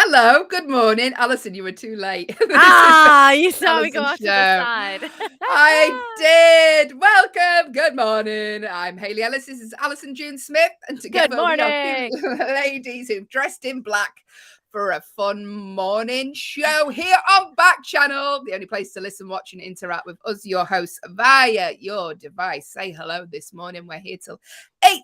Hello, good morning. Allyson, you were too late. This is the You saw me go Allyson off to the Show. side. I did. Welcome. Good morning. I'm Hayley Ellis. This is Allyson June Smith. And Good together we are two morning. ladies who've dressed in black for a fun morning show here on Backchannel, the only place to listen, watch, and interact with us, your hosts, via your device. Say hello this morning. We're here till 8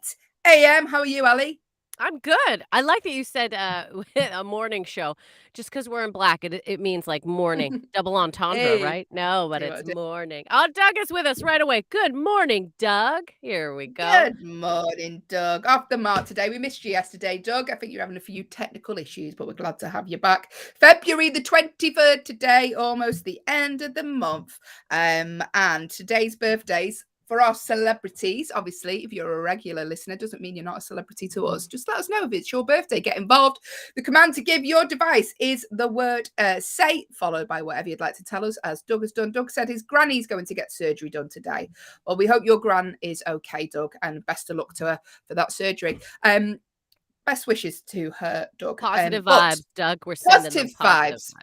a.m. How are you, Ali? I'm good. I like that you said a morning show. Just because we're in black, it means like morning. Double entendre, Hey, right? No, but see what I it's did? morning. Oh, Doug is with us right away. Good morning, Doug. Here we go. Good morning, Doug. Off the mark today. We missed you yesterday, Doug. I think you're having a few technical issues, but we're glad to have you back. February the 23rd today, almost the end of the month. And today's birthdays for our celebrities. Obviously, if you're a regular listener, doesn't mean you're not a celebrity to us. Just let us know if it's your birthday. Get involved. The command to give your device is the word say, followed by whatever you'd like to tell us, as Doug has done. Doug said his granny's going to get surgery done today. Well, we hope your gran is okay, Doug, and best of luck to her for that surgery. Best wishes to her, Doug. Positive vibes, Doug. We're sending them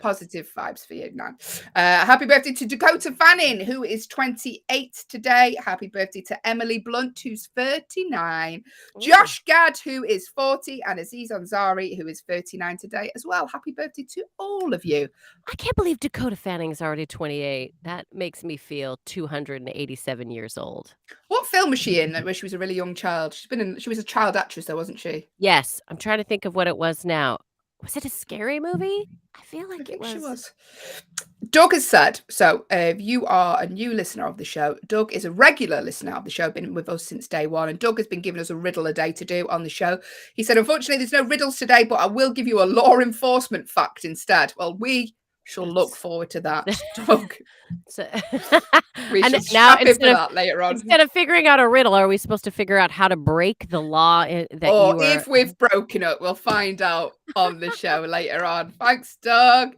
Positive vibes for you now. Happy birthday to Dakota Fanning, who is 28 today. Happy birthday to Emily Blunt, who's 39. Ooh. Josh Gad, who is 40, and Aziz Ansari, who is 39 today as well. Happy birthday to all of you. I can't believe Dakota Fanning is already 28. That makes me feel 287 years old. What film was she in where she was a really young child? She was a child actress though, wasn't she? Yes, I'm trying to think of what it was now. Was it a scary movie? I feel like it was. She was. Doug has said, so if you are a new listener of the show, Doug is a regular listener of the show, been with us since day one, and Doug has been giving us a riddle a day to do on the show. He said, unfortunately, there's no riddles today, but I will give you a law enforcement fact instead. Well, we shall look forward to that, Doug. So, we shall strap in for that later on. Instead of figuring out a riddle, are we supposed to figure out how to break the law if we've broken it, we'll find out on the show later on. Thanks, Doug.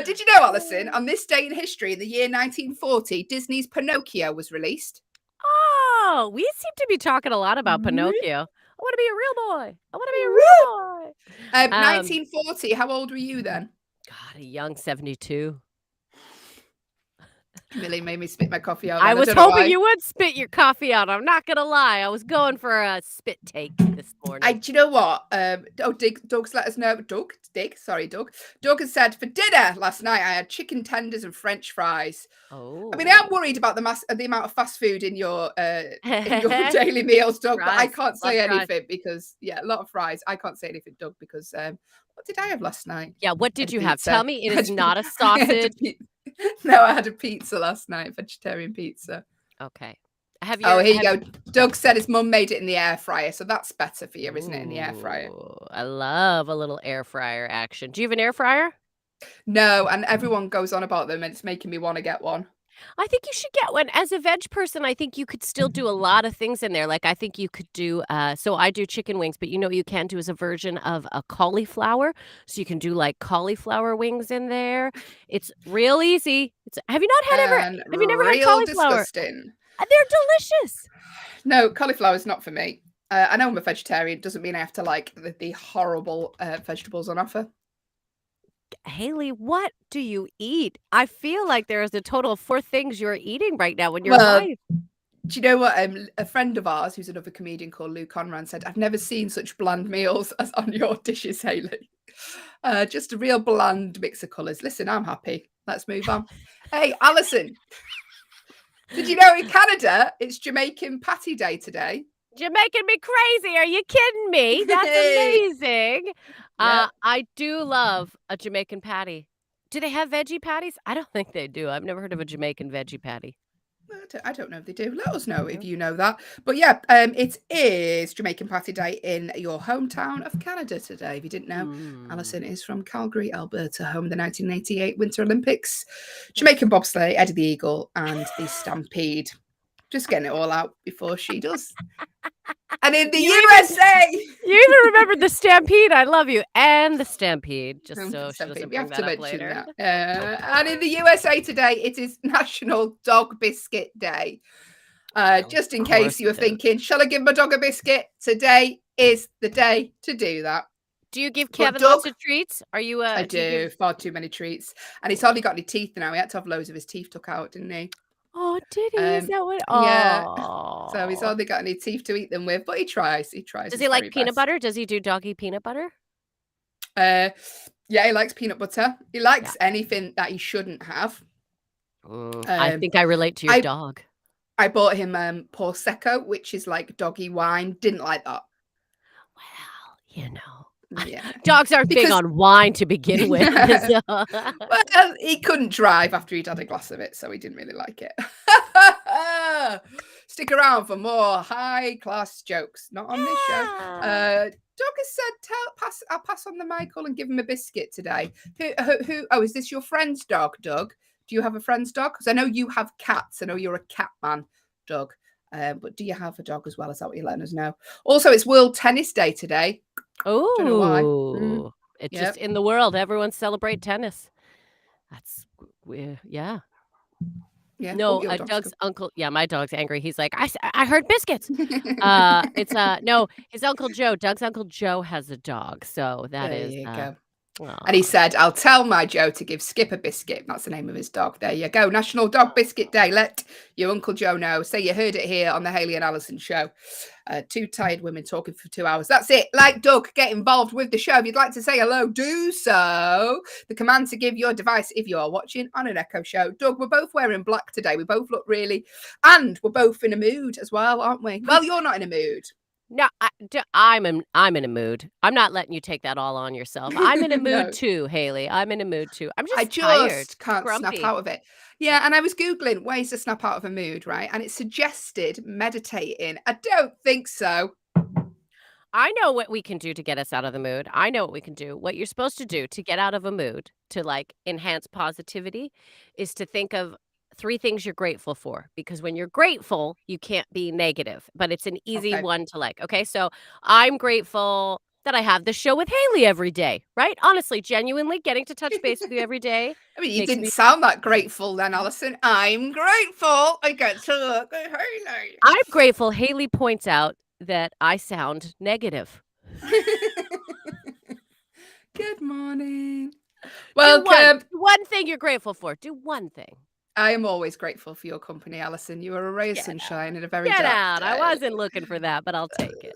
Did you know, Allyson, on this day in history, in the year 1940, Disney's Pinocchio was released? Oh, we seem to be talking a lot about Pinocchio. I want to be a real boy. I want to be a real boy. 1940, how old were you then? God, a young 72. Really made me spit my coffee out. I was hoping you would spit your coffee out. I'm not going to lie. I was going for a spit take this morning. Do you know what? Doug's let us know. Doug has said, for dinner last night, I had chicken tenders and French fries. Oh. I mean, I'm worried about the amount of fast food in your daily meals, Doug, but I can't say anything because, a lot of fries. I can't say anything, Doug, because what did I have last night? Yeah, what did you have? Tell me it is not a sausage. No, I had a pizza last night, vegetarian pizza. Okay. Here you go. Doug said his mum made it in the air fryer, so that's better for you, isn't it, in the air fryer? I love a little air fryer action. Do you have an air fryer? No, and everyone goes on about them, and it's making me want to get one. I think you should get one. As a veg person, I think you could still do a lot of things in there. Like, I think you could do, so I do chicken wings, but what you can do is a version of a cauliflower. So you can do like cauliflower wings in there. It's real easy. Have you never had cauliflower? Disgusting. They're delicious. No, cauliflower is not for me. I know I'm a vegetarian. It doesn't mean I have to like the horrible vegetables on offer. Hayley, what do you eat? I feel like there is a total of 4 things you're eating right now in your life. Do you know what? A friend of ours, who's another comedian called Lou Conran, said, I've never seen such bland meals as on your dishes, Hayley. Just a real bland mix of colours. Listen, I'm happy. Let's move on. Hey, Allyson, did you know in Canada, it's Jamaican Patty Day today? You're making me crazy. Are you kidding me? That's amazing. Yep. I do love a Jamaican patty. Do they have veggie patties? I don't think they do. I've never heard of a Jamaican veggie patty. I don't know if they do. Let us know if you know that. But yeah, it is Jamaican Patty Day in your hometown of Canada today. If you didn't know, Allyson is from Calgary, Alberta, home of the 1988 Winter Olympics, Jamaican bobsleigh, Eddie the Eagle, and the Stampede. Just getting it all out before she does. And in the USA, you even remembered the Stampede. I love you. And the Stampede. Just so she doesn't bring that up later. And in the USA today, it is National Dog Biscuit Day. Just in case you were thinking, shall I give my dog a biscuit? Today is the day to do that. Do you give But Kevin Doug, lots of treats? Are you, I do you give do far too many treats. And he's hardly got any teeth now. He had to have loads of his teeth took out, didn't he? Oh, did he? Is that what Yeah. So he's Oh. hardly got any teeth to eat them with, but he tries. He tries Does his he like very peanut best. butter? Does he do doggy peanut butter? Uh, yeah, he likes peanut butter. He Yeah. likes anything that he shouldn't have. I Um, think I relate to your I dog. I bought him Prosecco, which is like doggy wine. Didn't like that. Well, Yeah, dogs aren't big because on wine to begin with. yeah. So Well, he couldn't drive after he'd had a glass of it, so he didn't really like it. Stick around for more high class jokes. Not on this show. yeah. Doug has said, I'll pass on the Michael and give him a biscuit today. Oh, is this your friend's dog, Doug? Do you have a friend's dog? Because I know you have cats. I know you're a cat man, Doug. But do you have a dog as well? Is that what you're letting us know? Also, it's World Tennis Day today. Don't know why. Ooh. It's Yep. just in the world, everyone celebrate tennis. That's yeah. Yeah. No, Your dog's Doug's uncle my dog's angry. He's like, I heard biscuits." It's, no, his Uncle Joe Doug's Uncle Joe has a dog, so that There is, you go. And he aw. said, I'll tell my Joe to give Skip a biscuit. That's the name of his dog. There you go. National Dog Biscuit Day. Let your Uncle Joe know. Say you heard it here on the Hayley and Allyson show. Two tired women talking for 2 hours. That's it. Like Doug, get involved with the show. If you'd like to say hello, do so. The command to give your device if you are watching on an Echo show. Doug, we're both wearing black today. We both look really, and we're both in a mood as well, aren't we? Well, you're not in a mood. No, I'm in a mood. I'm not letting you take that all on yourself. I'm in a mood No. too, Haley. I'm in a mood too. I'm I just tired, just can't snap grumpy. out of it. Yeah, and I was Googling ways to snap out of a mood, right? And it suggested meditating. I don't think so. I know what we can do to get us out of the mood. I know what we can do. What you're supposed to do to get out of a mood, to like enhance positivity, is to think of 3 things you're grateful for. Because when you're grateful, you can't be negative, but it's an easy Okay. one to like. Okay, so I'm grateful that I have the show with Haley every day, right? Honestly, genuinely getting to touch base with you every day I mean, you makes didn't me. sound that grateful then, Allyson. I'm grateful. I get to look at Hayley. I'm grateful Haley points out that I sound negative. Good morning. Do Welcome. one thing you're grateful for. Do one thing. I am always grateful for your company, Allyson. You are a ray of Get sunshine in a very Get dark out. I day. wasn't looking for that, but I'll take it.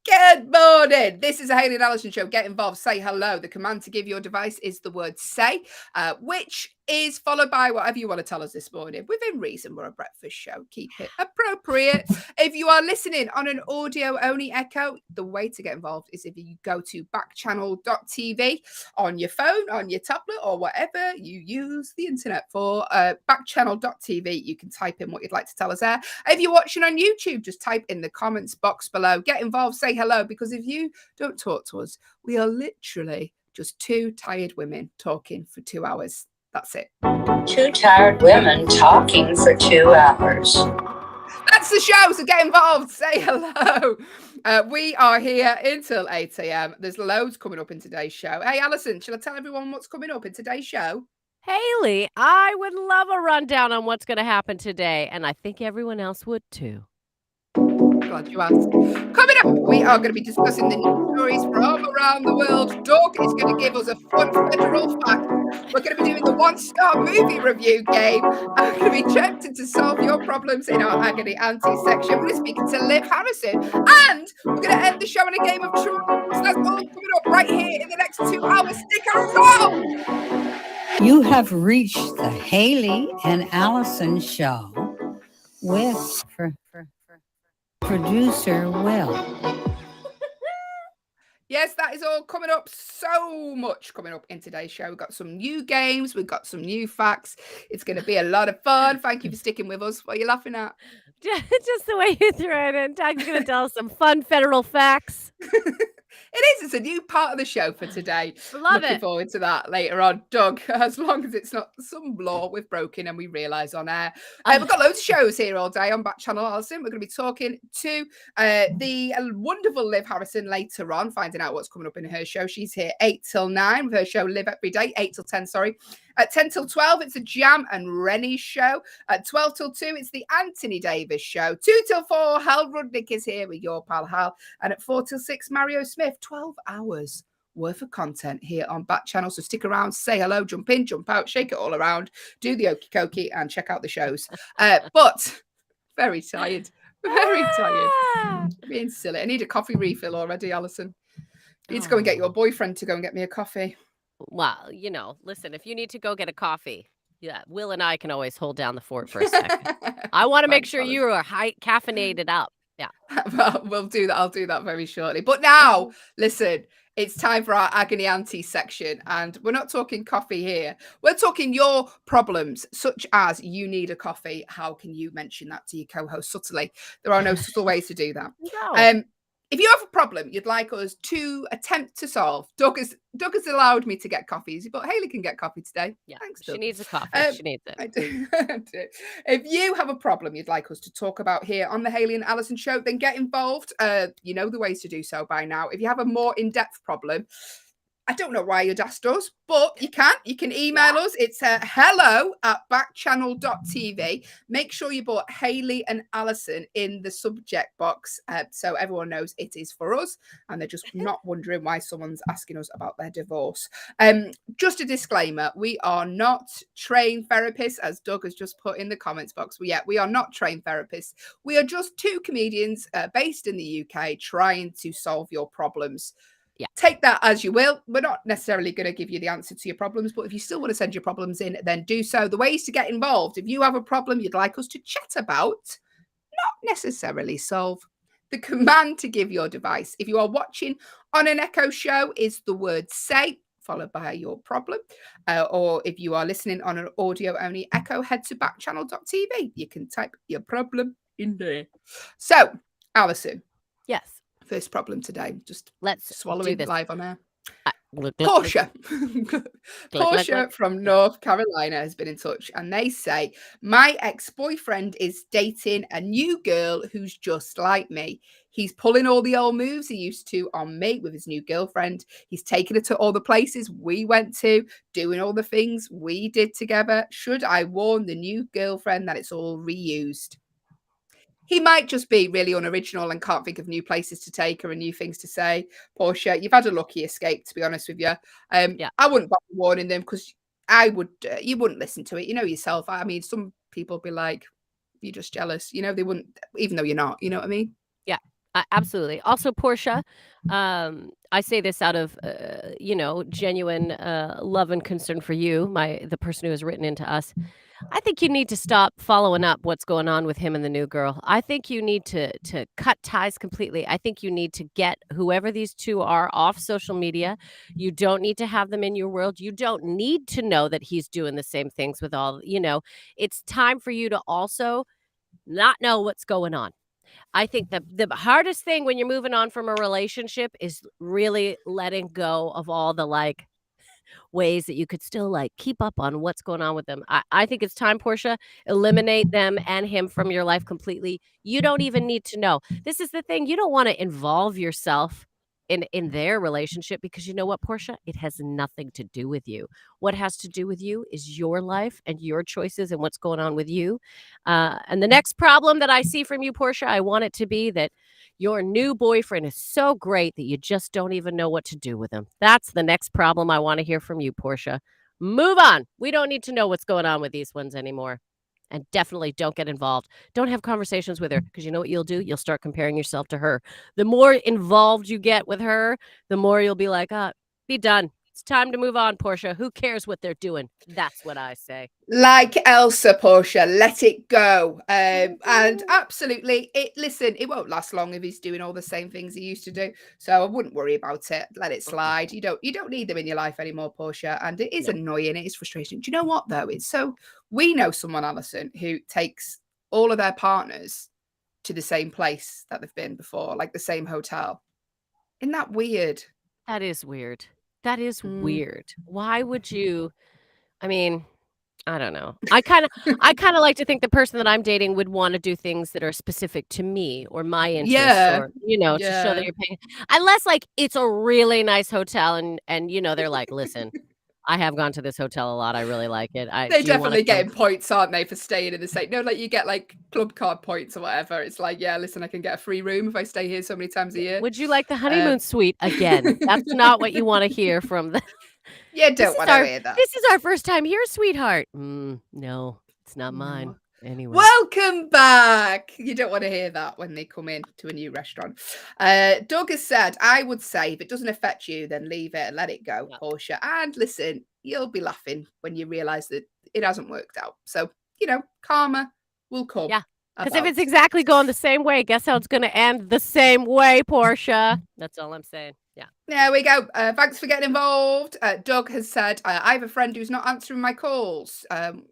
Good morning. This is a Hayley and Allyson show. Get involved. Say hello. The command to give your device is the word say, which is followed by whatever you want to tell us this morning. Within reason, we're a breakfast show. Keep it appropriate. If you are listening on an audio only Echo, the way to get involved is if you go to backchannel.tv on your phone, on your tablet, or whatever you use the internet for. Backchannel.tv. You can type in what you'd like to tell us there. If you're watching on YouTube, just type in the comments box below. Get involved. Say hello, because if you don't talk to us, we are literally just two tired women talking for 2 hours. That's it. Two tired women talking for 2 hours. That's the show, so get involved. Say hello. We are here until 8 a.m. There's loads coming up in today's show. Hey, Allyson, shall I tell everyone what's coming up in today's show? Haley, I would love a rundown on what's going to happen today, and I think everyone else would too. Glad you asked. Coming up, we are going to be discussing the news stories from around the world. Doug is going to give us a fun federal fact. We're going to be doing the one-star movie review game. I'm going to be tempted to solve your problems in our agony auntie section. We're speaking to Liv Harrison, and we're going to end the show in a game of truth. So that's all coming up right here in the next 2 hours. Stick around. You have reached the Hayley and Allyson show with producer Will. Yes, that is all coming up. So much coming up in today's show. We've got some new games. We've got some new facts. It's going to be a lot of fun. Thank you for sticking with us. What are you laughing at? Just the way you threw it in. Doug's going to tell us some fun federal facts. It is. It's a new part of the show for today. Love Looking it. forward to that later on. Doug, as long as it's not some law we've broken and we realise on air. We've got loads of shows here all day on Backchannel, Allyson. We're going to be talking to the wonderful Liv Harrison later on, finding out what's coming up in her show. She's here 8 till 9 with her show Live Every Day, 8 till 10, sorry. At 10 till 12, it's a Jam and Rennie show. At 12 till 2, it's the Anthony Davis show. 2 till 4, Hal Rudnick is here with your pal Hal. And at 4 till 6, Mario Smith. 12 hours worth of content here on Backchannel. So stick around, say hello, jump in, jump out, shake it all around, do the okie dokie, and check out the shows. But very tired, very tired. Being silly. I need a coffee refill already, Allyson. You need to go and get your boyfriend to go and get me a coffee. Well, listen, if you need to go get a coffee, yeah, Will and I can always hold down the fort for a second. I want to make sure you are caffeinated up. Yeah. Well, we'll do that. I'll do that very shortly. But now, listen, it's time for our Agony Auntie section. And we're not talking coffee here. We're talking your problems, such as you need a coffee. How can you mention that to your co-host subtly? There are no subtle ways to do that. No. If you have a problem you'd like us to attempt to solve, Doug has allowed me to get coffees, but Hayley can get coffee today. Yeah, thanks, she Doug. needs a coffee. She needs it. I do. If you have a problem you'd like us to talk about here on the Hayley and Allyson show, then get involved. You know the ways to do so by now. If you have a more in-depth problem, I don't know why you'd asked us, but you can email us. It's hello@backchannel.tv. Make sure you put Hayley and Allyson in the subject box so everyone knows it is for us and they're just not wondering why someone's asking us about their divorce. Just a disclaimer, we are not trained therapists, as Doug has just put in the comments box. We are not trained therapists. We are just two comedians based in the UK trying to solve your problems. Yeah. Take that as you will. We're not necessarily going to give you the answer to your problems, but if you still want to send your problems in, then do so. The ways to get involved, if you have a problem you'd like us to chat about, not necessarily solve, the command to give your device, if you are watching on an Echo show, is the word say, followed by your problem. Or if you are listening on an audio only Echo, head to backchannel.tv. You can type your problem in there. So, Allyson. Yes. First problem today. Just let's swallow it live on air. Portia. Portia from North Carolina has been in touch and they say, my ex-boyfriend is dating a new girl who's just like me. He's pulling all the old moves he used to on me with his new girlfriend. He's taking her to all the places we went to, doing all the things we did together. Should I warn the new girlfriend that it's all reused? He might just be really unoriginal and can't think of new places to take her and new things to say. Portia, you've had a lucky escape, to be honest with you. I wouldn't bother warning them because you wouldn't listen to it. You know yourself. I mean, some people be like, you're just jealous. You know, they wouldn't, even though you're not. You know what I mean? Yeah, absolutely. Also, Portia, I say this out of, genuine love and concern for you, the person who has written into us. I think you need to stop following up what's going on with him and the new girl. I think you need to cut ties completely. I think you need to get whoever these two are off social media. You don't need to have them in your world. You don't need to know that he's doing the same things with it's time for you to also not know what's going on. I think the hardest thing when you're moving on from a relationship is really letting go of all the ways that you could still keep up on what's going on with them. I think it's time, Portia, eliminate them and him from your life completely. You don't even need to know. This is the thing. You don't want to involve yourself in their relationship because you know what, Portia? It has nothing to do with you. What has to do with you is your life and your choices and what's going on with you. And the next problem that I see from you, Portia, I want it to be that your new boyfriend is so great that you just don't even know what to do with him. That's the next problem I want to hear from you, Portia. Move on. We don't need to know what's going on with these ones anymore. And definitely don't get involved. Don't have conversations with her because you know what you'll do? You'll start comparing yourself to her. The more involved you get with her, the more you'll be like, be done. It's time to move on, Portia. Who cares what they're doing? That's what I say. Like Elsa, Portia, let it go. And absolutely, it won't last long if he's doing all the same things he used to do. So I wouldn't worry about it. Let it slide. You don't need them in your life anymore, Portia. And it is annoying. It is frustrating. Do you know what, though? We know someone, Allyson, who takes all of their partners to the same place that they've been before, like the same hotel. Isn't that weird? That is weird. That is weird. Why would you? I mean, I don't know. I kind of like to think the person that I'm dating would want to do things that are specific to me or my interests, or to show that you're paying. Unless it's a really nice hotel and they're like, listen, I have gone to this hotel a lot. I really like it. They're Do you wanna definitely come? getting points, aren't they, for staying in the same? No, like you get like club card points or whatever. It's like, yeah, listen, I can get a free room if I stay here so many times a year. Would you like the Um, honeymoon suite again? That's not what you wanna hear from the you This don't is want to our hear that. this is our first time here, sweetheart. No, it's not mine. No. Anyway. Welcome back. You don't want to hear that when they come in to a new restaurant. Doug has said, I would say if it doesn't affect you, then leave it and let it go, Yeah. Portia. And listen, you'll be laughing when you realize that it hasn't worked out. So, karma will come. Yeah. Because if about. it's exactly going the same way, guess how it's gonna end the same way, Portia. That's all I'm saying. Yeah. There we go. Thanks for getting involved. Doug has said, I have a friend who's not answering my calls.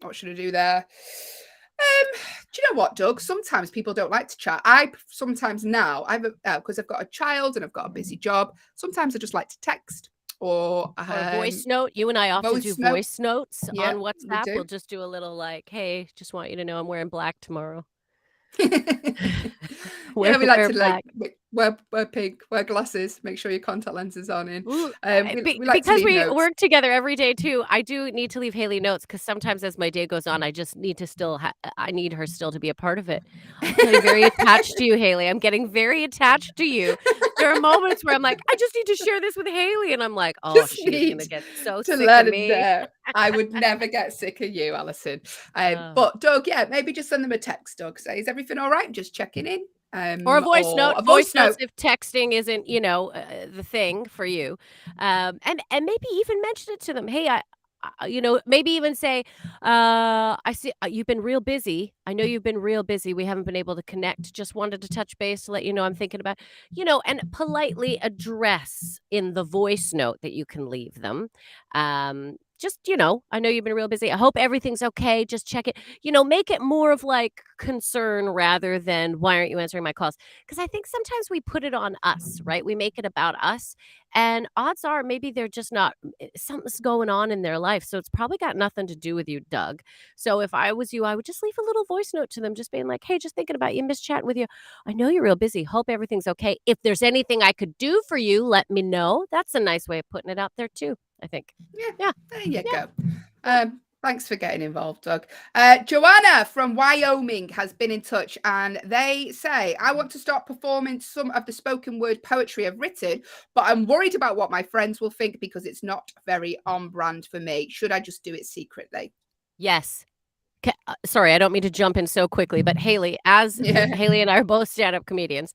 What should I do there? Do you know what, Doug? Sometimes people don't like to chat. Sometimes now, because I've got a child and I've got a busy job, sometimes I just like to text or a voice note. You and I often do voice notes Yeah, on we WhatsApp. do. We'll just do a little like, hey, just want you to know I'm wearing black tomorrow. Yeah, we like to like wear pink, wear glasses, make sure your contact lenses aren't in. Ooh, We like to because leave we notes. work together every day too. I do need to leave Hayley notes because sometimes as my day goes on, I just need to I need her still to be a part of it. I'm getting very attached to you, Hayley. I'm getting very attached to you. There are moments where I'm like, I just need to share this with Hayley, and I'm like, oh, Just she's need gonna get so to sick let of him me. know. I would never get sick of you, Allyson. But Doug, yeah, maybe just send them a text, Doug. Say, is everything all right? Just checking in. Or a voice note. A voice note if texting isn't, the thing for you. And maybe even mention it to them. Hey, maybe even say, I see you've been real busy. I know you've been real busy. We haven't been able to connect. Just wanted to touch base to let you know I'm thinking about, and politely address in the voice note that you can leave them. I know you've been real busy. I hope everything's okay. Just check it. Make it more of like concern rather than why aren't you answering my calls? Because I think sometimes we put it on us, right? We make it about us. And odds are maybe they're just not, something's going on in their life. So it's probably got nothing to do with you, Doug. So if I was you, I would just leave a little voice note to them, just being like, hey, just thinking about you, miss chatting with you. I know you're real busy. Hope everything's okay. If there's anything I could do for you, let me know. That's a nice way of putting it out there too, I think. Yeah. There you go. Thanks for getting involved, Doug. Joanna from Wyoming has been in touch and they say, I want to start performing some of the spoken word poetry I've written, but I'm worried about what my friends will think because it's not very on brand for me. Should I just do it secretly? Yes. Sorry, I don't mean to jump in so quickly, but Hayley, Hayley and I are both stand-up comedians.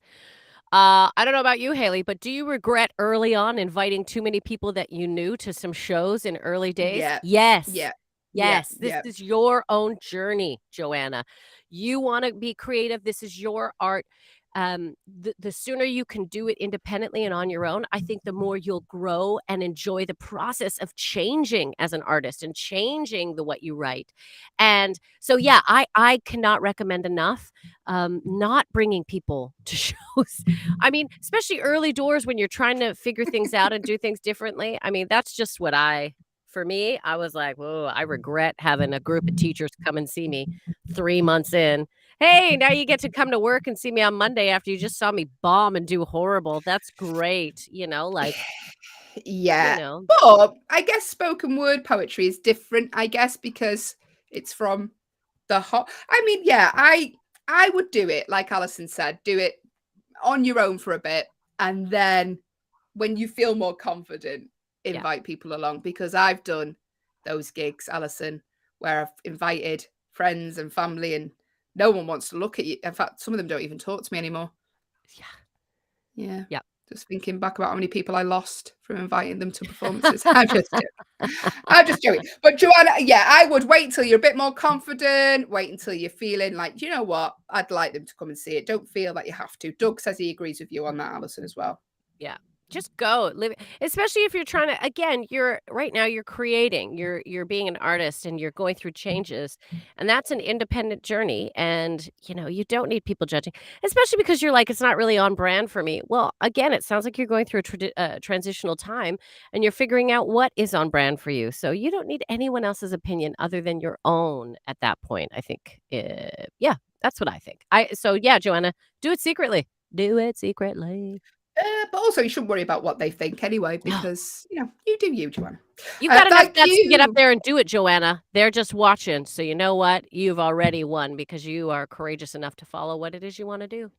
I don't know about you, Hayley, but do you regret early on inviting too many people that you knew to some shows in early days? Yeah. Yes. Yeah. Yes. This is your own journey, Joanna. You want to be creative. This is your art. The sooner you can do it independently and on your own, I think the more you'll grow and enjoy the process of changing as an artist and changing what you write. And so, yeah, I cannot recommend enough not bringing people to shows. I mean, especially early doors when you're trying to figure things out and do things differently. I mean, that's just for me, I was like, whoa, I regret having a group of teachers come and see me 3 months in. Hey, now you get to come to work and see me on Monday after you just saw me bomb and do horrible. That's great. Yeah. But I guess spoken word poetry is different, I guess, because it's from the hot. I mean, yeah, I would do it, like Allyson said, do it on your own for a bit. And then when you feel more confident, invite people along, because I've done those gigs, Allyson, where I've invited friends and family and no one wants to look at you. In fact, some of them don't even talk to me anymore. Yeah. Just thinking back about how many people I lost from inviting them to performances. I'm just joking. But Joanna, yeah, I would wait till you're a bit more confident. Wait until you're feeling like, you know what? I'd like them to come and see it. Don't feel like you have to. Doug says he agrees with you on that, Allyson, as well. Yeah. Just go live, especially if you're trying to, again, you're creating, you're being an artist and you're going through changes, and that's an independent journey. And, you don't need people judging, especially because you're like, it's not really on brand for me. Well, again, it sounds like you're going through a transitional time and you're figuring out what is on brand for you. So you don't need anyone else's opinion other than your own at that point. I think, that's what I think. So yeah, Joanna, do it secretly. Do it secretly. But also, you shouldn't worry about what they think anyway, No. because, you do you, Joanna. You've got enough Thank guts to get up you. there and do it, Joanna. They're just watching. So you know what? You've already won because you are courageous enough to follow what it is you want to do.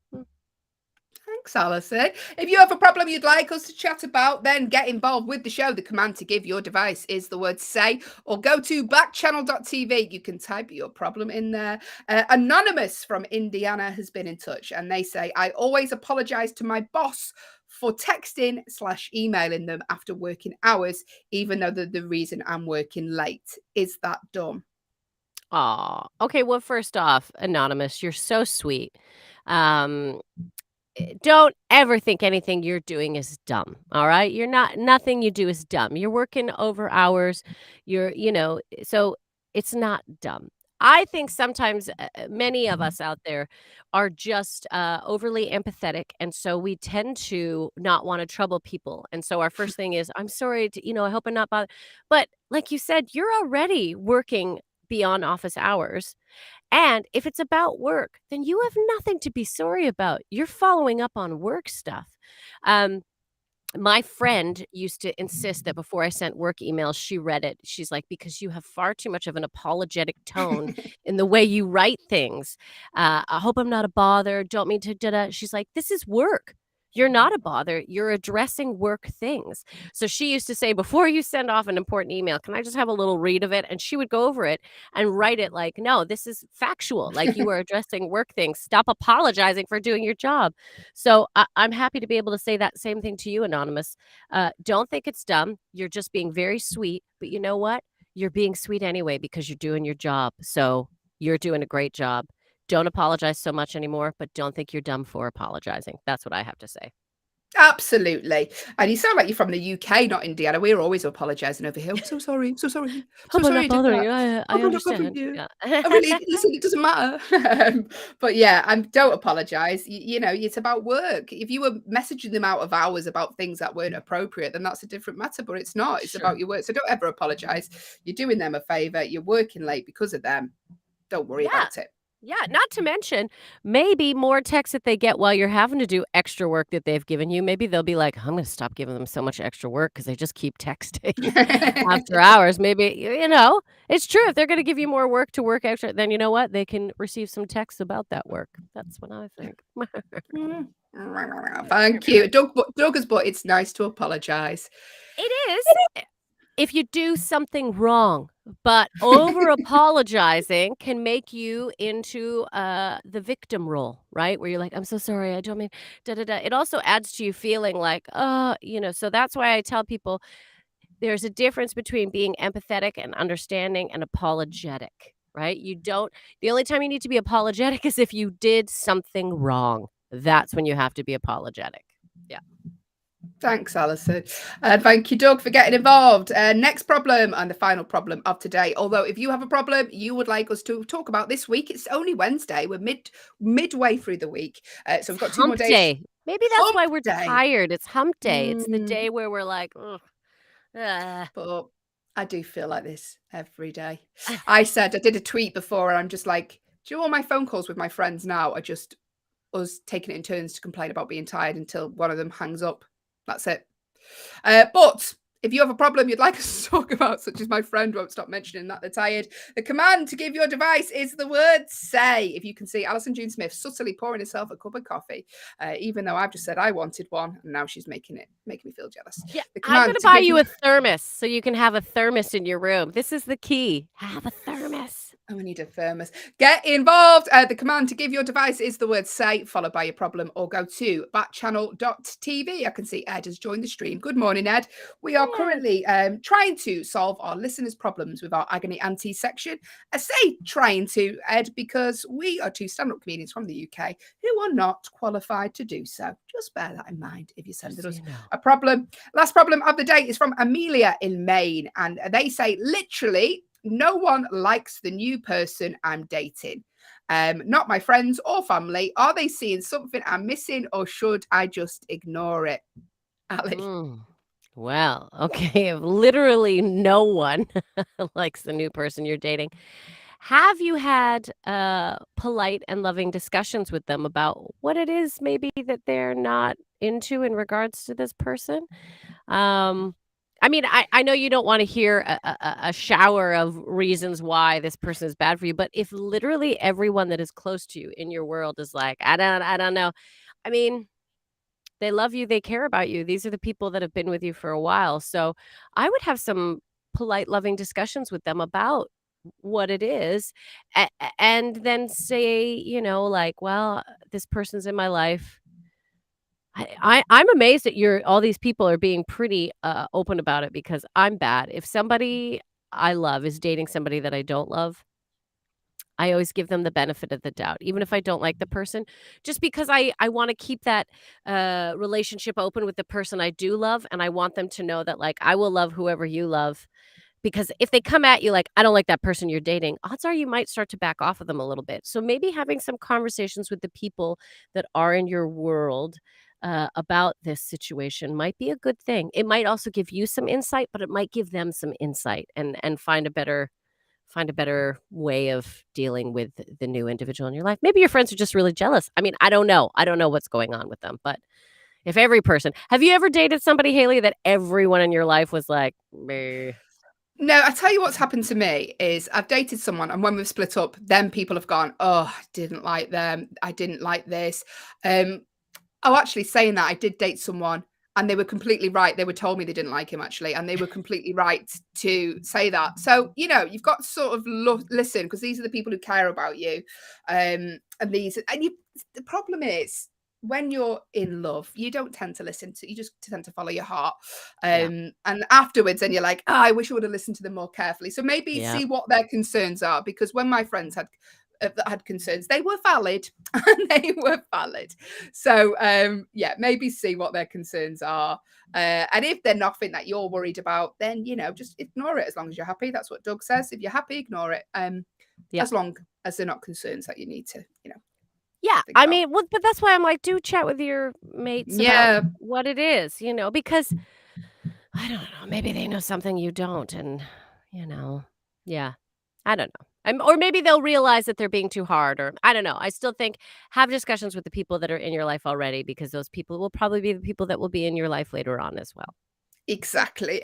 Thanks, Allyson. If you have a problem you'd like us to chat about, then get involved with the show. The command to give your device is the word say, or go to backchannel.tv. You can type your problem in there. Anonymous from Indiana has been in touch, and they say, I always apologize to my boss for texting/emailing them after working hours, even though the reason I'm working late. Is that dumb? Aw. Okay, well, first off, Anonymous, you're so sweet. Um, don't ever think anything you're doing is dumb, all right? Nothing you do is dumb. You're working over hours. So it's not dumb. I think sometimes many of us out there are just overly empathetic. And so we tend to not want to trouble people. And so our first thing is, I'm sorry, I hope I'm not bother. But like you said, you're already working beyond office hours. And if it's about work, then you have nothing to be sorry about. You're following up on work stuff. Um, my friend used to insist that before I sent work emails, she read it. She's like, because you have far too much of an apologetic tone in the way you write things. I hope I'm not a bother. Don't mean to. Da-da. She's like, this is work. You're not a bother. You're addressing work things. So she used to say, before you send off an important email, can I just have a little read of it? And she would go over it and write it like, no, this is factual. Like you are addressing work things. Stop apologizing for doing your job. So I'm happy to be able to say that same thing to you, Anonymous. Don't think it's dumb. You're just being very sweet. But you know what? You're being sweet anyway because you're doing your job. So you're doing a great job. Don't apologize so much anymore, but don't think you're dumb for apologizing. That's what I have to say. Absolutely. And you sound like you're from the UK, not Indiana. We're always apologising over here. I'm so sorry. I'm so sorry. I'm so Hope I'm sorry not I did bothering that. you. I I'm not bothering understand. you. Yeah. I really listen. It doesn't matter. But yeah, don't apologise. It's about work. If you were messaging them out of hours about things that weren't appropriate, then that's a different matter. But it's not. It's Sure. about your work. So don't ever apologise. You're doing them a favour. You're working late because of them. Don't worry Yeah. about it. Yeah, not to mention, maybe more texts that they get while you're having to do extra work that they've given you. Maybe they'll be like, I'm going to stop giving them so much extra work because they just keep texting after hours. Maybe, it's true. If they're going to give you more work to work extra, then you know what? They can receive some texts about that work. That's what I think. Thank you. Douglas, but it's nice to apologise. It is. If you do something wrong, but over apologizing can make you into the victim role, right? Where you're like, I'm so sorry, I don't mean da da da. It also adds to you feeling like, so that's why I tell people there's a difference between being empathetic and understanding and apologetic, right? The only time you need to be apologetic is if you did something wrong. That's when you have to be apologetic. Yeah. Thanks, Allyson. Thank you, Doug, for getting involved. Next problem and the final problem of today. Although if you have a problem you would like us to talk about this week, it's only Wednesday. We're midway through the week. So we've got 2 more days. Day. Maybe that's why we're Day. tired. It's hump day. It's the day where we're like, ugh. But I do feel like this every day. I did a tweet before and I'm just like, do you know all my phone calls with my friends now are just us taking it in turns to complain about being tired until one of them hangs up. That's it. But if you have a problem you'd like us to talk about, such as my friend won't stop mentioning that they're tired, the command to give your device is the word say. If you can see Allyson June Smith subtly pouring herself a cup of coffee, even though I've just said I wanted one, and now she's making me feel jealous. Yeah, I'm going to buy you a thermos so you can have a thermos in your room. This is the key. Have a thermos. Oh, we need a thermos. Get involved. The command to give your device is the word say, followed by your problem, or go to backchannel.tv. I can see Ed has joined the stream. Good morning, Ed. We are currently trying to solve our listeners' problems with our Agony Auntie section. I say trying to, Ed, because we are 2 stand-up comedians from the UK who are not qualified to do so. Just bear that in mind if you're sending us a problem. Last problem of the day is from Amelia in Maine, and they say, literally, no one likes the new person I'm dating. Not my friends or family. Are they seeing something I'm missing, or should I just ignore it? Ali. Well, okay. If literally no one likes the new person you're dating, Have you had polite and loving discussions with them about what it is maybe that they're not into in regards to this person? I mean, I know you don't want to hear a shower of reasons why this person is bad for you, but if literally everyone that is close to you in your world is like, I don't know. I mean, they love you, they care about you. These are the people that have been with you for a while. So I would have some polite, loving discussions with them about what it is, and then say, like, well, this person's in my life. I'm amazed that all these people are being pretty open about it, because I'm bad. If somebody I love is dating somebody that I don't love, I always give them the benefit of the doubt, even if I don't like the person, just because I want to keep that relationship open with the person I do love. And I want them to know that, like, I will love whoever you love. Because if they come at you like, I don't like that person you're dating, odds are you might start to back off of them a little bit. So maybe having some conversations with the people that are in your world about this situation might be a good thing. It might also give you some insight, but it might give them some insight, and find a better way of dealing with the new individual in your life. Maybe your friends are just really jealous. I mean, I don't know. I don't know what's going on with them, but if every person, have you ever dated somebody, Hayley, that everyone in your life was like, meh? No, I tell you what's happened to me is I've dated someone, and when we've split up, then people have gone, "Oh, I didn't like them. I didn't like this." Actually, saying that, I did date someone, and they were completely right. They were told me they didn't like him, actually, and they were completely right to say that. So, you've got to sort of listen, because these are the people who care about you. The problem is, when you're in love, you don't tend to listen to, you just tend to follow your heart. Yeah. And afterwards, then you're like, oh, I wish I would have listened to them more carefully. So maybe Yeah. see what their concerns are, because when my friends had concerns, they were valid. And they were valid. So yeah, maybe see what their concerns are. And if they're nothing that you're worried about, then just ignore it as long as you're happy. That's what Doug says. If you're happy, ignore it. Yeah. As long as they're not concerns that you need to, Yeah, think I about. mean, well, but that's why I'm like, do chat with your mates Yeah, about what it is, because I don't know, maybe they know something you don't, and yeah, I don't know. Or maybe they'll realize that they're being too hard, or I don't know. I still think have discussions with the people that are in your life already, because those people will probably be the people that will be in your life later on as well. exactly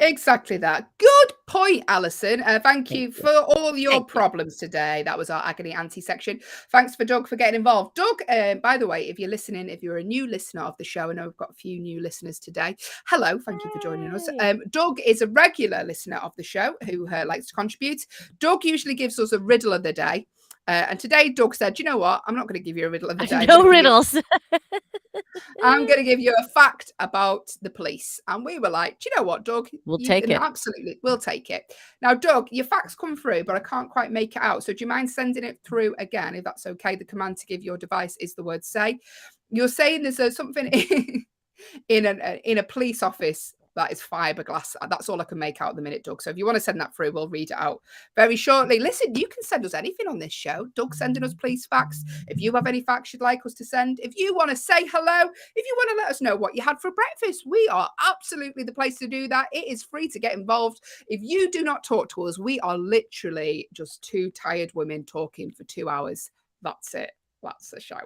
that. Good point, Allyson. Thank Thank you you. for all your Thank you. problems today. That was our agony auntie section. Thanks for Doug for getting involved. Doug, by the way, if you're listening, if you're a new listener of the show, I know we've got a few new listeners today. Hello, thank you for joining us. Hey. Doug is a regular listener of the show who likes to contribute. Doug usually gives us a riddle of the day. And today, Doug said, you know what? I'm not going to give you a riddle of the day. No riddles. I'm going to give you a fact about the police. And we were like, do you know what, Doug? We'll take it. Absolutely, we'll take it. Now, Doug, your facts come through, but I can't quite make it out. So do you mind sending it through again, if that's okay? The command to give your device is the word say. You're saying there's something in a police office that is fiberglass. That's all I can make out at the minute, Doug. So if you want to send that through, we'll read it out very shortly. Listen, you can send us anything on this show. Doug sending us police facts. If you have any facts you'd like us to send, if you want to say hello, if you want to let us know what you had for breakfast, we are absolutely the place to do that. It is free to get involved. If you do not talk to us, we are literally just two tired women talking for 2 hours. That's it. That's the show.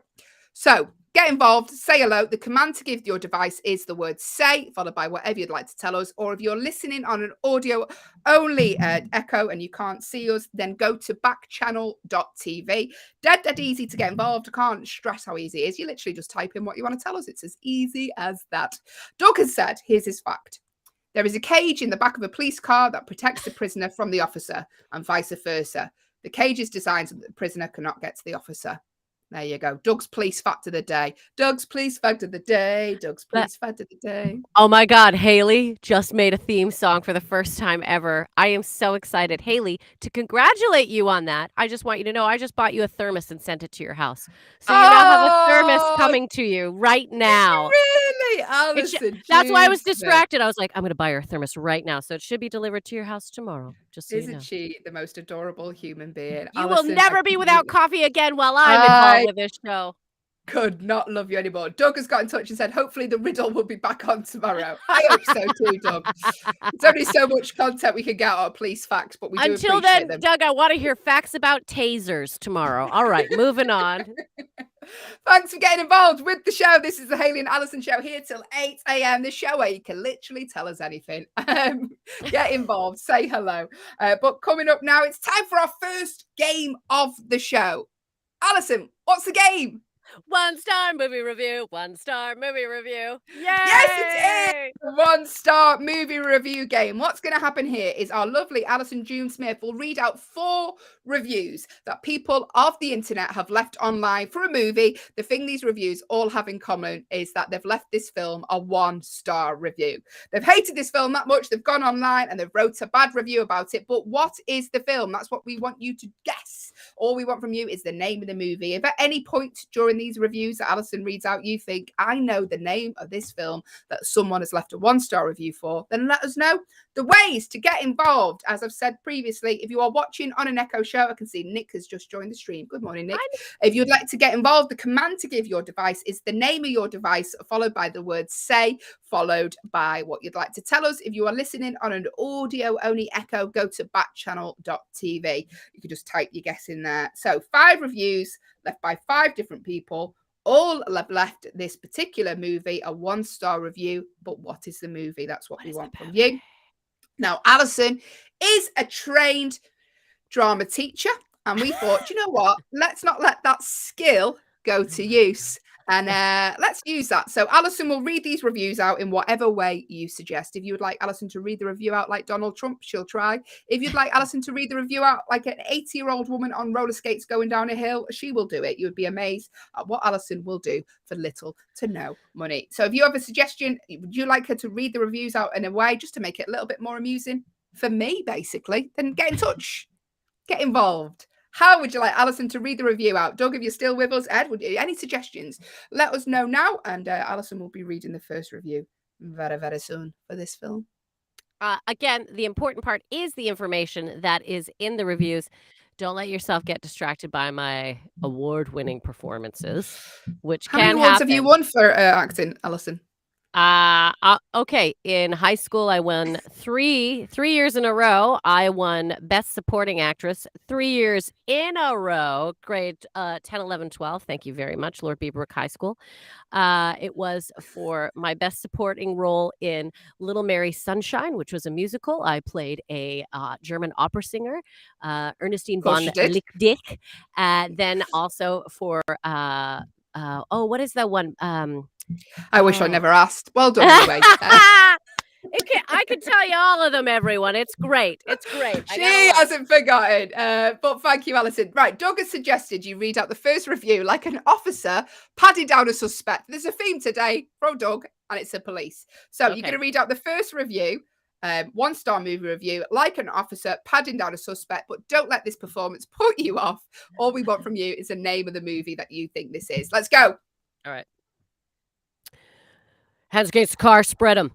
So get involved, say hello. The command to give your device is the word say, followed by whatever you'd like to tell us. Or if you're listening on an audio only echo and you can't see us, then go to backchannel.tv. Dead easy to get involved. I can't stress how easy it is. You literally just type in what you want to tell us. It's as easy as that. Doug has said, here's his fact. There is a cage in the back of a police car that protects the prisoner from the officer, and vice versa. The cage is designed so that the prisoner cannot get to the officer. There you go. Doug's police fact of the day. Doug's police fact of the day. Doug's police fact of the day. Oh my God, Hayley just made a theme song for the first time ever. I am so excited. Hayley, to congratulate you on that, I just want you to know I just bought you a thermos and sent it to your house. So you now have a thermos coming to you right now. Really? Allyson, That's why I was juice, distracted. I was like, I'm going to buy her a thermos right now. So it should be delivered to your house tomorrow. Just so you know. Isn't she the most adorable human being? You will Allyson, never I be couldn't without believe it. coffee again while I'm involved with this show. Could not love you anymore. Doug has got in touch and said, hopefully the riddle will be back on tomorrow. I hope so too, Doug. There's only so much content we can get out of police facts, but we do Until appreciate then, them. Doug, I want to hear facts about tasers tomorrow. All right, moving on. Thanks for getting involved with the show. This is the Hayley and Allyson show here till 8 a.m. The show where you can literally tell us anything. Get involved, say hello. But coming up now, it's time for our first game of the show. Allyson, what's the game? 1-star movie review. 1-star movie review. Yay! Yes, it is! 1-star movie review game. What's going to happen here is our lovely Allyson June Smith will read out 4 reviews that people of the internet have left online for a movie. The thing these reviews all have in common is that they've left this film a 1-star review. They've hated this film that much. They've gone online and they've wrote a bad review about it. But what is the film? That's what we want you to guess. All we want from you is the name of the movie. If at any point during these reviews that Allyson reads out, you think, I know the name of this film that someone has left a 1-star review for, then let us know. The ways to get involved, as I've said previously, if you are watching on an Echo show, I can see Nick has just joined the stream. Good morning, Nick. If you'd like to get involved, the command to give your device is the name of your device, followed by the word say, followed by what you'd like to tell us. If you are listening on an audio-only Echo, go to backchannel.tv. You can just type your guess in there. So 5 reviews left by 5 different people. All have left this particular movie a 1-star review. But what is the movie? That's what we want from you. Now, Allyson is a trained drama teacher. And we thought, you know what? Let's not let that skill go to use. And let's use that. So Allyson will read these reviews out in whatever way you suggest. If you would like Allyson to read the review out like Donald Trump, she'll try. If you'd like Allyson to read the review out like an 80-year-old woman on roller skates going down a hill, she will do it. You would be amazed at what Allyson will do for little to no money. So if you have a suggestion, would you like her to read the reviews out in a way just to make it a little bit more amusing for me, basically? Then get in touch. Get involved. How would you like Allyson to read the review out? Doug, if you're still with us, Ed, any suggestions? Let us know now, and Allyson will be reading the first review very, very soon for this film. Again, the important part is the information that is in the reviews. Don't let yourself get distracted by my award-winning performances, which How many can awards happen. have you won for acting, Allyson? Okay. In high school, I won 3 years in a row. I won Best Supporting Actress 3 years in a row, grade 10, 11, 12. Thank you very much, Lord Beaverbrook High School. It was for my Best Supporting role in Little Mary Sunshine, which was a musical. I played a German opera singer, Ernestine von Lickdick. Then also for, what is that one? I wish I never asked. Well done, anyway. I could tell you all of them, everyone. It's great. It's great. She hasn't forgotten. But thank you, Allyson. Right, Doug has suggested you read out the first review like an officer padding down a suspect. There's a theme today from Doug, and it's the police. So you're going to read out the first review, 1-star movie review, like an officer padding down a suspect, but don't let this performance put you off. All we want from you is the name of the movie that you think this is. Let's go. All right. Hands against the car, spread them.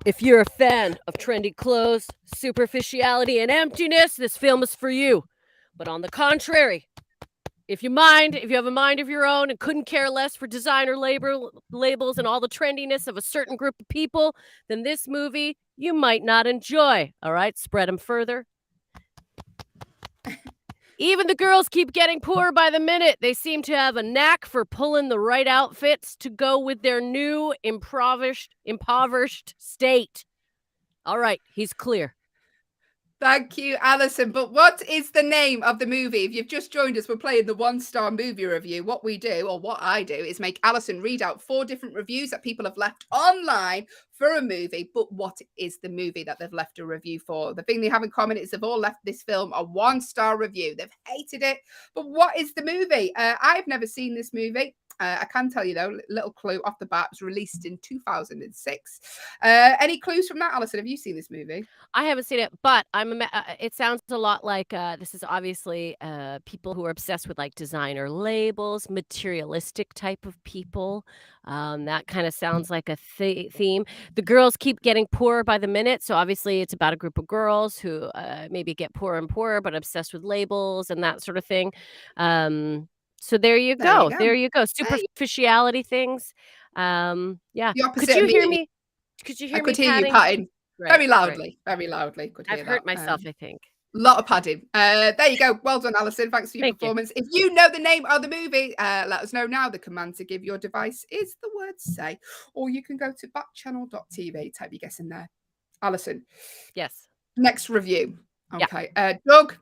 If you're a fan of trendy clothes, superficiality, and emptiness, this film is for you. But on the contrary, if you have a mind of your own and couldn't care less for designer labels and all the trendiness of a certain group of people, then this movie you might not enjoy. All right, spread them further. Even the girls keep getting poorer by the minute. They seem to have a knack for pulling the right outfits to go with their new impoverished state. All right, he's clear. Thank you, Allyson. But what is the name of the movie? If you've just joined us, we're playing the 1-star movie review. What we do, or what I do, is make Allyson read out 4 different reviews that people have left online for a movie. But what is the movie that they've left a review for? The thing they have in common is they've all left this film a 1-star review. They've hated it. But what is the movie? I've never seen this movie. I can tell you though, little clue off the bat, it was released in 2006. Any clues from that, Allyson? Have you seen this movie? I haven't seen it, but it sounds a lot like this is obviously people who are obsessed with like designer labels, materialistic type of people. That kind of sounds like a theme. The girls keep getting poorer by the minute, so obviously it's about a group of girls who maybe get poorer and poorer, but obsessed with labels and that sort of thing. So there you go. There you go. Superficiality things. Yeah. The opposite Could you of hear me? Could you hear I me could hear you patting? patting Great, very great. loudly, very loudly. Could hear I've hurt that. myself, I think. Lot of padding. There you go. Well done, Allyson. Thanks for your performance. If you know the name of the movie, let us know now. The command to give your device is the word say, or you can go to backchannel.tv, type your guess in there. Allyson. Yes. Next review. Okay. Doug,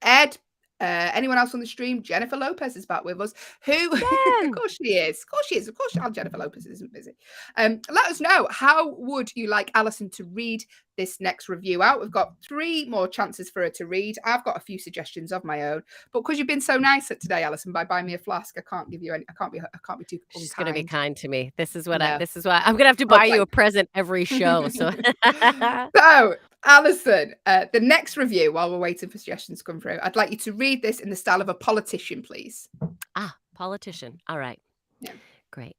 Ed, anyone else on the stream? Jennifer Lopez is back with us. Who? Of course she is. Of course she is. Of course, Jennifer Lopez isn't busy. Let us know. How would you like Allyson to read this next review out? We've got 3 more chances for her to read. I've got a few suggestions of my own, but because you've been so nice today, Allyson, by buying me a flask, I can't give you any. I can't be too. She's going to be kind to me. This is what No. this is why I'm going to have to buy you a present every show. So. So, Allyson, the next review, while we're waiting for suggestions to come through, I'd like you to read this in the style of a politician, please. Politician. All right. Yeah. Great.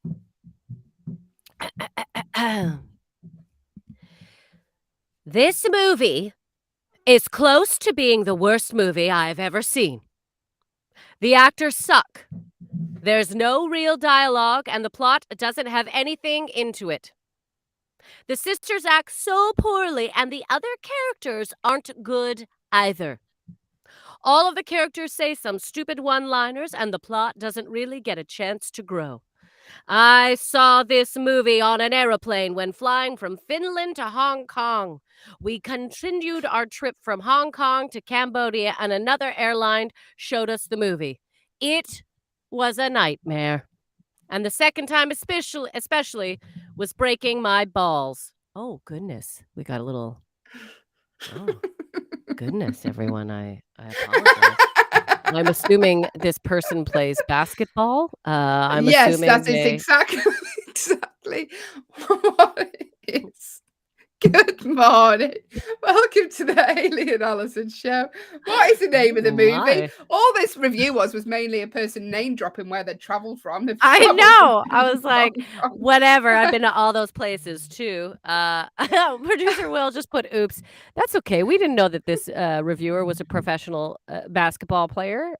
This movie is close to being the worst movie I've ever seen. The actors suck. There's no real dialogue, and the plot doesn't have anything into it. The sisters act so poorly, and the other characters aren't good either. All of the characters say some stupid one-liners, and the plot doesn't really get a chance to grow. I saw this movie on an aeroplane when flying from Finland to Hong Kong. We continued our trip from Hong Kong to Cambodia, and another airline showed us the movie. It was a nightmare. And the second time especially was breaking my balls. Oh, goodness. We got a little... Oh, goodness, everyone. I apologize. I'm assuming this person plays basketball. Yes, that is exactly what it is. Good morning. Welcome to the Hayley and Allyson show. What is the name of the movie? All this review was mainly a person name dropping where they'd traveled from. I know. I was like, whatever. I've been to all those places too. Producer Will just put oops. That's okay. We didn't know that this reviewer was a professional basketball player.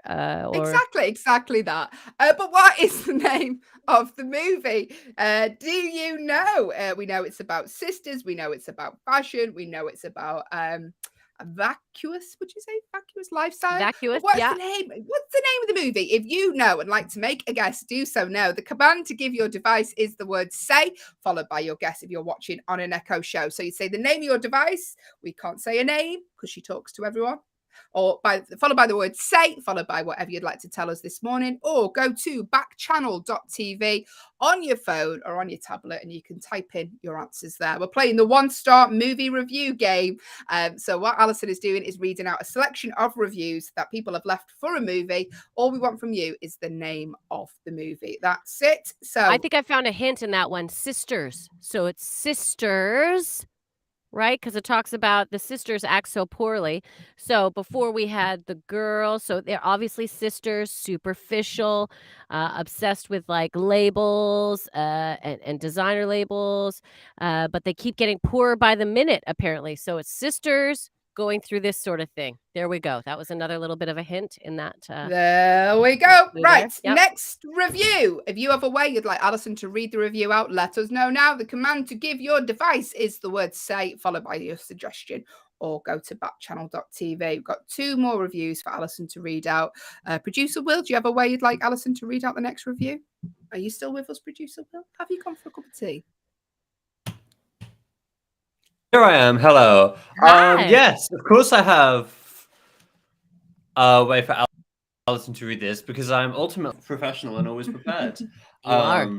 Exactly that. But what is the name of the movie? Do you know? We know it's about sisters. We know it's about fashion. We know it's about vacuous. Would you say vacuous lifestyle? Vacuous. What's the name? What's the name of the movie? If you know and like to make a guess, do so now. The command to give your device is the word say, followed by your guess if you're watching on an Echo show. So you say the name of your device. We can't say a name because she talks to everyone. Or followed by the word say, followed by whatever you'd like to tell us this morning, or go to backchannel.tv on your phone or on your tablet and you can type in your answers there. We're playing the 1-star movie review game. So what Allyson is doing is reading out a selection of reviews that people have left for a movie. All we want from you is the name of the movie. That's it. So I think I found a hint in that one. Sisters. So it's sisters. Right? Because it talks about the sisters act so poorly. So before we had the girls, so they're obviously sisters, superficial, obsessed with like labels and designer labels, but they keep getting poorer by the minute, apparently. So it's sisters going through this sort of thing. There we go. That was another little bit of a hint in that. There we go. Right. Yep. Next review. If you have a way you'd like Allyson to read the review out, let us know now. The command to give your device is the word say, followed by your suggestion, or go to backchannel.tv. We've got 2 more reviews for Allyson to read out. Producer Will, do you have a way you'd like Allyson to read out the next review? Are you still with us, Producer Will? Have you gone for a cup of tea? Here I am. Hello. Hi. Yes, of course I have a way for Allyson to read this because I'm ultimately professional and always prepared. are.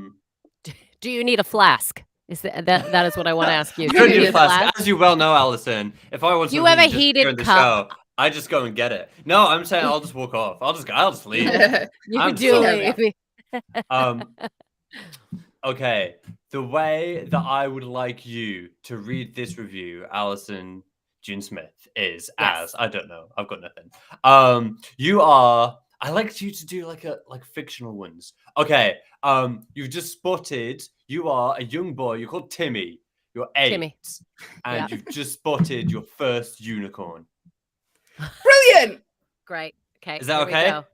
Do you need a flask? Is that is what I want to ask you. I don't need a flask. As you well know, Allyson, if I want You have a something just heated during the cup. show, I just go and get it. No, I'm saying I'll just walk off. I'll just leave. You I'm could do sorry. it. Um, okay. The way that I would like you to read this review, Allyson June Smith, is Yes. as I don't know. I've got nothing. I like you to do like fictional ones. Okay. You've just spotted. You are a young boy. You're called Timmy. You're 8, Timmy. and Yep. you've just spotted your first unicorn. Brilliant. Great. Okay. Is that here okay? We go.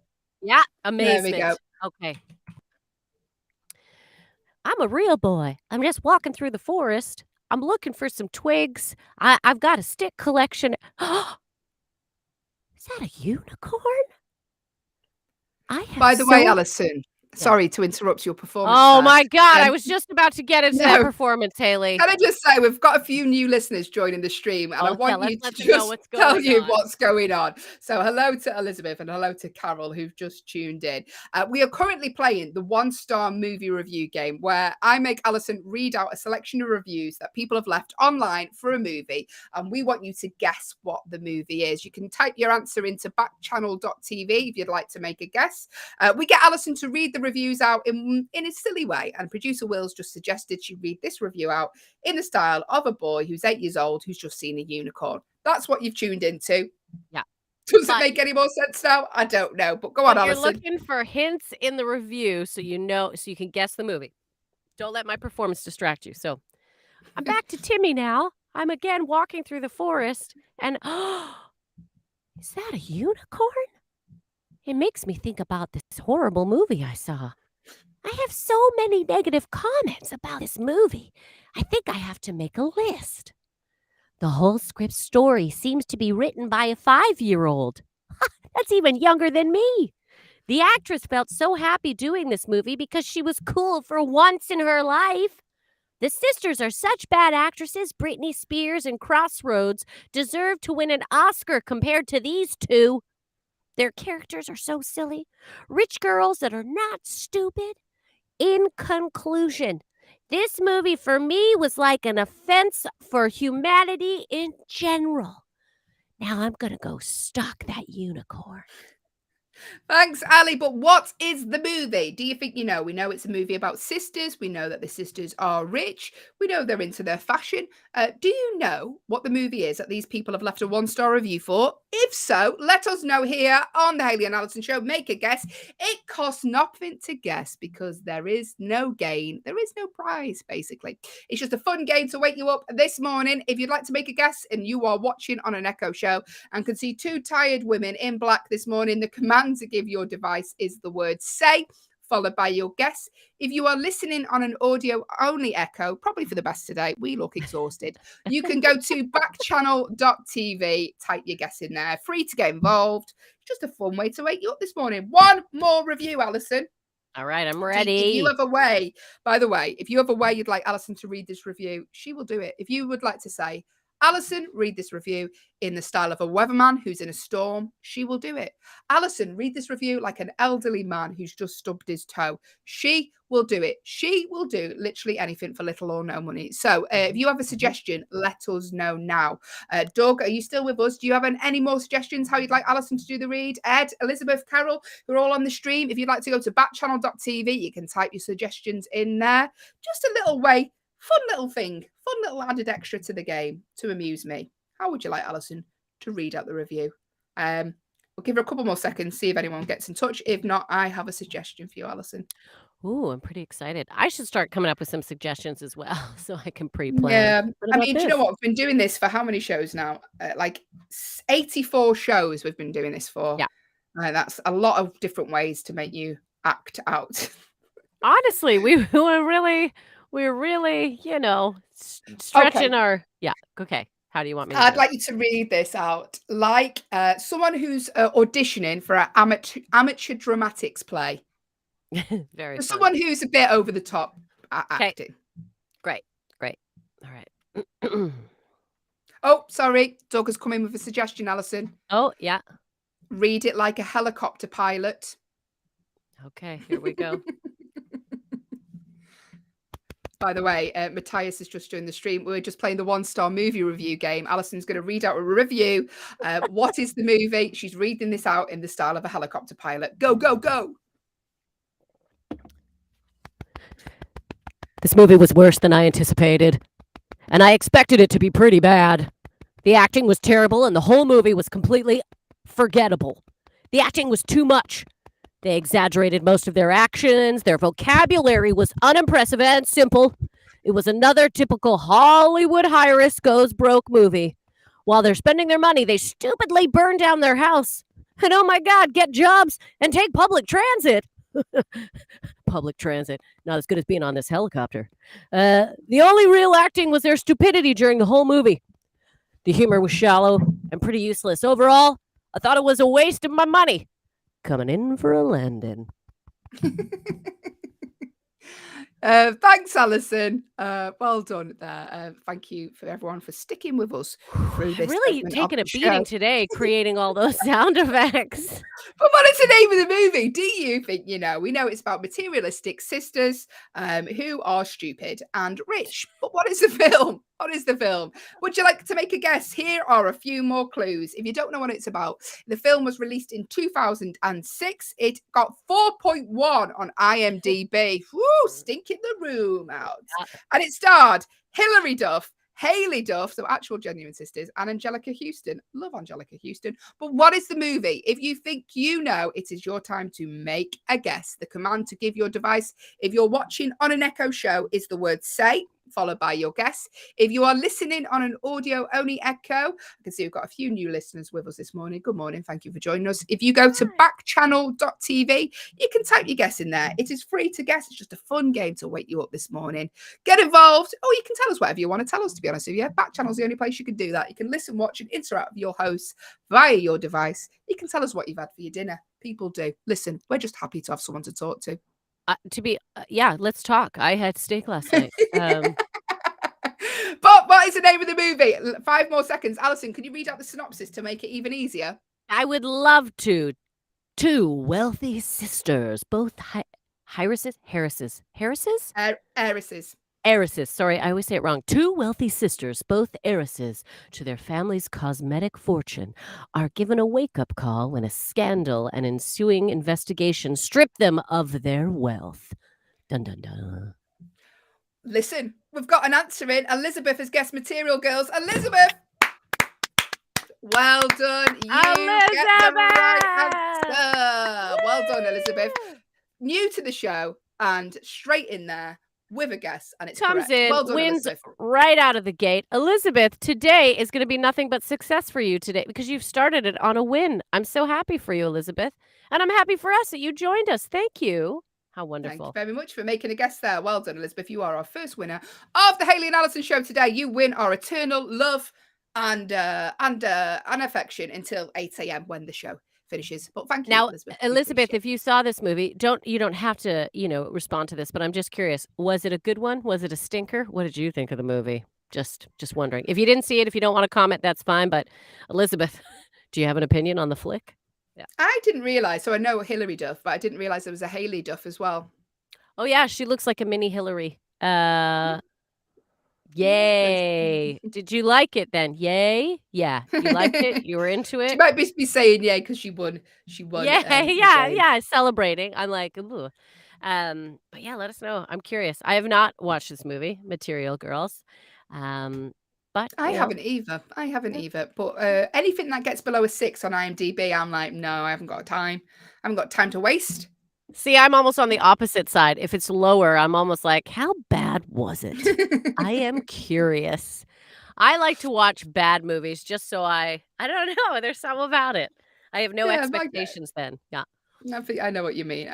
Yeah. There Amazement. we go. Okay. I'm a real boy. I'm just walking through the forest. I'm looking for some twigs. I've got a stick collection. Is that a unicorn? By the way, Allyson, sorry to interrupt your performance. Oh there. my God. I was just about to get into that no. performance, Hayley. Can I just say, we've got a few new listeners joining the stream, and I want you to let them just know what's tell going you on. what's going on. So hello to Elizabeth and hello to Carol, who've just tuned in. We are currently playing the 1-star movie review game, where I make Allyson read out a selection of reviews that people have left online for a movie, and we want you to guess what the movie is. You can type your answer into backchannel.tv if you'd like to make a guess. We get Allyson to read the reviews out in a silly way, and producer Will's just suggested she read this review out in the style of a boy who's 8 years old who's just seen a unicorn. That's what you've tuned into. Yeah. Does it make any more sense now? I don't know, but go on, You're Allyson. looking for hints in the review so you can guess the movie. Don't let my performance distract you. So I'm back to Timmy now. I'm again walking through the forest, and is that a unicorn? It makes me think about this horrible movie I saw. I have so many negative comments about this movie. I think I have to make a list. The whole script story seems to be written by a 5-year-old. That's even younger than me. The actress felt so happy doing this movie because she was cool for once in her life. The sisters are such bad actresses. Britney Spears and Crossroads deserve to win an Oscar compared to these two. Their characters are so silly. Rich girls that are not stupid. In conclusion, this movie for me was like an offense for humanity in general. Now I'm going to go stalk that unicorn. Thanks, Ali. But what is the movie? Do you think you know? We know it's a movie about sisters. We know that the sisters are rich. We know they're into their fashion. Do you know what the movie is that these people have left a 1-star review for? If so, let us know here on the Hayley and Allyson Show. Make a guess. It costs nothing to guess because there is no gain. There is no prize, basically. It's just a fun game to wake you up this morning. If you'd like to make a guess and you are watching on an Echo show and can see 2 tired women in black this morning, the command to give your device is the word say, followed by your guess. If you are listening on an audio only Echo, probably for the best today, we look exhausted, you can go to backchannel.tv, type your guess in there, free to get involved. Just a fun way to wake you up this morning. One more review, Allyson. All right, I'm ready. If you have a way, by the way, if you have a way you'd like Allyson to read this review, she will do it. If you would like to say, Allyson, read this review in the style of a weatherman who's in a storm, she will do it. Allyson, read this review like an elderly man who's just stubbed his toe. She will do it. She will do literally anything for little or no money. So if you have a suggestion, let us know now. Doug, are you still with us? Do you have any more suggestions how you'd like Allyson to do the read? Ed, Elizabeth, Carol, who are all on the stream. If you'd like to go to backchannel.tv, you can type your suggestions in there. Just a little way. Fun little thing, fun little added extra to the game to amuse me. How would you like Allyson to read out the review? We'll give her a couple more seconds, see if anyone gets in touch. If not, I have a suggestion for you, Allyson. Ooh, I'm pretty excited. I should start coming up with some suggestions as well so I can pre-plan. Yeah, I mean, do you know what? We've been doing this for how many shows now? Like 84 shows we've been doing this for. Yeah. That's a lot of different ways to make you act out. Honestly, we were really, stretching our. Yeah. Okay. How do you want me to I'd do like you to read this out like someone who's auditioning for an amateur dramatics play. it? Very fun. Someone who's a bit over the top at acting. Great. All right. Oh, sorry. Doug has come in with a suggestion, Allyson. Oh, yeah. Read it like a helicopter pilot. Okay, here we go. By the way, Matthias is just joined the stream. We're just playing the 1-star movie review game. Allison's going to read out a review. What is the movie? She's reading this out in the style of a helicopter pilot. Go, go, go. This movie was worse than I anticipated, and I expected it to be pretty bad. The acting was terrible, and the whole movie was completely forgettable. The acting was too much. They exaggerated most of their actions. Their vocabulary was unimpressive and simple. It was another typical Hollywood high-risk goes broke movie. While they're spending their money, they stupidly burn down their house. And oh my God, get jobs and take public transit. Public transit, not as good as being on this helicopter. The only real acting was their stupidity during the whole movie. The humor was shallow and pretty useless. Overall, I thought it was a waste of my money. Coming in for a landing. Thanks, Allyson. Well done there. Thank you for everyone for sticking with us through this. Really segment of taking a the beating show. today, creating all those sound effects. But what is the name of the movie? Do you think you know? We know it's about materialistic sisters who are stupid and rich. But what is the film? What is the film? Would you like to make a guess? Here are a few more clues. If you don't know what it's about, the film was released in 2006. It got 4.1 on IMDb. Woo, stinking the room out. And it starred Hilary Duff, Hayley Duff, so actual genuine sisters, and Angelica Houston. Love Angelica Houston. But what is the movie? If you think you know, it is your time to make a guess. The command to give your device, if you're watching on an Echo show, is the word say, followed by your guess. If you are listening on an audio-only Echo, I can see we've got a few new listeners with us this morning. Good morning. Thank you for joining us. If you go to backchannel.tv, you can type your guess in there. It is free to guess. It's just a fun game to wake you up this morning. Get involved. Oh, you can tell us whatever you want to tell us, to be honest with you. Backchannel's the only place you can do that. You can listen, watch, and interact with your hosts via your device. You can tell us what you've had for your dinner. People do. Listen, we're just happy to have someone to talk to. Let's talk. I had steak last night. But what is the name of the movie? 5 more seconds. Allyson, can you read out the synopsis to make it even easier? I would love to. Two wealthy sisters, both heiresses. Heiresses. Sorry, I always say it wrong. Two wealthy sisters, both heiresses to their family's cosmetic fortune, are given a wake-up call when a scandal and ensuing investigation strip them of their wealth. Dun dun dun. Listen, we've got an answer in. Elizabeth has guessed Material Girls. Elizabeth! Well done. You get the right answer. Well done, Elizabeth. New to the show and straight in there with a guess, and it's comes correct. in, Well done, wins Elizabeth. right out of the gate. Elizabeth, today is going to be nothing but success for you today because you've started it on a win. I'm so happy for you, Elizabeth, and I'm happy for us that you joined us. Thank you. How wonderful. Thank you very much for making a guess there. Well done, Elizabeth. You are our first winner of the Hayley and Allyson show today. You win our eternal love and affection until 8 a.m. when the show finishes. But thank you, Now, Elizabeth. Elizabeth, if you saw this movie, you don't have to, respond to this, but I'm just curious. Was it a good one? Was it a stinker? What did you think of the movie? Just wondering. If you didn't see it, if you don't want to comment, that's fine. But Elizabeth, do you have an opinion on the flick? Yeah. I didn't realize. So I know Hilary Duff, but I didn't realize there was a Hayley Duff as well. Oh yeah, she looks like a mini Hillary. Yay. Did you like it then? Yay? Yeah. You liked it? You were into it? She might be saying yay because she won. Yeah. Celebrating. I'm like, ooh. But yeah, let us know. I'm curious. I have not watched this movie, Material Girls. But I haven't either. But anything that gets below a 6 on IMDb, I'm like, no, I haven't got time. I haven't got time to waste. See, I'm almost on the opposite side. If it's lower, I'm almost like, how bad was it? I am curious. I like to watch bad movies just so I don't know. There's something about it. I have no expectations then. Yeah. I know what you mean.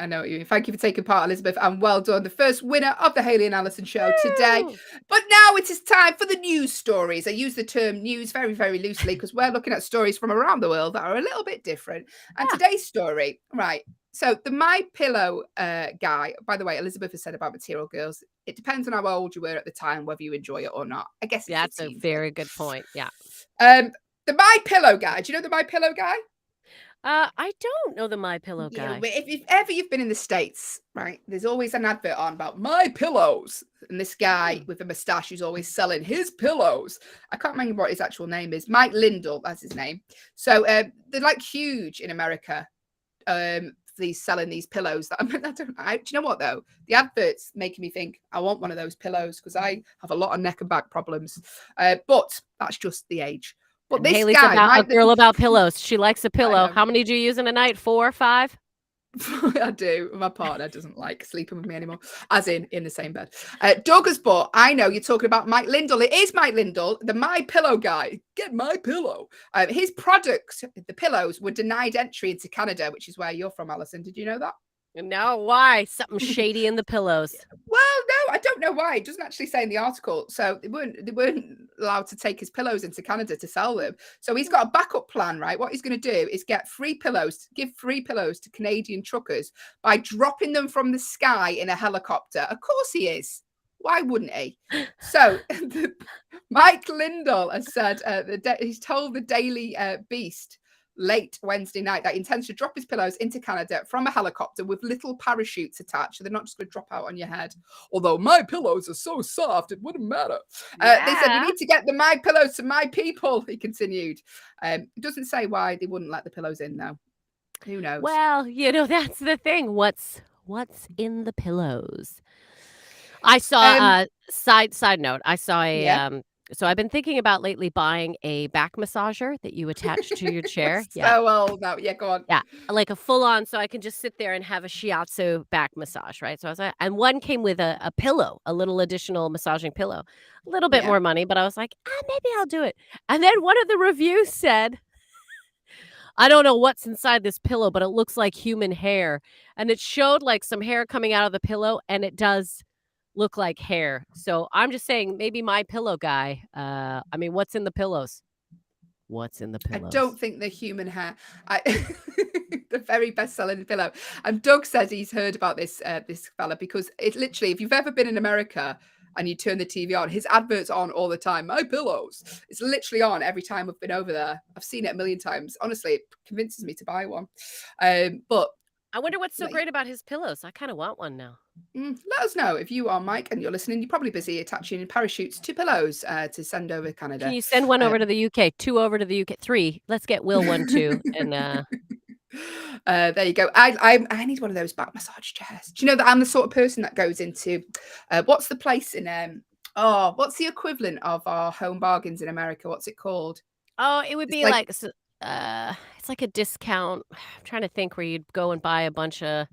Thank you for taking part, Elizabeth, and well done. The first winner of the Hayley and Allyson show today. But now it is time for the news stories. I use the term news very, very loosely because we're looking at stories from around the world that are a little bit different. And today's story, right. So the My Pillow guy, by the way, Elizabeth has said about Material Girls. It depends on how old you were at the time, whether you enjoy it or not. I guess that's a very good point. Yeah. The My Pillow guy. Do you know the My Pillow guy? I don't know the My Pillow guy. If you've been in the States, right, there's always an advert on about My Pillows. And this guy with a mustache who's always selling his pillows. I can't remember what his actual name is. Mike Lindell, that's his name. So they're like huge in America. these selling these pillows that do you know what though? The adverts making me think I want one of those pillows because I have a lot of neck and back problems. But that's just the age. But And this Haley's guy, a girl about pillows. She likes a pillow. know. How many do you use in a night? 4 or 5? I do. My partner doesn't like sleeping with me anymore, as in the same bed. Doug has bought. I know you're talking about Mike Lindell. It is Mike Lindell, the My Pillow guy. Get My Pillow. His products, the pillows, were denied entry into Canada, which is where you're from, Allyson. Did you know that? No, why? Something shady in the pillows. Well, no, I don't know why. It doesn't actually say in the article. So they weren't allowed to take his pillows into Canada to sell them. So he's got a backup plan, right? What he's going to do is give free pillows to Canadian truckers by dropping them from the sky in a helicopter. Of course he is. Why wouldn't he? So Mike Lindell has said he's told the Daily Beast late Wednesday night that he intends to drop his pillows into Canada from a helicopter with little parachutes attached. So they're not just going to drop out on your head. Although my pillows are so soft, it wouldn't matter. They said, we need to get the My Pillows to my people, he continued. It doesn't say why they wouldn't let the pillows in, though. Who knows? Well, that's the thing. What's in the pillows? I saw side note. I saw a so I've been thinking about lately buying a back massager that you attach to your chair. So old now. Yeah, go on. Yeah, like a full on, so I can just sit there and have a shiatsu back massage, right? So I was like, and one came with a pillow, a little additional massaging pillow, a little bit more money, but I was like, maybe I'll do it. And then one of the reviews said, I don't know what's inside this pillow, but it looks like human hair, and it showed like some hair coming out of the pillow, and it does look like hair. So I'm just saying, maybe My Pillow guy. I mean, what's in the pillows? What's in the pillows? I don't think the human hair. The very best-selling pillow. And Doug says he's heard about this fella because it literally, if you've ever been in America and you turn the TV on, his advert's on all the time. My Pillows. It's literally on every time I've been over there. I've seen it a million times. Honestly, it convinces me to buy one. But I wonder what's so great about his pillows. I kind of want one now. Let us know if you are Mike and you're listening. You're probably busy attaching parachutes to pillows to send over Canada. Can you send one over to the UK? 2 over to the UK. 3. Let's get Will one too. And there you go. I need one of those back massage chairs. Do you know that I'm the sort of person that goes into what's the place in what's the equivalent of our Home Bargains in America? What's it called? Oh, it would be like it's like a discount. I'm trying to think where you'd go and buy a bunch of.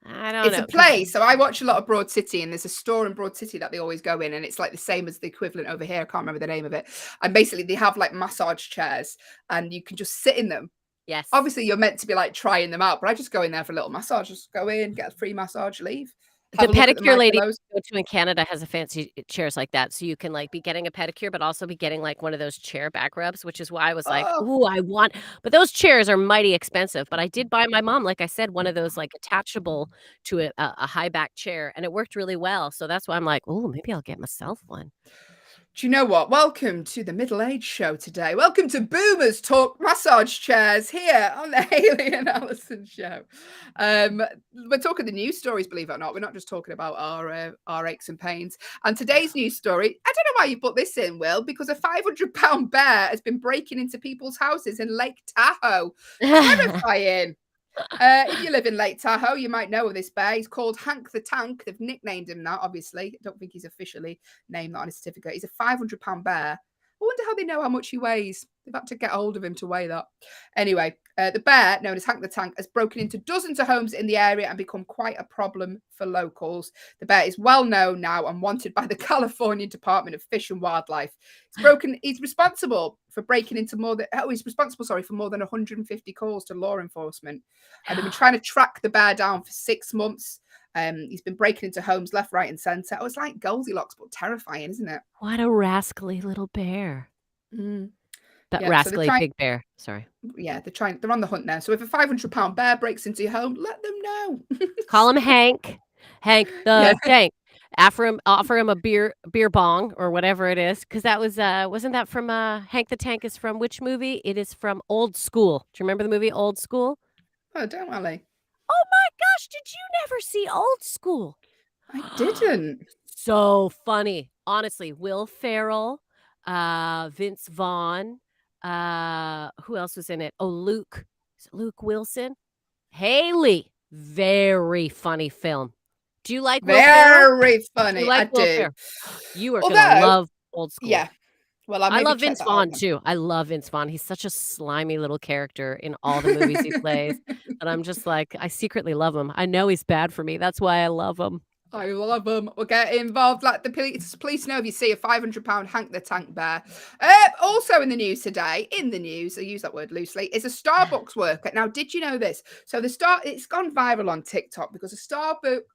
I don't know. It's a place. So I watch a lot of Broad City, and there's a store in Broad City that they always go in, and it's like the same as the equivalent over here. I can't remember the name of it. And basically, they have like massage chairs, and you can just sit in them. Yes. Obviously, you're meant to be like trying them out, but I just go in there for a little massage. Just go in, get a free massage, leave. The pedicure lady I go to in Canada has a fancy chairs like that. So you can like be getting a pedicure, but also be getting like one of those chair back rubs, which is why I was like, ooh, I want. But those chairs are mighty expensive. But I did buy my mom, like I said, one of those like attachable to a high back chair, and it worked really well. So that's why I'm like, oh, maybe I'll get myself one. Do you know what? Welcome to the Middle Age Show today. Welcome to Boomers Talk Massage Chairs here on the Hayley and Allyson Show. We're talking the news stories, believe it or not. We're not just talking about our aches and pains. And today's news story, I don't know why you put this in, Will, because a 500-pound bear has been breaking into people's houses in Lake Tahoe. Terrifying. If you live in Lake Tahoe, you might know of this bear. He's called Hank the Tank. They've nicknamed him that, obviously. I don't think he's officially named that on his certificate. He's a 500-pound bear. I wonder how they know how much he weighs. They've had to get hold of him to weigh that. Anyway, the bear, known as Hank the Tank, has broken into dozens of homes in the area and become quite a problem for locals. The bear is well known now and wanted by the California Department of Fish and Wildlife. He's responsible for breaking into more than 150 calls to law enforcement. And they've been trying to track the bear down for 6 months. He's been breaking into homes left, right, and centre. It's like Goldilocks, but terrifying, isn't it? What a rascally little bear. That Yeah, rascally big bear. Sorry. Yeah, they're on the hunt now. So if a 500-pound bear breaks into your home, let them know. Call him Hank. Hank the Tank. Offer him a beer bong or whatever it is, because that was wasn't that from Hank the Tank is from which movie? It is from Old School. Do you remember the movie Old School? Oh, don't Allie. Oh my gosh, did you never see Old School? I didn't. So funny. Honestly, Will Ferrell, Vince Vaughn, who else was in it? Oh, Luke. Is it Luke Wilson? Hayley, very funny film. Do you like Will Ferrell? Very Do funny. you like I Will do. Ferrell? You are gonna Although, love Old School. yeah. Well, I'll I maybe love check Vince that out Vaughn then. too. I love Vince Vaughn. He's such a slimy little character in all the movies he plays. And I'm just like, I secretly love him. I know he's bad for me. That's why I love him. I love them. We'll get involved. Like the police know if you see a £500 Hank the Tank Bear. Also in the news today, I use that word loosely, is a Starbucks worker. Now, did you know this? So it's gone viral on TikTok because a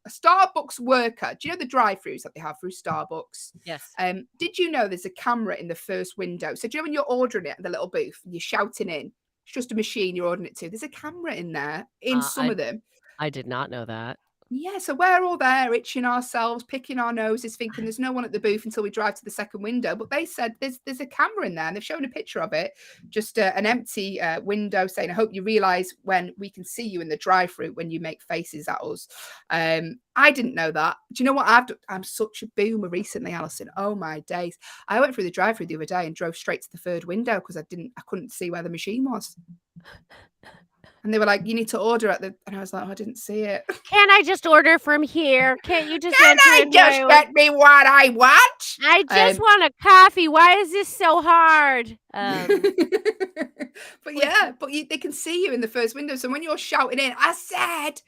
Starbucks worker, do you know the drive-thrus that they have through Starbucks? Yes. Did you know there's a camera in the first window? So do you know when you're ordering it at the little booth, you're shouting in, it's just a machine you're ordering it to. There's a camera in there in some of them. I did not know that. Yeah, so we're all there itching ourselves, picking our noses, thinking there's no one at the booth until we drive to the second window. But they said there's a camera in there, and they've shown a picture of it, just an empty window, saying, "I hope you realise when we can see you in the drive-through when you make faces at us." I didn't know that. Do you know what I've done? I'm such a boomer recently, Allyson. Oh my days! I went through the drive-through the other day and drove straight to the third window because I couldn't see where the machine was. And they were like, "You need to order at the," and I was like, "Oh, I didn't see it." Can I just order from here? Can't you just Can enter I in just my get me what I want? I just want a coffee. Why is this so hard? But yeah, they can see you in the first window. So when you're shouting in, I said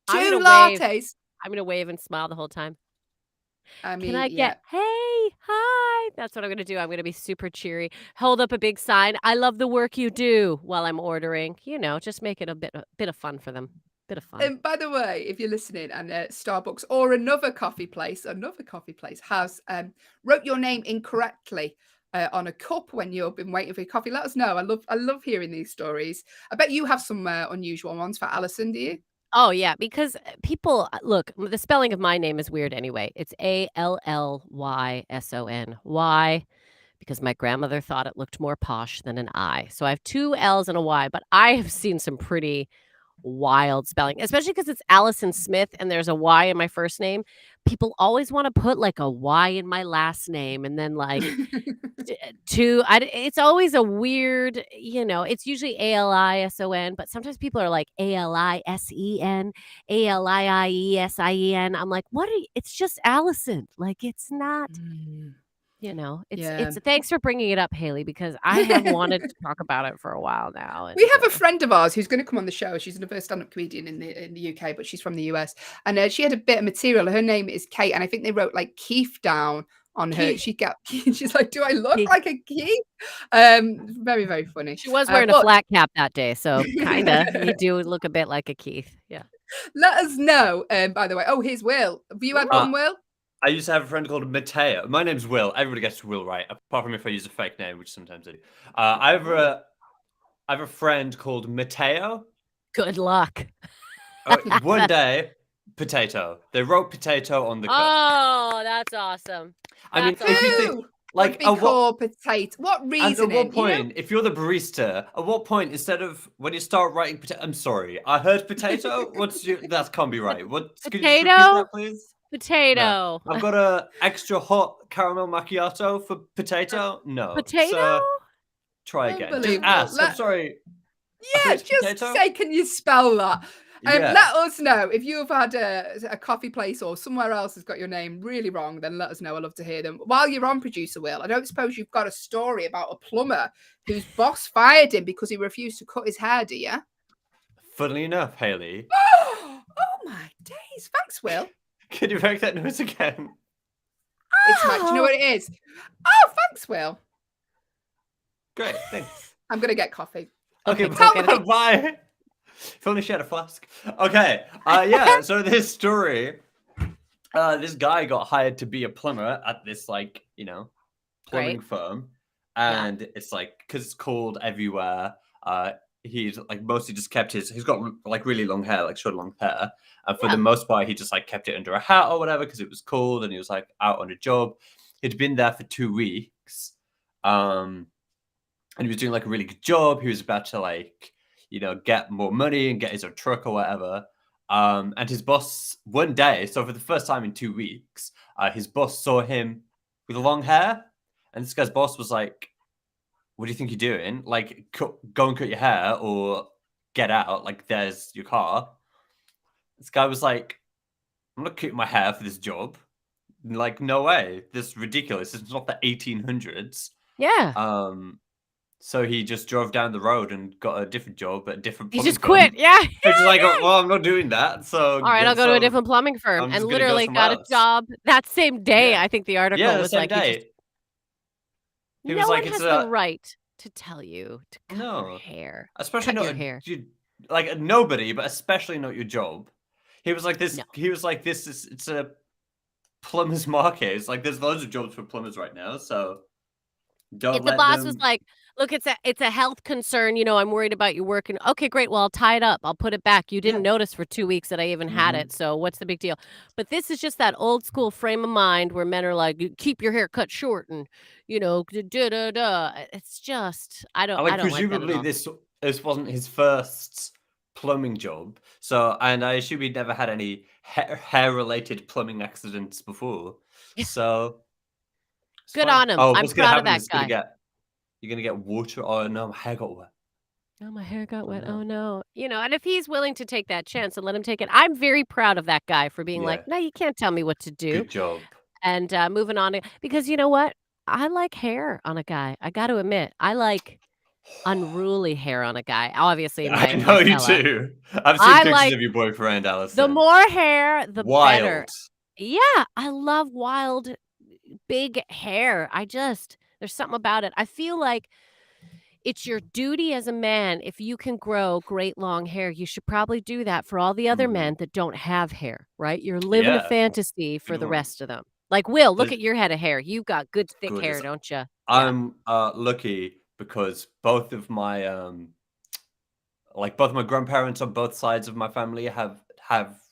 I'm 2 gonna lattes. I'm gonna wave and smile the whole time. I mean, Can I yeah. get, hey, hi? That's what I'm gonna do. I'm gonna be super cheery. Hold up a big sign. I love the work you do while I'm ordering. You know, just make it a bit of fun for them. Bit of fun. And by the way, if you're listening and Starbucks or another coffee place has wrote your name incorrectly on a cup when you've been waiting for your coffee, let us know. I love hearing these stories. I bet you have some unusual ones for Allyson, do you? Oh, yeah, because people look, the spelling of my name is weird anyway. It's Allyson. Why? Because my grandmother thought it looked more posh than an I. So I have 2 L's and a Y, but I have seen some pretty wild spelling, especially because it's Allyson Smith and there's a Y in my first name. People always want to put like a Y in my last name and then like it's always a weird, it's usually Alison, but sometimes people are like Alisen, Aliiesin. I'm like, it's just Allyson. Like it's not, it's thanks for bringing it up, Hayley, because I have wanted to talk about it for a while now. We have a friend of ours who's going to come on the show. She's a stand-up comedian in the UK, but she's from the US. And she had a bit of material. Her name is Kate, and I think they wrote like Keith down on her. She's like, "Do I look like a Keith?" Very, very funny. She was wearing a flat cap that day, so kind of. You do look a bit like a Keith. Yeah. Let us know. By the way, here's Will. Have you had one, Will? I used to have a friend called Mateo. My name's Will. Everybody gets Will right, apart from if I use a fake name, which sometimes I do. I have a friend called Mateo. Good luck. One day, potato. They wrote potato on the cup. Oh, that's awesome. I mean, if you think, like, called potato. What reason? At what point, if you're the barista, at what point, instead of when you start writing potato, I'm sorry, I heard potato. That can't be right. What? Potato? Could you just repeat that, please? Potato. No. I've got a extra hot caramel macchiato for potato. No. Potato? So, try again. Just ask. I'm sorry. Yeah, just say, can you spell that? Let us know if you've had a coffee place or somewhere else has got your name really wrong. Then let us know. I'd love to hear them. While you're on, producer Will, I don't suppose you've got a story about a plumber whose boss fired him because he refused to cut his hair, do you? Funnily enough, Hayley. Oh my days! Thanks, Will. Can you make that noise again? It's do you know what it is? Oh, thanks, Will. Great, thanks. I'm gonna get coffee. Okay, bye. If only she had a flask. Okay, yeah. So this story, this guy got hired to be a plumber at this plumbing firm, and it's like because it's cold everywhere. He's like mostly just kept he's got like really long hair, like short long hair. And for the most part, he just like kept it under a hat or whatever because it was cold and he was like out on a job. He'd been there for 2 weeks. And he was doing like a really good job. He was about to get more money and get his own truck or whatever. And his boss one day, so for the first time in 2 weeks, his boss saw him with long hair. And this guy's boss was like, "What do you think you're doing? Like, go and cut your hair or get out. Like, there's your car. This guy was like, I'm not cutting my hair for this job. Like, no way. This is ridiculous. It's not the 1800s. Yeah. So he just drove down the road and got a different job at a different He plumbing just quit. firm. Yeah. Which is like, well, I'm not doing that. So All right, I'll go to a different plumbing firm, I'm just and gonna go literally somewhere got a else. job that same day. Yeah. I think the article Yeah, the was same like, day. He was no like, one it's has the right to tell you to cut your No. hair. especially Cut not your hair. like nobody, but especially not your job. He was like this. No. He was like this. It's a plumber's market. It's like there's loads of jobs for plumbers right now. So don't If the let boss them. was like, look, it's a health concern, I'm worried about you working. Okay, great. Well, I'll tie it up. I'll put it back. You didn't notice for 2 weeks that I even had it. So what's the big deal? But this is just that old school frame of mind where men are like, "You keep your hair cut short and, da da da." It's just, I don't like that at presumably all. this wasn't his first plumbing job. So, and I assume he'd never had any hair related plumbing accidents before. Yeah. So it's Good fine. on him. Oh, I'm what's gonna proud of happen that is guy. you're gonna get water. Oh no, my hair got wet. Oh, my hair got wet. no. Oh no. And if he's willing to take that chance and let him take it, I'm very proud of that guy for being Yeah. like, no, you can't tell me what to do. Good job. And moving on because you know what? I like hair on a guy. I got to admit, I like unruly hair on a guy. Obviously, I know my you fella. do. I've seen I pictures like of your boyfriend, Allyson. the more hair, the better. Wild. Yeah, I love wild, big hair. There's something about it. I feel like it's your duty as a man. If you can grow great long hair, you should probably do that for all the other men that don't have hair, right? You're living a Yeah. fantasy for Good the one. rest of them. Like, Will, look There's- at your head of hair. You've got good, thick Good hair, as- don't you? I'm lucky because both of my grandparents on both sides of my family have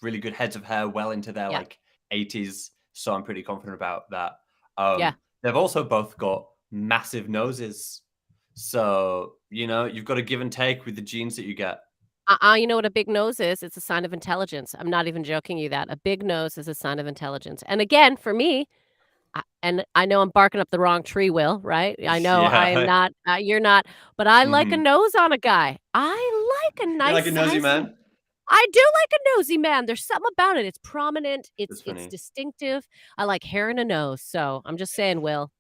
really good heads of hair well into their Yeah. like 80s. So I'm pretty confident about that. Yeah. They've also both got massive noses. So, you've got to give and take with the genes that you get. You know what a big nose is? It's a sign of intelligence. I'm not even joking you that. A big nose is a sign of intelligence. And again, for me, I know I'm barking up the wrong tree, Will, right? I know Yeah. I'm not, you're not, but I like a Mhm. nose on a guy. I like a nice You like a nosy size- man? I do like a nosy man. There's something about it. It's prominent. That's It's funny. distinctive. I like hair and a nose. So I'm just saying, Will,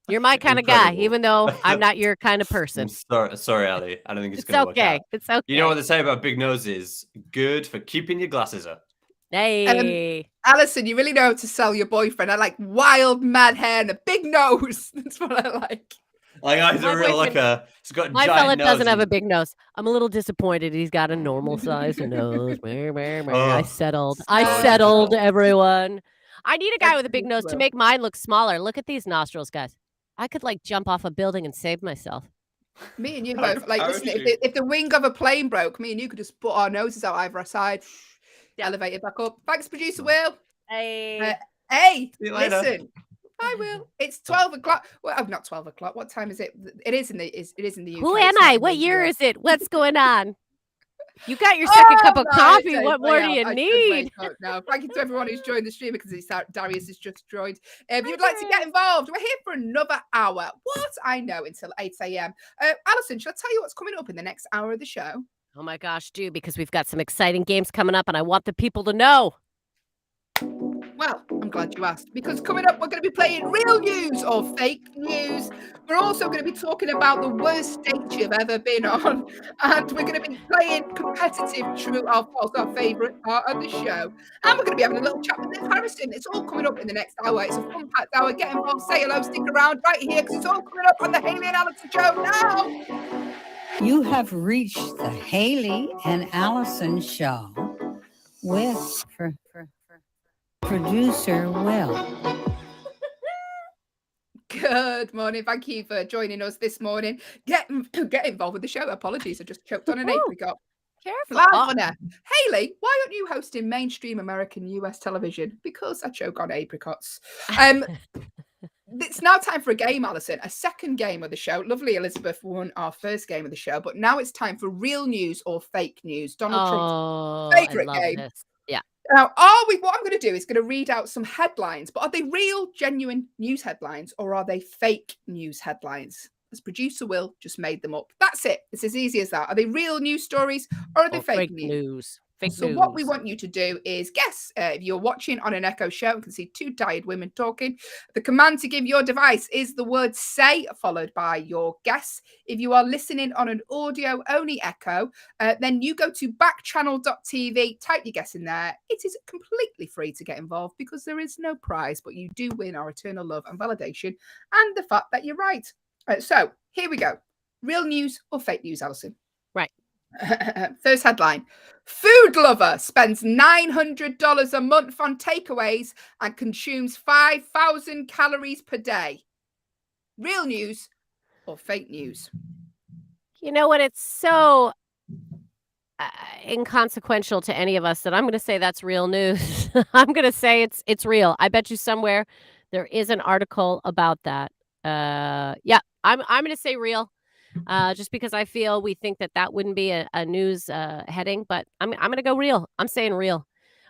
you're my kind of guy, Incredible. even though I'm not your kind of person. I'm sorry, Ali. I don't think it's It's going to work okay. out. It's okay. You know what they say about big noses? Good for keeping your glasses up. Hey. Allyson, you really know how to sell your boyfriend. I like wild, mad hair and a big nose. That's what I like. Like, he's My a real boyfriend- he's got a My giant fella nose doesn't have a and- big nose. I'm a little disappointed he's got a normal size nose. I Oh, settled. so I settled, difficult. everyone. I need a guy That's with a big nose to ridiculous. make mine look smaller. Look at these nostrils, guys. I could like jump off a building and save myself. Me and you Like a both. Like, listen, parachute. if the wing of a plane broke, me and you could just put our noses out either side, elevate it back up. Thanks, producer Will. Hey. Hey, See you later. listen. I will. It's 12 o'clock. Well, not 12 o'clock. What time is it? It is in the UK. Who It's am not I? in What the year US. is it? What's going on? You got your second cup of my coffee. days. What more do you I should need? wake up now. Thank you to everyone who's joined the stream because Darius has just joined. If you'd like to get involved, we're here for another hour. What? I know, until 8 a.m. Allyson, shall I tell you what's coming up in the next hour of the show? Oh my gosh, do, because we've got some exciting games coming up and I want the people to know. Well, I'm glad you asked, because coming up, we're going to be playing real news or fake news. We're also going to be talking about the worst date you've ever been on. And we're going to be playing competitive true or false, our favourite part of the show. And we're going to be having a little chat with Nick Harrison. It's all coming up in the next hour. It's a fun packed hour. Get involved, say hello, stick around right here, because it's all coming up on the Hayley and Allyson show now. You have reached the Hayley and Allyson show with producer Will. Good morning. Thank you for joining us this morning. Get involved with the show. Apologies, I just choked on an apricot. Careful. Lavender. Hayley, why aren't you hosting mainstream American US television? Because I choke on apricots. It's now time for a game, Allyson. A second game of the show. Lovely Elizabeth won our first game of the show, but now it's time for real news or fake news. Donald Trump's favorite I love game. this. Yeah. Now, what I'm going to do is going to read out some headlines, but are they real, genuine news headlines or are they fake news headlines? as producer Will just made them up. That's it. It's as easy as that. Are they real news stories or are they fake news? Fake So news. what we want you to do is guess. If you're watching on an Echo show and can see two tired women talking, the command to give your device is the word say, followed by your guess. If you are listening on an audio-only Echo, then you go to backchannel.tv, type your guess in there. It is completely free to get involved because there is no prize, but you do win our eternal love and validation and the fact that you're right. So here we go. Real news or fake news, Allyson? Right. First headline. Food lover spends $900 a month on takeaways and consumes 5,000 calories per day. Real news or fake news? You know what? It's so inconsequential to any of us that I'm going to say that's real news. I'm going to say it's real. I bet you somewhere there is an article about that. Yeah, I'm going to say real. Just because I feel we think that wouldn't be a news heading, but I'm going to go real. I'm saying real.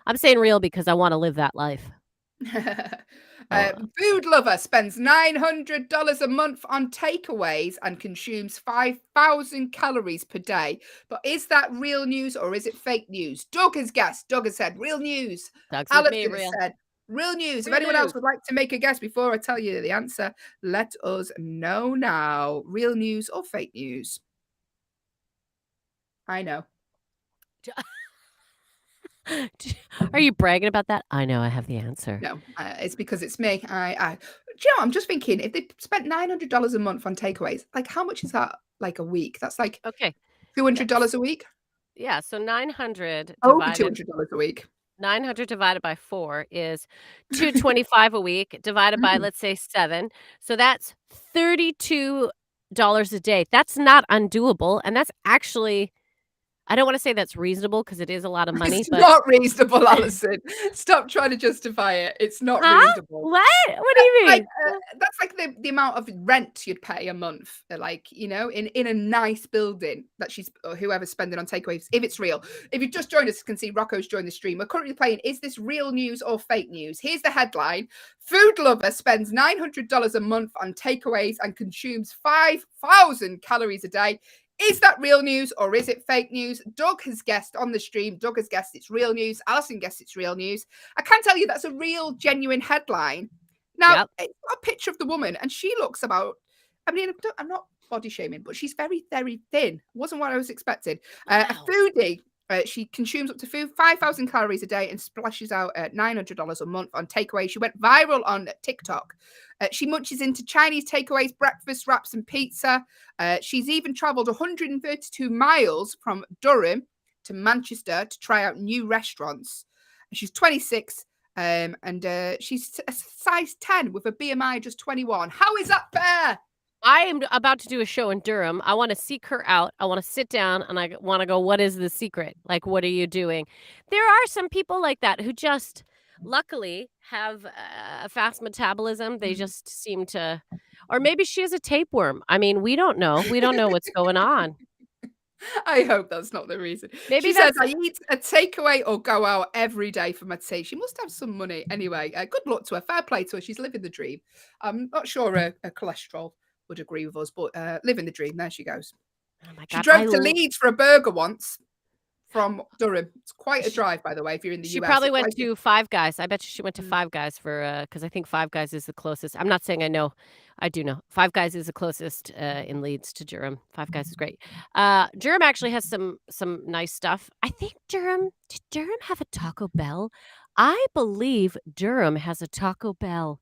I'm saying real because I want to live that life. Food lover spends $900 a month on takeaways and consumes 5,000 calories per day. But is that real news or is it fake news? Doug has guessed. Doug has said real news. Doug's with me, Allyson real. has said real news. Real If anyone news. else would like to make a guess before I tell you the answer, let us know now. Real news or fake news? I know. Are you bragging about that? I know I have the answer. No, it's because it's me. Do you know, I'm just thinking if they spent $900 a month on takeaways, like how much is that like a week? That's like Okay. $200 a week? Yeah, so 900 Over divided $200 a week. 900 divided by 4 is 225 a week divided by, Mm. let's say, 7. So that's $32 a day. That's not undoable. And that's actually, I don't want to say that's reasonable because it is a lot of money, It's but not reasonable, Allyson. Stop trying to justify it. It's not Huh? reasonable. What? What do you Like, mean? that's like the amount of rent you'd pay a month, like, you know, in a nice building that she's or whoever's spending on takeaways, if it's real. If you just joined us, you can see Rocco's joined the stream. We're currently playing Is This Real News or Fake News? Here's the headline. Food lover spends $900 a month on takeaways and consumes 5,000 calories a day. Is that real news or is it fake news? Doug has guessed on the stream. Doug has guessed it's real news. Allyson guessed it's real news. I can tell you that's a real, genuine headline. Now, Yep. it's got a picture of the woman, and she looks about, I mean, I'm not body shaming, but she's very, very thin. Wasn't what I was expecting. A Wow. foodie. She consumes up to 5,000 calories a day and splashes out at $900 a month on takeaway. She went viral on TikTok. She munches into Chinese takeaways, breakfast wraps, and pizza. She's even traveled 132 miles from Durham to Manchester to try out new restaurants. She's 26 and she's a size 10 with a BMI just 21. How is that fair? I am about to do a show in Durham. I want to seek her out. I want to sit down and I want to go, what is the secret? Like, what are you doing? There are some people like that who just luckily have a fast metabolism. They just seem to, or maybe she is a tapeworm. I mean, we don't know. We don't know what's going on. I hope that's not the reason. Maybe She says, that's I eat a takeaway or go out every day for my tea. She must have some money. Anyway, good luck to her. Fair play to her. She's living the dream. I'm not sure her cholesterol would agree with us, but living the dream. There she goes. oh my She God. drove to Leeds for a burger once from Durham. It's quite a drive, by the way, if you're in the She US. probably It's went like- to Five Guys. I bet you she went to Mm. Five Guys for because I think Five Guys is the closest. I'm not saying I know. I do know. Five Guys is the closest in Leeds to Durham. Five Guys is great. Durham actually has some nice stuff. I think did Durham have a Taco Bell? I believe Durham has a Taco Bell.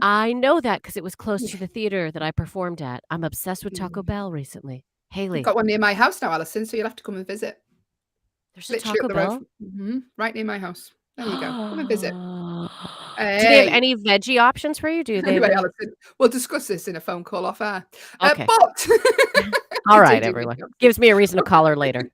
I know that because it was close to the theater that I performed at. I'm obsessed with Taco Bell recently. Hayley, We've got one near my house now, Allyson, so you'll have to come and visit. there's a Literally Taco up the road. Bell. Right near my house. There you go. Come and visit. Do they have Hey. any veggie options for you? Do they? Anyway, have any- Allyson, we'll discuss this in a phone call off air. Okay. But All right, continue everyone. with your- Gives me a reason to call her later.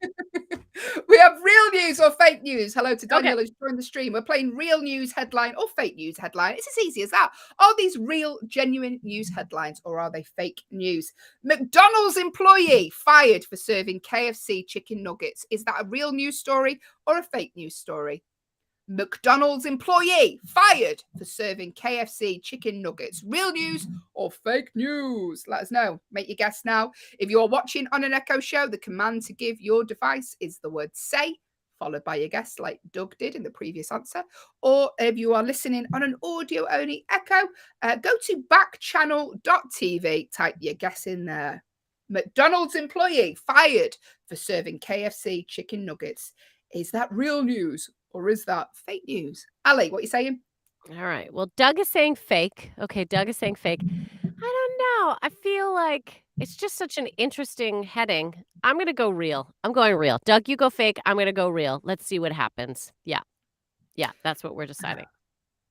We have real news or fake news. Hello to Daniel Okay. who's joined the stream. We're playing real news headline or fake news headline. It's as easy as that. Are these real, genuine news headlines or are they fake news? McDonald's employee fired for serving KFC chicken nuggets. Is that a real news story or a fake news story? McDonald's employee fired for serving KFC chicken nuggets. Real news or fake news? Let us know. Make your guess now. If you're watching on an Echo show, the command to give your device is the word say, followed by your guess, like Doug did in the previous answer. Or if you are listening on an audio-only Echo, go to backchannel.tv, type your guess in there. McDonald's employee fired for serving KFC chicken nuggets. Is that real news or is that fake news? Ali, what are you saying? All right. Well, Doug is saying fake. Okay, Doug is saying fake. I don't know. I feel like it's just such an interesting heading. I'm going to go real. I'm going real. Doug, you go fake. I'm going to go real. Let's see what happens. Yeah. Yeah, that's what we're deciding.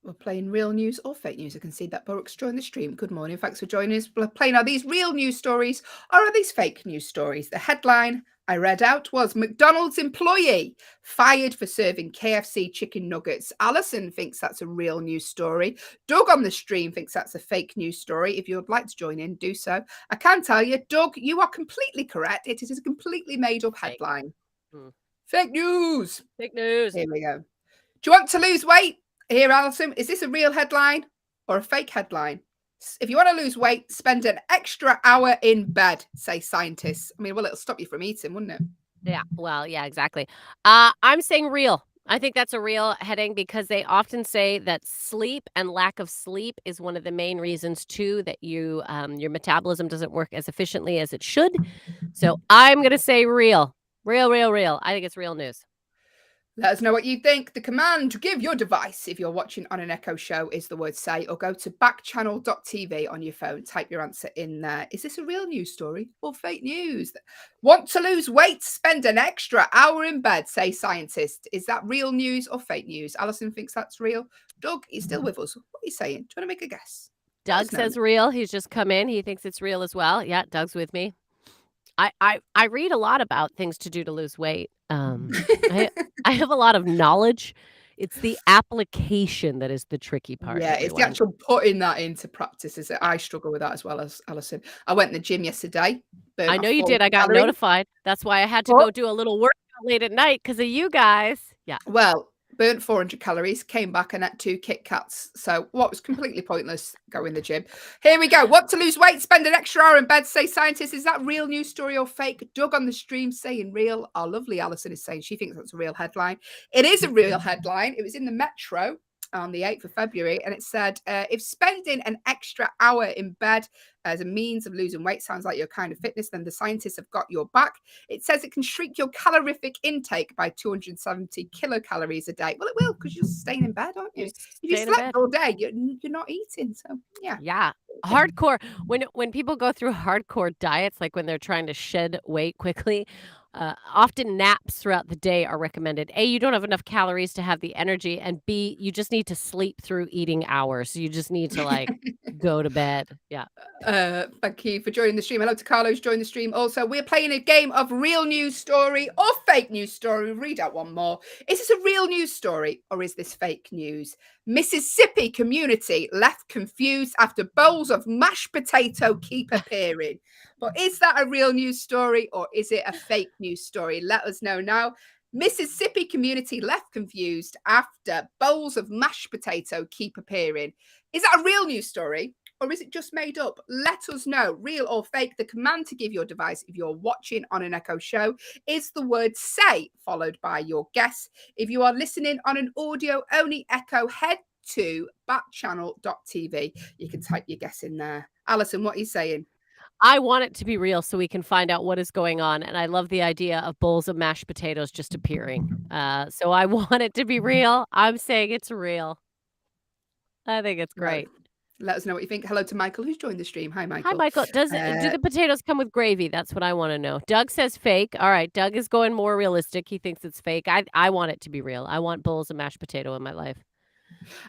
We're playing real news or fake news. I can see that Burrock's joined the stream. Good morning. Thanks for joining us. We're playing, are these real news stories or are these fake news stories? The headline I read out was McDonald's employee fired for serving KFC chicken nuggets. Allyson thinks that's a real news story. Doug on the stream thinks that's a fake news story. If you would like to join in, do so. I can tell you, Doug, you are completely correct. It is a completely made up headline. Fake news. Fake news. Here we go. Do you want to lose weight? Here, Allyson, is this a real headline or a fake headline? If you want to lose weight, spend an extra hour in bed, say scientists. I mean, well, it'll stop you from eating, wouldn't it? Yeah, well, yeah, exactly. I'm saying real. I think that's a real heading because they often say that sleep and lack of sleep is one of the main reasons too that you your metabolism doesn't work as efficiently as it should. So I'm going to say real. Real. I think it's real news. Let us know what you think. The command to give your device, if you're watching on an Echo show, is the word say, or go to backchannel.tv on your phone. Type your answer in there. Is this a real news story or fake news? Want to lose weight? Spend an extra hour in bed, say scientists. Is that real news or fake news? Allyson thinks that's real. Doug, he's still with us. What are you saying? Do you want to make a guess? Doug says real. He's just come in. He thinks it's real as well. Yeah, Doug's with me. I read a lot about things to do to lose weight. I have a lot of knowledge. It's the application that is the tricky part. Yeah, it's the actual putting that into practice. Is it? I struggle with that as well as Allyson. I went in the gym yesterday. I know you did. I got notified. That's why I had to go do a little workout late at night because of you guys. Yeah. Well, burnt 400 calories, came back and ate 2 Kit Kats. So what was completely pointless, go in the gym. Here we go. Want to lose weight? Spend an extra hour in bed, say scientists. Is that real news story or fake? Doug on the stream saying real. Our lovely Allyson is saying she thinks that's a real headline. It is a real headline. It was in the Metro on the 8th of February, and it said, if spending an extra hour in bed as a means of losing weight sounds like your kind of fitness, then the scientists have got your back. It says it can shrink your calorific intake by 270 kilocalories a day. Well, it will, because you're staying in bed, aren't you? If you slept all day, you're not eating. So yeah. Hardcore. When people go through hardcore diets, like when they're trying to shed weight quickly, often naps throughout the day are recommended. A, you don't have enough calories to have the energy, and B, you just need to sleep through eating hours. So you just need to go to bed. Yeah. Thank you for joining the stream. Hello to Carlos, join the stream. Also, we're playing a game of real news story or fake news story. We'll read out one more. Is this a real news story or is this fake news? Mississippi community left confused after bowls of mashed potato keep appearing. But is that a real news story or is it a fake news story? Let us know now. Mississippi community left confused after bowls of mashed potato keep appearing. Is that a real news story or is it just made up? Let us know, real or fake. The command to give your device, if you're watching on an Echo show, is the word say, followed by your guess. If you are listening on an audio-only Echo, head to backchannel.tv. You can type your guess in there. Allyson, what are you saying? I want it to be real so we can find out what is going on. And I love the idea of bowls of mashed potatoes just appearing. So I want it to be real. I'm saying it's real. I think it's great. Right. Let us know what you think. Hello to Michael, who's joined the stream. Hi, Michael. Hi, Michael. Do the potatoes come with gravy? That's what I want to know. Doug says fake. All right. Doug is going more realistic. He thinks it's fake. I want it to be real. I want bowls of mashed potato in my life.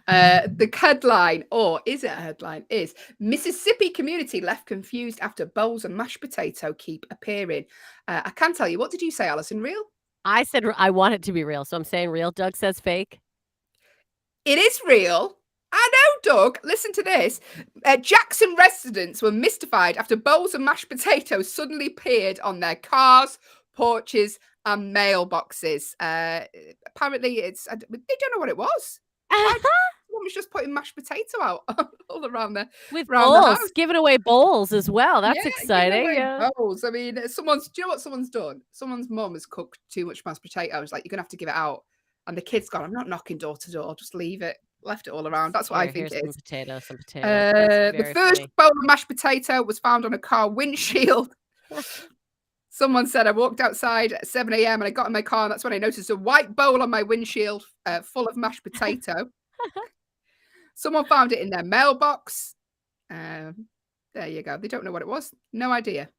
The headline, or is it a headline, is Mississippi community left confused after bowls of mashed potato keep appearing. I can tell you. What did you say, Allyson? Real? I said I want it to be real. So I'm saying real. Doug says fake. It is real. I know, Doug. Listen to this. Jackson residents were mystified after bowls of mashed potatoes suddenly appeared on their cars, porches, and mailboxes. Apparently, they don't know what it was. Why someone was just putting mashed potato out all around the With around the house. bowls, giving away bowls as well. That's Yeah, giving exciting. away Yeah. bowls. I mean, do you know what someone's done? Someone's mum has cooked too much mashed potatoes. Like, you're gonna have to give it out. And the kid's gone, I'm not knocking door to door. Just leave it. Left it all around. That's what I think Here's it some is. potatoes, some potatoes. That's The very first funny. bowl of mashed potato was found on a car windshield. Someone said I walked outside at 7 a.m. and I got in my car, and that's when I noticed a white bowl on my windshield full of mashed potato. Someone found it in their mailbox. There you go. They don't know what it was. No idea.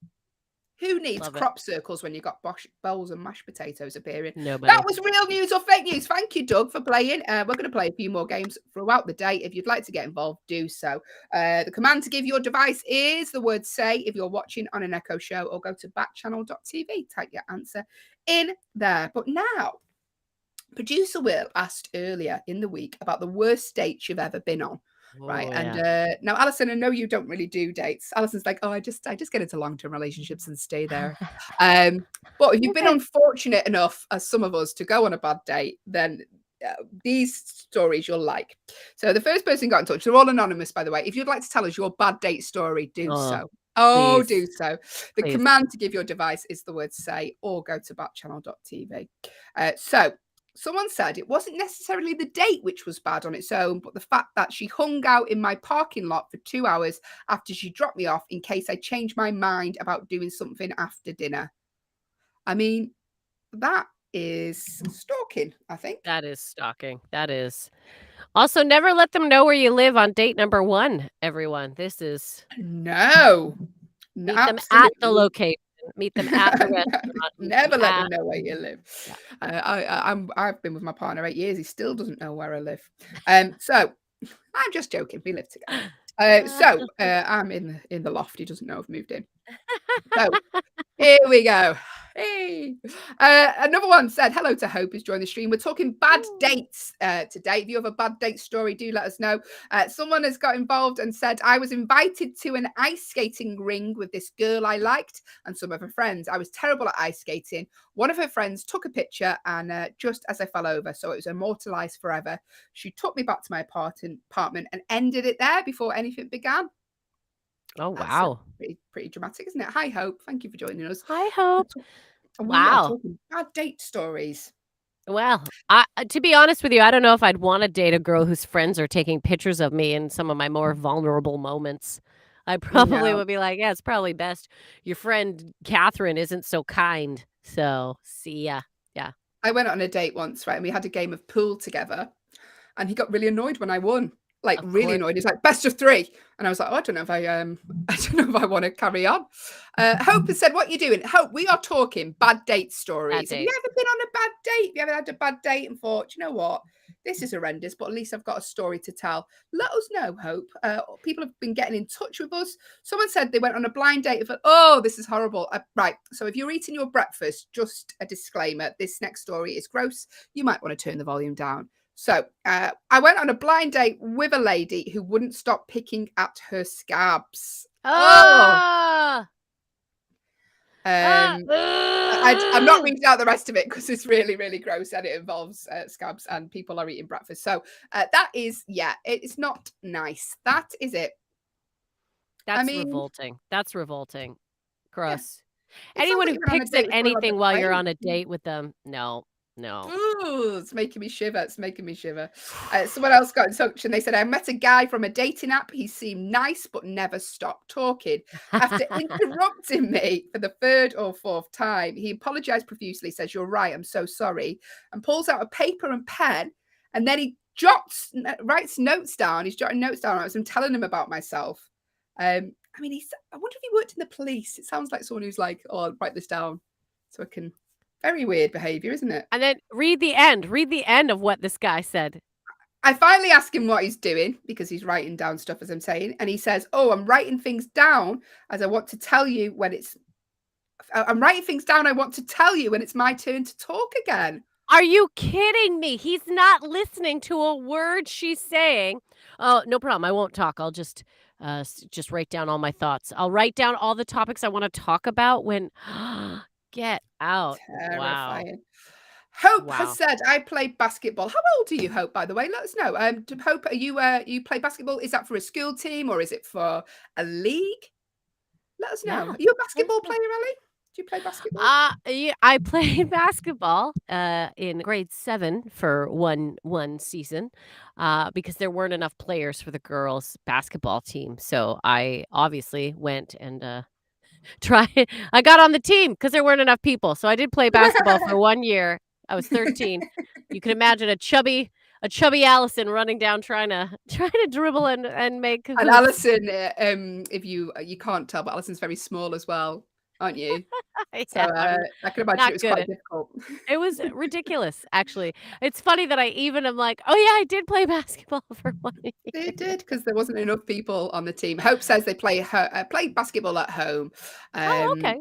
Who needs Love it. crop circles when you've got bowls and mashed potatoes appearing? Nobody. That was real news or fake news. Thank you, Doug, for playing. We're going to play a few more games throughout the day. If you'd like to get involved, do so. The command to give your device is the word say if you're watching on an Echo show, or go to backchannel.tv. Type your answer in there. But now, producer Will asked earlier in the week about the worst dates you've ever been on. Right. Oh, And yeah. now, Allyson, I know you don't really do dates. Allison's like, oh, I just get into long-term relationships and stay there. But if you've been Okay. unfortunate enough, as some of us, to go on a bad date, then these stories you'll like. So the first person got in touch. They're all anonymous, by the way. If you'd like to tell us your bad date story, do so. Oh, please. do so. The Please. command to give your device is the word say, or go to backchannel.tv. So someone said it wasn't necessarily the date which was bad on its own, but the fact that she hung out in my parking lot for 2 hours after she dropped me off in case I changed my mind about doing something after dinner. I mean, that is stalking, I think. That is stalking. That is. Also, never let them know where you live on date number 1, everyone. This is. No. Meet them at the location. Meet them at the restaurant. Never let them know where you live. Yeah. I've been with my partner 8 years. He still doesn't know where I live. So I'm just joking. We live together. I'm in the loft. He doesn't know I've moved in. So here we go. Hey. Another one said, hello to Hope who's joined the stream. We're talking bad dates today. If you have a bad date story, do let us know. Someone has got involved and said, I was invited to an ice skating ring with this girl I liked and some of her friends. I was terrible at ice skating. One of her friends took a picture and just as I fell over, so it was immortalized forever. She took me back to my apartment and ended it there before anything began. Oh, wow. Pretty dramatic, isn't it? Hi, Hope. Thank you for joining us. Hi, Hope. We are Wow. talking bad date stories. Well, to be honest with you, I don't know if I'd want to date a girl whose friends are taking pictures of me in some of my more vulnerable moments. I probably would be like, yeah, it's probably best your friend Catherine isn't so kind. So, see ya. Yeah. I went on a date once, right? And we had a game of pool together. And he got really annoyed when I won. Like, really annoyed. He's like, best of 3. And I was like, oh, I don't know if I want to carry on. Hope has said, what you doing? Hope, we are talking bad date stories. Have you ever been on a bad date? Have you ever had a bad date and thought, you know what? This is horrendous, but at least I've got a story to tell. Let us know, Hope. People have been getting in touch with us. Someone said they went on a blind date and thought, oh, this is horrible. Right. So if you're eating your breakfast, just a disclaimer, this next story is gross. You might want to turn the volume down. So I went on a blind date with a lady who wouldn't stop picking at her scabs. I'm not reading out the rest of it because it's really, really gross and it involves scabs and people are eating breakfast. So that is, it's not nice. That is it. That's revolting. That's revolting. Gross. Yeah. Anyone who picks at anything while you're on a date with them, no. Ooh, it's making me shiver. Someone else got in touch and they said, I met a guy from a dating app. He seemed nice, but never stopped talking. After interrupting me for the 3rd or 4th time, he apologized profusely, says, you're right, I'm so sorry, and pulls out a paper and pen. And then he writes notes down. He's jotting notes down as I'm telling him about myself. I wonder if he worked in the police. It sounds like someone who's like, oh, I'll write this down so I can. Very weird behavior, isn't it? And then read the end. Read the end of what this guy said. I finally ask him what he's doing because he's writing down stuff as I'm saying. And he says, oh, I'm writing things down as I want to tell you when it's my turn to talk again. Are you kidding me? He's not listening to a word she's saying. Oh, no problem. I won't talk. I'll just write down all my thoughts. I'll write down all the topics I want to talk about when Get out. Wow. Terrifying. Hope has Wow. said, I play basketball. How old are you, Hope, by the way? Let us know. Hope, are you play basketball? Is that for a school team or is it for a league? Let us know. Yeah. Are you a Let us basketball know. player, Ellie? Do you play basketball? Yeah, I played basketball in grade 7 for one season because there weren't enough players for the girls' basketball team. So I obviously went and I got on the team because there weren't enough people. So I did play basketball for 1 year. I was 13. You can imagine a chubby Allyson running down trying to dribble and make And hoops. Allyson, if you can't tell, but Allison's very small as well, aren't you? So Yeah, I'm I can imagine not it was good quite at difficult. it was ridiculous, actually. It's funny that I even am like, "Oh, yeah, I did play basketball for 1 They year." did because there wasn't enough people on the team. Hope says they play basketball at home. Oh, okay.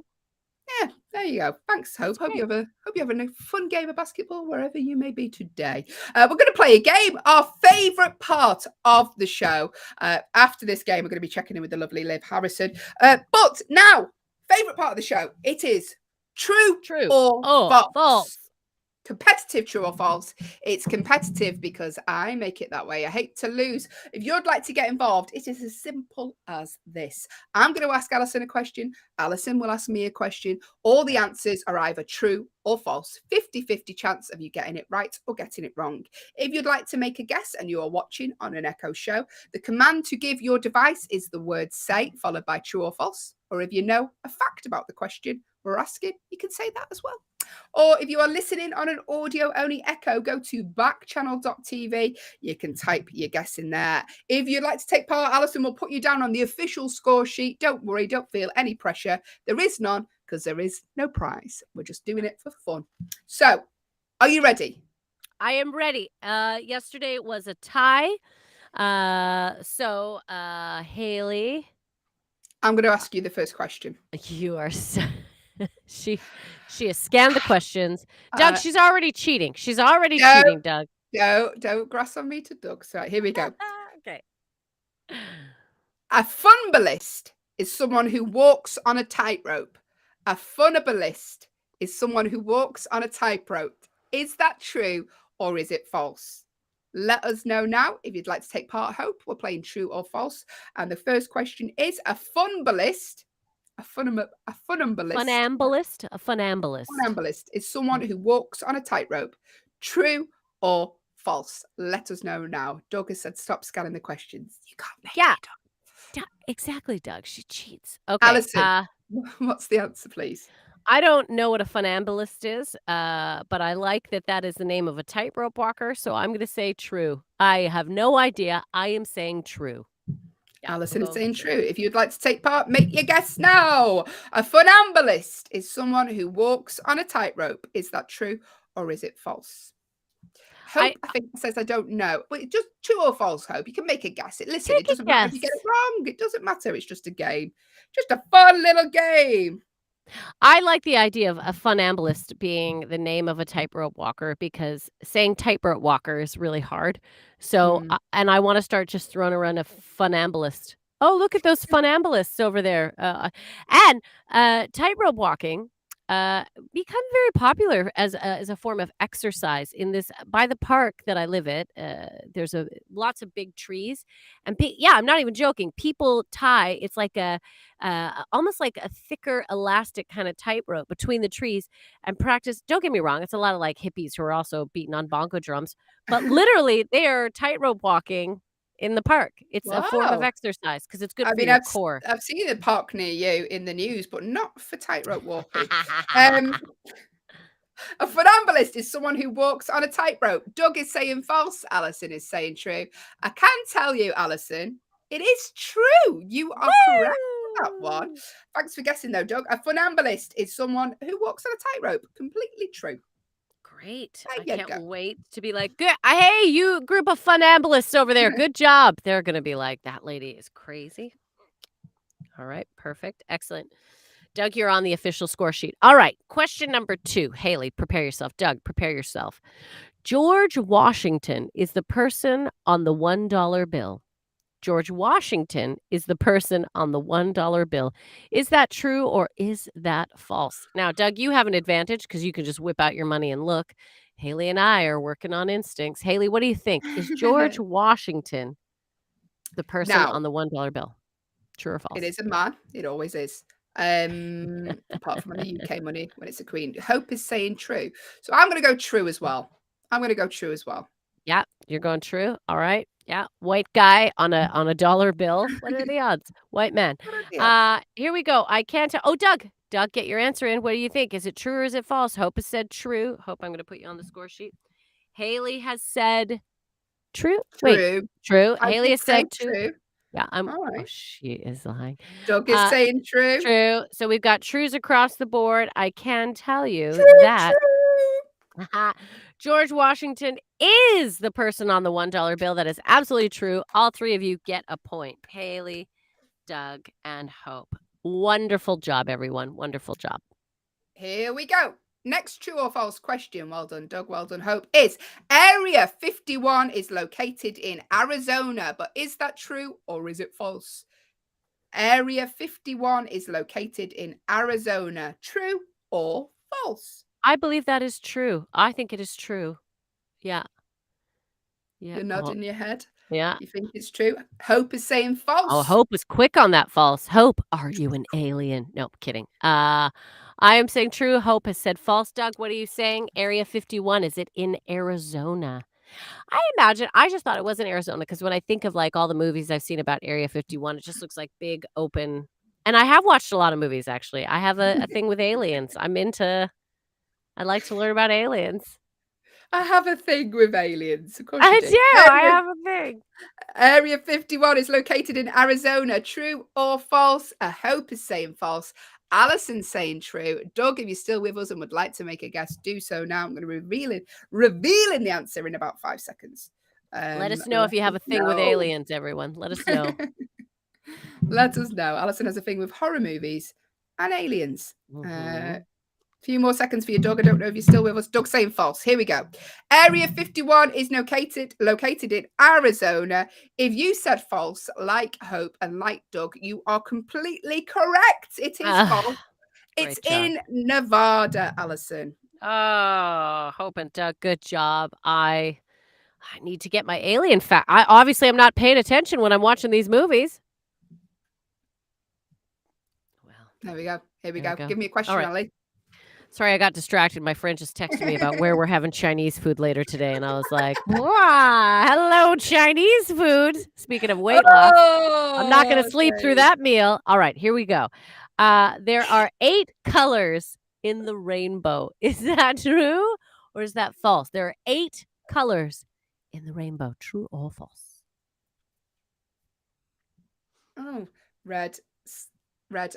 Yeah, there you go. Thanks, That's Hope. Hope great. you have a fun game of basketball wherever you may be today. We're going to play a game, our favourite part of the show. After this game, we're going to be checking in with the lovely Liv Harrison. But now, favourite part of the show, it is true or false. False. Competitive, true or false. It's competitive because I make it that way. I hate to lose. If you'd like to get involved, it is as simple as this. I'm going to ask Allyson a question. Allyson will ask me a question. All the answers are either true or false. 50-50 chance of you getting it right or getting it wrong. If you'd like to make a guess and you are watching on an Echo show, the command to give your device is the word say, followed by true or false. Or if you know a fact about the question we're asking, you can say that as well. Or if you are listening on an audio-only Echo, go to backchannel.tv. You can type your guess in there. If you'd like to take part, Allyson will put you down on the official score sheet. Don't worry, don't feel any pressure. There is none because there is no prize. We're just doing it for fun. So, are you ready? I am ready. Yesterday was a tie. Hayley, I'm going to ask you the first question. you are so she has scanned the questions. Doug, she's already cheating. She's already cheating, Doug. Don't grass on me to Doug. So here we go. Okay. A funbalist is someone who walks on a tightrope. A funbalist is someone who walks on a tightrope. Is that true or is it false? Let us know now if you'd like to take part. Hope we're playing true or false. And the first question is a funbalist. A funambulist. A funambulist. Funambulist is someone who walks on a tightrope. True or false? Let us know now. Doug has said stop scanning the questions. You can't make Yeah. it up. Exactly, Doug. She cheats. Okay. Allyson, what's the answer, please? I don't know what a funambulist is, but I like that is the name of a tightrope walker, so I'm going to say true. I have no idea. I am saying true. Yeah, Allyson is saying true. If you'd like to take part, make your guess now. A funambulist is someone who walks on a tightrope. Is that true or is it false? Hope, I think, says I don't know. But just true or false, Hope. You can make a guess. Listen, it doesn't matter if you get it wrong. It doesn't matter. It's just a game. Just a fun little game. I like the idea of a funambulist being the name of a tightrope walker because saying tightrope walker is really hard. So, and I want to start just throwing around a funambulist. Oh, look at those funambulists over there. And tightrope walking become very popular as a form of exercise in this by the park that I live at. There's lots of big trees, and I'm not even joking. People tie. It's like a almost like a thicker elastic kind of tightrope between the trees and practice. Don't get me wrong. It's a lot of like hippies who are also beating on bongo drums, but literally they are tightrope walking in the park. It's a form of exercise because it's good for your core. I've seen a park near you in the news, but not for tightrope walking. A funambulist is someone who walks on a tightrope. Doug is saying false. Allyson is saying true. I can tell you, Allyson, it is true. You are correct for that one. Thanks for guessing, though, Doug. A funambulist is someone who walks on a tightrope. Completely true. Great. I can't wait to be like, good. Hey, you group of funambulists over there. Good job. They're going to be like, that lady is crazy. All right. Perfect. Excellent. Doug, you're on the official score sheet. All right. Question number 2. Hayley, prepare yourself. Doug, prepare yourself. George Washington is the person on the $1 bill. George Washington is the person on the $1 bill. Is that true or is that false? Now, Doug, you have an advantage because you can just whip out your money and look. Hayley and I are working on instincts. Hayley, what do you think? Is George Washington the person Now, on the $1 bill? True or false? it is a man. It always is. Apart from on the UK money when it's a queen. Hope is saying true. So I'm going to go true as well. Yeah, you're going true. All right. Yeah, white guy on a dollar bill. What are the odds? White man. Here we go. I can't tell. Oh, Doug, get your answer in. What do you think? Is it true or is it false? Hope has said true. Hope, I'm going to put you on the score sheet. Hayley has said true. Wait, true. Hayley has said true. Yeah, All right. Oh, she is lying. Doug is saying true. True. So we've got trues across the board. I can tell you that George Washington is the person on the $1 bill. That is absolutely true. All three of you get a point. Hayley, Doug, and Hope. Wonderful job, everyone. Wonderful job. Here we go. Next true or false question. Well done, Doug. Well done, Hope. Is Area 51 is located in Arizona, but is that true or is it false? Area 51 is located in Arizona. True or false? I believe that is true. I think it is true. Yeah. You're nodding your head. Yeah. You think it's true? Hope is saying false. Oh, Hope was quick on that false. Hope, are you an alien? No, kidding. I am saying true. Hope has said false. Doug, what are you saying? Area 51, is it in Arizona? I just thought it was in Arizona because when I think of like all the movies I've seen about Area 51, it just looks like big open. And I have watched a lot of movies, actually. I have a thing with aliens. I like to learn about aliens. I have a thing with aliens. Of course I you do. do. I have a thing. Area 51 is located in Arizona. True or false? I Hope is saying false. Allison's saying true. Doug, if you're still with us and would like to make a guess, do so now. I'm going to revealing the answer in about 5 seconds. Let us know if you have a thing with aliens, everyone. Let us know. Let us know. Allison has a thing with horror movies and aliens. Few more seconds for you, Doug. I don't know if you're still with us. Doug saying false. Here we go. Area 51 is located in Arizona. If you said false, like Hope and like Doug, you are completely correct. It is false. It's in Nevada, Allison. Oh, Hope and Doug, good job. I need to get my alien fact. I'm not paying attention when I'm watching these movies. Well, there we go. Here we go. Give me a question, Ellie. Sorry, I got distracted. My friend just texted me about where we're having Chinese food later today, and I was like, wow, hello, Chinese food. Speaking of weight loss, I'm not going to sleep through that meal. All right, here we go. There are 8 colors in the rainbow. Is that true or is that false? There are 8 colors in the rainbow. True or false? Oh, red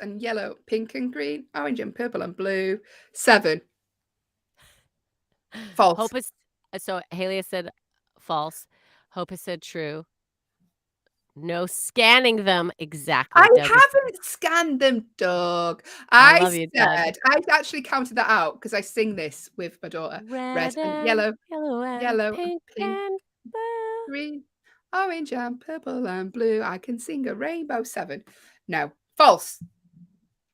and yellow, pink and green, orange and purple and blue. 7. False. So Hayley has said false. Hope has said true. No scanning them exactly. I haven't scanned them, Doug. I love you, Doug. I actually counted that out because I sing this with my daughter. Red and yellow, pink and blue, green, orange and purple and blue. I can sing a rainbow. 7. No. False.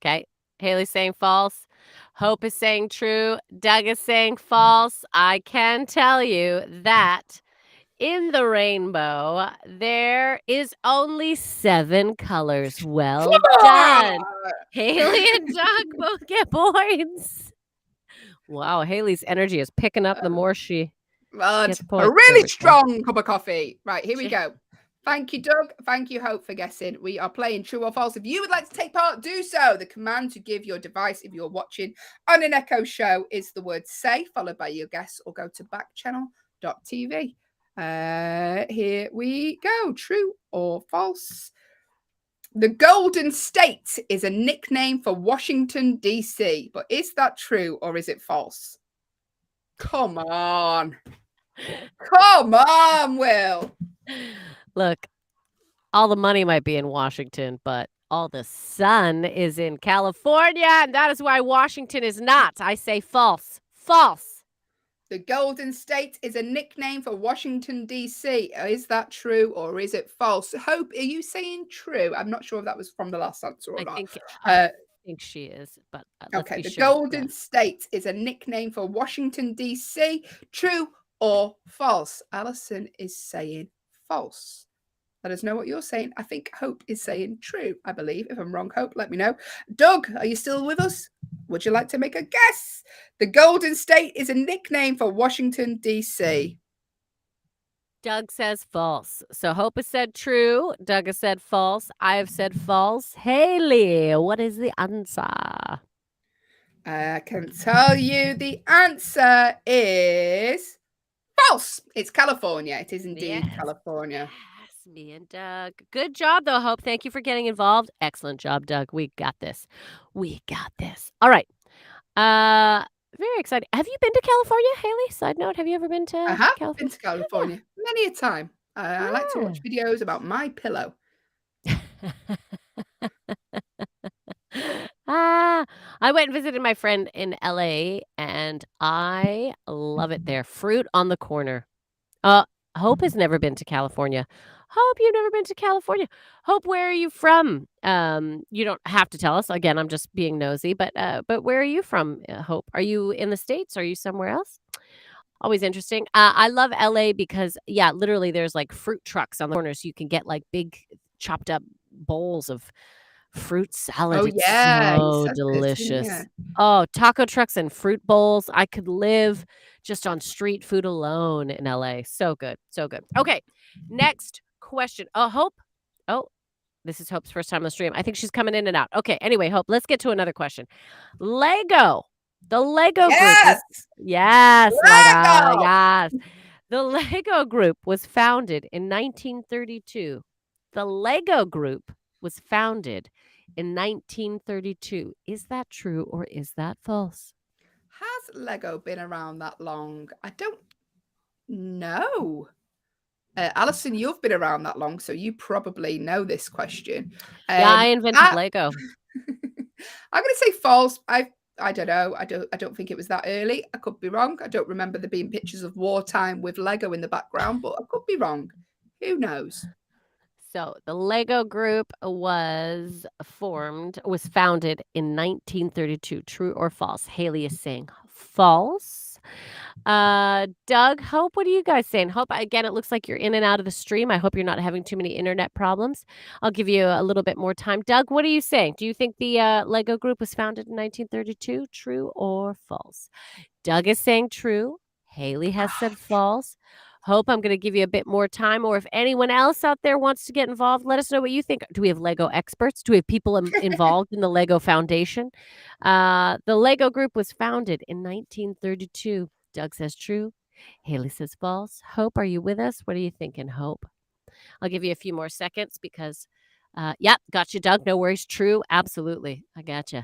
Okay. Hayley's saying false. Hope is saying true. Doug is saying false. I can tell you that in the rainbow, there is only 7 colors. Well done. Hayley and Doug both get points. Wow. Hayley's energy is picking up the more she gets points. A really strong cup of coffee. Right. Here we go. Thank you, Doug. Thank you, Hope, for guessing. We are playing true or false. If you would like to take part, do so. The command to give your device if you're watching on an Echo show is the word say, followed by your guess, or go to backchannel.tv. Here we go. True or false? The Golden State is a nickname for Washington, D.C. But is that true or is it false? Come on. Come on, Will. Look, all the money might be in Washington, but all the sun is in California, and that is why Washington is not. I say false. False. The Golden State is a nickname for Washington, D.C. Is that true or is it false? Hope, are you saying true? I'm not sure if that was from the last answer or I not. think she is, but let's Okay, be the sure. Golden State is a nickname for Washington, D.C. True or false? Allyson is saying false. Let us know what you're saying. I think Hope is saying true, I believe. If I'm wrong, Hope, let me know. Doug, are you still with us? Would you like to make a guess? The Golden State is a nickname for Washington, D.C. Doug says false. So Hope has said true. Doug has said false. I have said false. Hayley, what is the answer? I can tell you the answer is false. It's California. It is indeed Yes. California. Yes, me and Doug. Good job, though, Hope. Thank you for getting involved. Excellent job, Doug. We got this. We got this. All right. Very exciting. Have you been to California, Hayley? Side note, have you ever been to I have California? been to California many a time. I like to watch videos about my pillow. I went and visited my friend in LA and I love it there. Fruit on the corner. Hope has never been to California. Hope you've never been to California. Hope, where are you from? You don't have to tell us. Again, I'm just being nosy, but where are you from, Hope? Are you in the States? Are you somewhere else? Always interesting. I love LA because, yeah, literally there's like fruit trucks on the corners. You can get like big chopped up bowls of fruit salad. Oh, It's yeah. You so said this, didn't delicious. you? Oh, taco trucks and fruit bowls. I could live just on street food alone in LA. So good. So good. Okay. Next question. Hope. Oh, this is Hope's first time on the stream. I think she's coming in and out. Okay. Anyway, Hope, let's get to another question. Lego. The Lego group. Yes. Yes, Lego! yes. The Lego group was founded in 1932. The Lego group was founded in 1932. Is that true or is that false? Has Lego been around that long? I don't know. Allyson, you've been around that long, so you probably know this question. Yeah, I invented Lego. I'm going to say false. I don't know. I don't think it was that early. I could be wrong. I don't remember there being pictures of wartime with Lego in the background, but I could be wrong. Who knows? So the Lego group was founded in 1932. True or false? Hayley is saying false. Doug, Hope, what are you guys saying? Hope, again, it looks like you're in and out of the stream. I hope you're not having too many internet problems. I'll give you a little bit more time. Doug, what are you saying? Do you think the Lego group was founded in 1932? True or false? Doug is saying true. Hayley has said false. Hope, I'm going to give you a bit more time. Or if anyone else out there wants to get involved, let us know what you think. Do we have Lego experts? Do we have people involved in the Lego Foundation? The Lego group was founded in 1932. Doug says true. Hayley says false. Hope, are you with us? What are you thinking, Hope? I'll give you a few more seconds because, got you, Doug. No worries. True. Absolutely. I got you.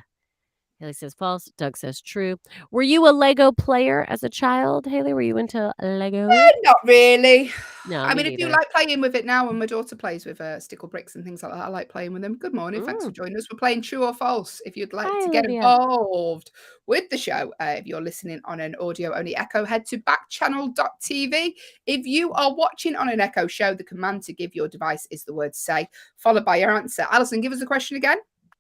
Hayley says false. Doug says true. Were you a Lego player as a child, Hayley? Were you into Lego? Not really. No, I me mean, if you neither. like playing with it now, and my daughter plays with stickle bricks and things like that, I like playing with them. Good morning. Thanks for joining us. We're playing true or false. If you'd like Hi, to get Olivia. involved with the show, if you're listening on an audio-only Echo, head to backchannel.tv. If you are watching on an Echo show, the command to give your device is the word say, followed by your answer. Allyson, give us the question again.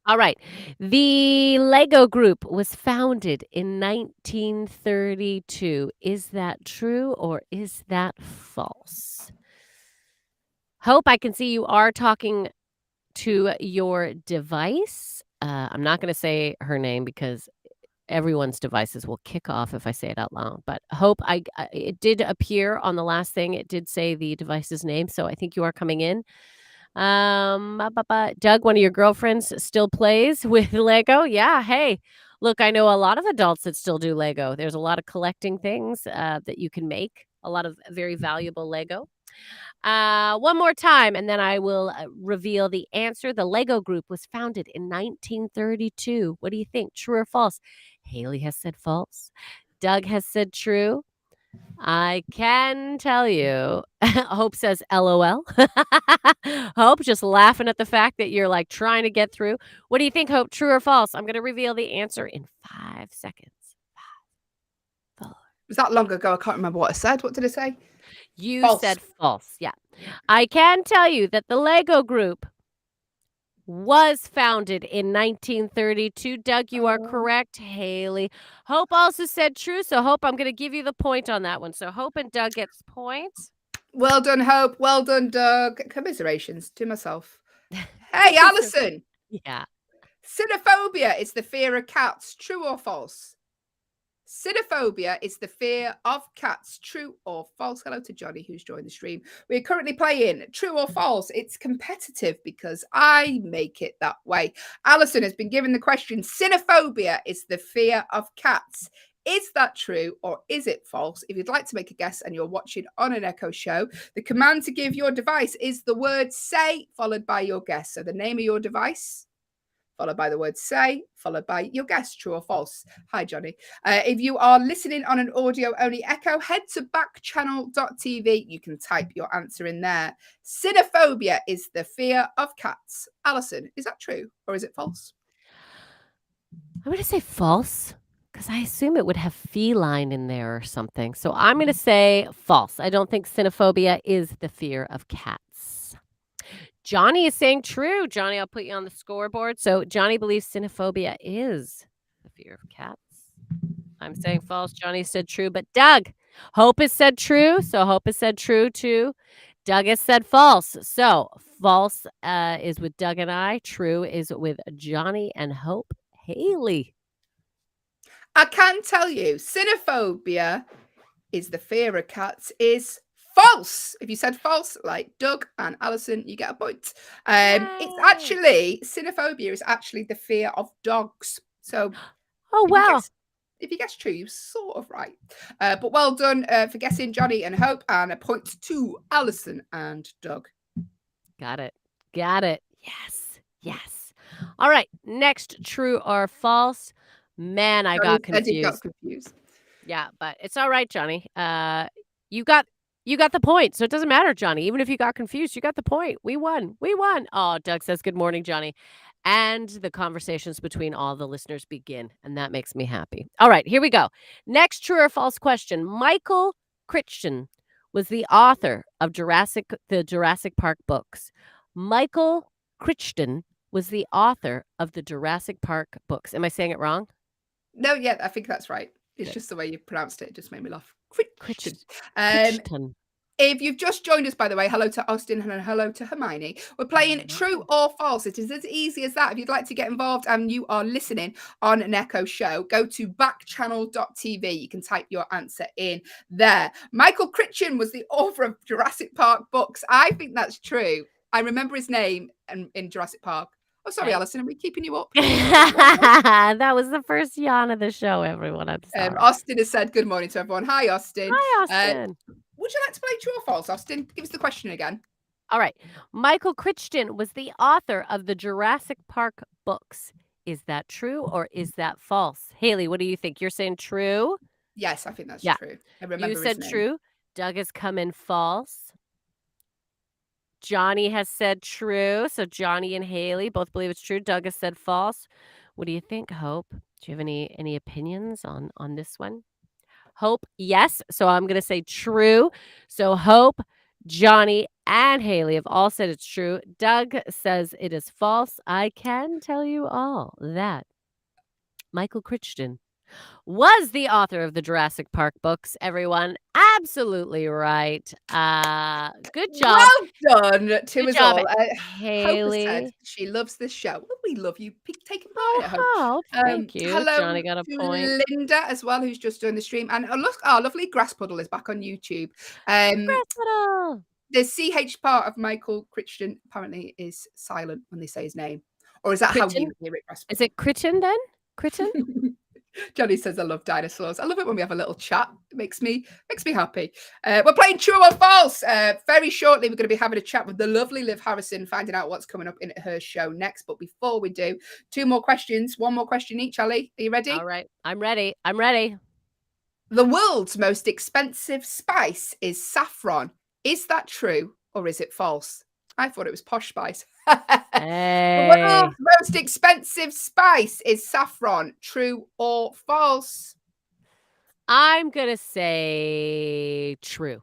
All right. The Lego group was founded in 1932. Is that true or is that false? Hope, I can see you are talking to your device. I'm not going to say her name because everyone's devices will kick off if I say it out loud. But Hope, it did appear on the last thing. It did say the device's name. So I think you are coming in. Doug, one of your girlfriends still plays with Lego. Yeah. Hey, look, I know a lot of adults that still do Lego. There's a lot of collecting things that you can make, a lot of very valuable Lego. One more time, and then I will reveal the answer. The Lego group was founded in 1932. What do you think? True or false? Hayley has said false. Doug has said true. I can tell you, Hope says LOL. Hope just laughing at the fact that you're like trying to get through. What do you think, Hope? True or false? I'm going to reveal the answer in 5 seconds. 5, 4, Was that long ago? I can't remember what I said. What did I say? You False. said false. Yeah. I can tell you that the Lego group was founded in 1932. Doug, you are correct. Haley. Hope also said true. So Hope, I'm going to give you the point on that one. So Hope and Doug gets points. Well done, Hope. Well done, Doug. Commiserations to myself. Hey, Allyson. Yeah. Cynophobia is the fear of cats. True or false? Cynophobia is the fear of cats. True or false? Hello to Johnny, who's joined the stream. We're currently playing true or false. It's competitive because I make it that way. Allyson has been given the question. Cynophobia is the fear of cats. Is that true or is it false? If you'd like to make a guess and you're watching on an Echo show, the command to give your device is the word say followed by your guess. So the name of your device, followed by the word say, followed by your guess, true or false. Hi, Johnny. If you are listening on an audio-only Echo, head to backchannel.tv. You can type your answer in there. Cynophobia is the fear of cats. Allyson, is that true or is it false? I'm going to say false because I assume it would have feline in there or something. So I'm going to say false. I don't think cynophobia is the fear of cats. Johnny is saying true. Johnny, I'll put you on the scoreboard. So Johnny believes cynophobia is the fear of cats. I'm saying false. Johnny said true. But Doug, Hope has said true. So Hope has said true too. Doug has said false. So false is with Doug and I. True is with Johnny and Hope. Haley. I can tell you, cynophobia is the fear of cats is false. If you said false, like Doug and Allyson, you get a point. It's actually, cynophobia is actually the fear of dogs. So, oh, wow. If you guess true, you're sort of right. But well done for guessing, Johnny and Hope, and a point to Allyson and Doug. Got it. Got it. Yes. Yes. All right. Next, true or false. Man, I got confused. Yeah, but it's all right, Johnny. You got the point, so it doesn't matter, Johnny. Even if you got confused, you got the point. We won. We won. Oh, Doug says, good morning, Johnny. And the conversations between all the listeners begin, and that makes me happy. All right, here we go. Next true or false question. Michael Crichton was the author of the Jurassic Park books. Michael Crichton was the author of the Jurassic Park books. Am I saying it wrong? No, yeah, I think that's right. It's just the way you pronounced it. It just made me laugh. Crichton. If you've just joined us, by the way, hello to Austin and hello to Hermione. We're playing true or false. It is as easy as that. If you'd like to get involved and you are listening on an Echo show, go to backchannel.tv. You can type your answer in there. Michael Crichton was the author of Jurassic Park books. I think that's true. I remember his name in Jurassic Park. Oh, sorry, Allyson. Are we keeping you up? That was the first yawn of the show, everyone. I'm sorry. Austin has said good morning to everyone. Hi, Austin. Hi, Austin. Would you like to play true or false, Austin? Give us the question again. All right. Michael Crichton was the author of the Jurassic Park books. Is that true or is that false? Haley, what do you think? You're saying true? Yes, I think that's true. I remember you said his name. True. Doug has come in false. Johnny has said true. So Johnny and Haley both believe it's true. Doug has said false. What do you think, Hope? Do you have any opinions on this one? Hope, yes. So I'm going to say true. So Hope, Johnny, and Haley have all said it's true. Doug says it is false. I can tell you all that Michael Crichton was the author of the Jurassic Park books, everyone. Absolutely right. Good job. Well done to us all. Haley. Hope said she loves this show. Well, we love you taking part in it, Hope. Oh, thank you. Hello Johnny got a point. Linda as well, who's just doing the stream. And look, our lovely Grass Puddle is back on YouTube. Grass Puddle. The CH part of Michael Crichton apparently is silent when they say his name. Or is that Crichton? how you hear it, Grass Puddle? Is it Crichton then? Crichton? Johnny says, I love dinosaurs. I love it when we have a little chat. It makes me happy. We're playing true or false. Very shortly, we're going to be having a chat with the lovely Liv Harrison, finding out what's coming up in her show next. But before we do, two more questions. One more question each, Ali. Are you ready? All right. I'm ready. I'm ready. The world's most expensive spice is saffron. Is that true or is it false? I thought it was posh spice. Hey. The world's most expensive spice is saffron. True or false? I'm going to say true.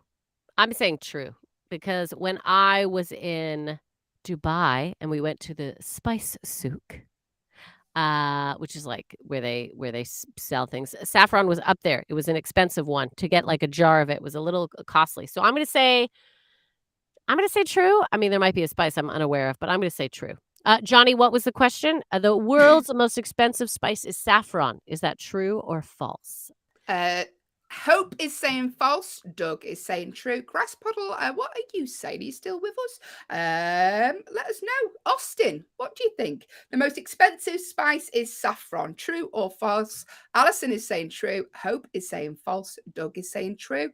I'm saying true because when I was in Dubai and we went to the spice souk, which is like where they sell things. Saffron was up there. It was an expensive one to get like a jar of it was a little costly. So I'm going to say true. I mean, there might be a spice I'm unaware of, but I'm going to say true. Johnny, what was the question? The world's most expensive spice is saffron. Is that true or false? Hope is saying false. Doug is saying true. Grass Puddle, what are you saying? Are you still with us? Let us know. Austin, what do you think? The most expensive spice is saffron. True or false? Allyson is saying true. Hope is saying false. Doug is saying true.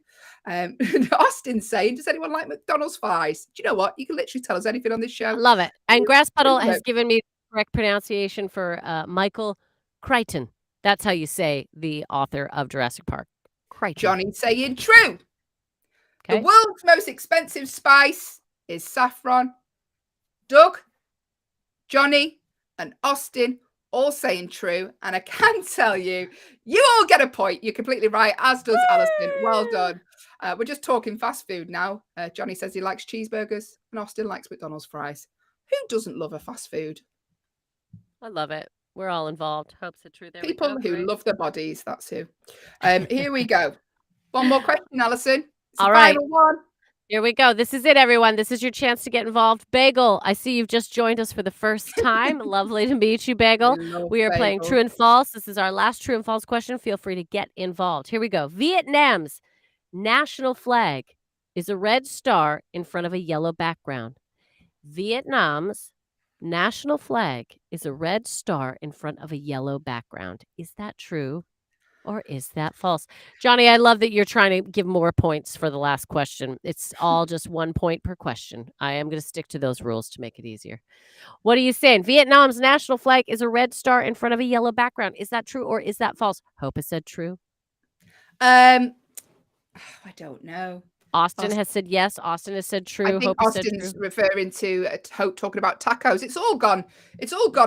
Austin's saying, does anyone like McDonald's fries? Do you know what? You can literally tell us anything on this show. I love it. And Grass Puddle Isn't has it? given me the correct pronunciation for Michael Crichton. That's how you say the author of Jurassic Park. Crichton. Johnny saying true. The Okay. world's most expensive spice is saffron. Doug, Johnny, and Austin all saying true. And I can tell you, you all get a point. You're completely right, as does Allyson. Well done. We're just talking fast food now. Johnny says he likes cheeseburgers and Austin likes McDonald's fries. Who doesn't love a fast food? I love it. We're all involved. Hope so true. There People we go. who Great. love their bodies, that's who. Here we go. One more question, Allyson. It's All the right. final one. Here we go. This is it, everyone. This is your chance to get involved. Bagel, I see you've just joined us for the first time. Lovely to meet you, Bagel. We are playing true and false. This is our last true and false question. Feel free to get involved. Here we go. Vietnam's national flag is a red star in front of a yellow background. Vietnam's national flag is a red star in front of a yellow background. Is that true or is that false? Johnny, I love that you're trying to give more points for the last question. It's all just 1 point per question. I am going to stick to those rules to make it easier. What are you saying? Vietnam's national flag is a red star in front of a yellow background. Is that true or is that false? Hope has said true. I don't know. Austin has said yes. Austin has said true. I think Hope has said Austin's true. referring to Hope talking about tacos. It's all gone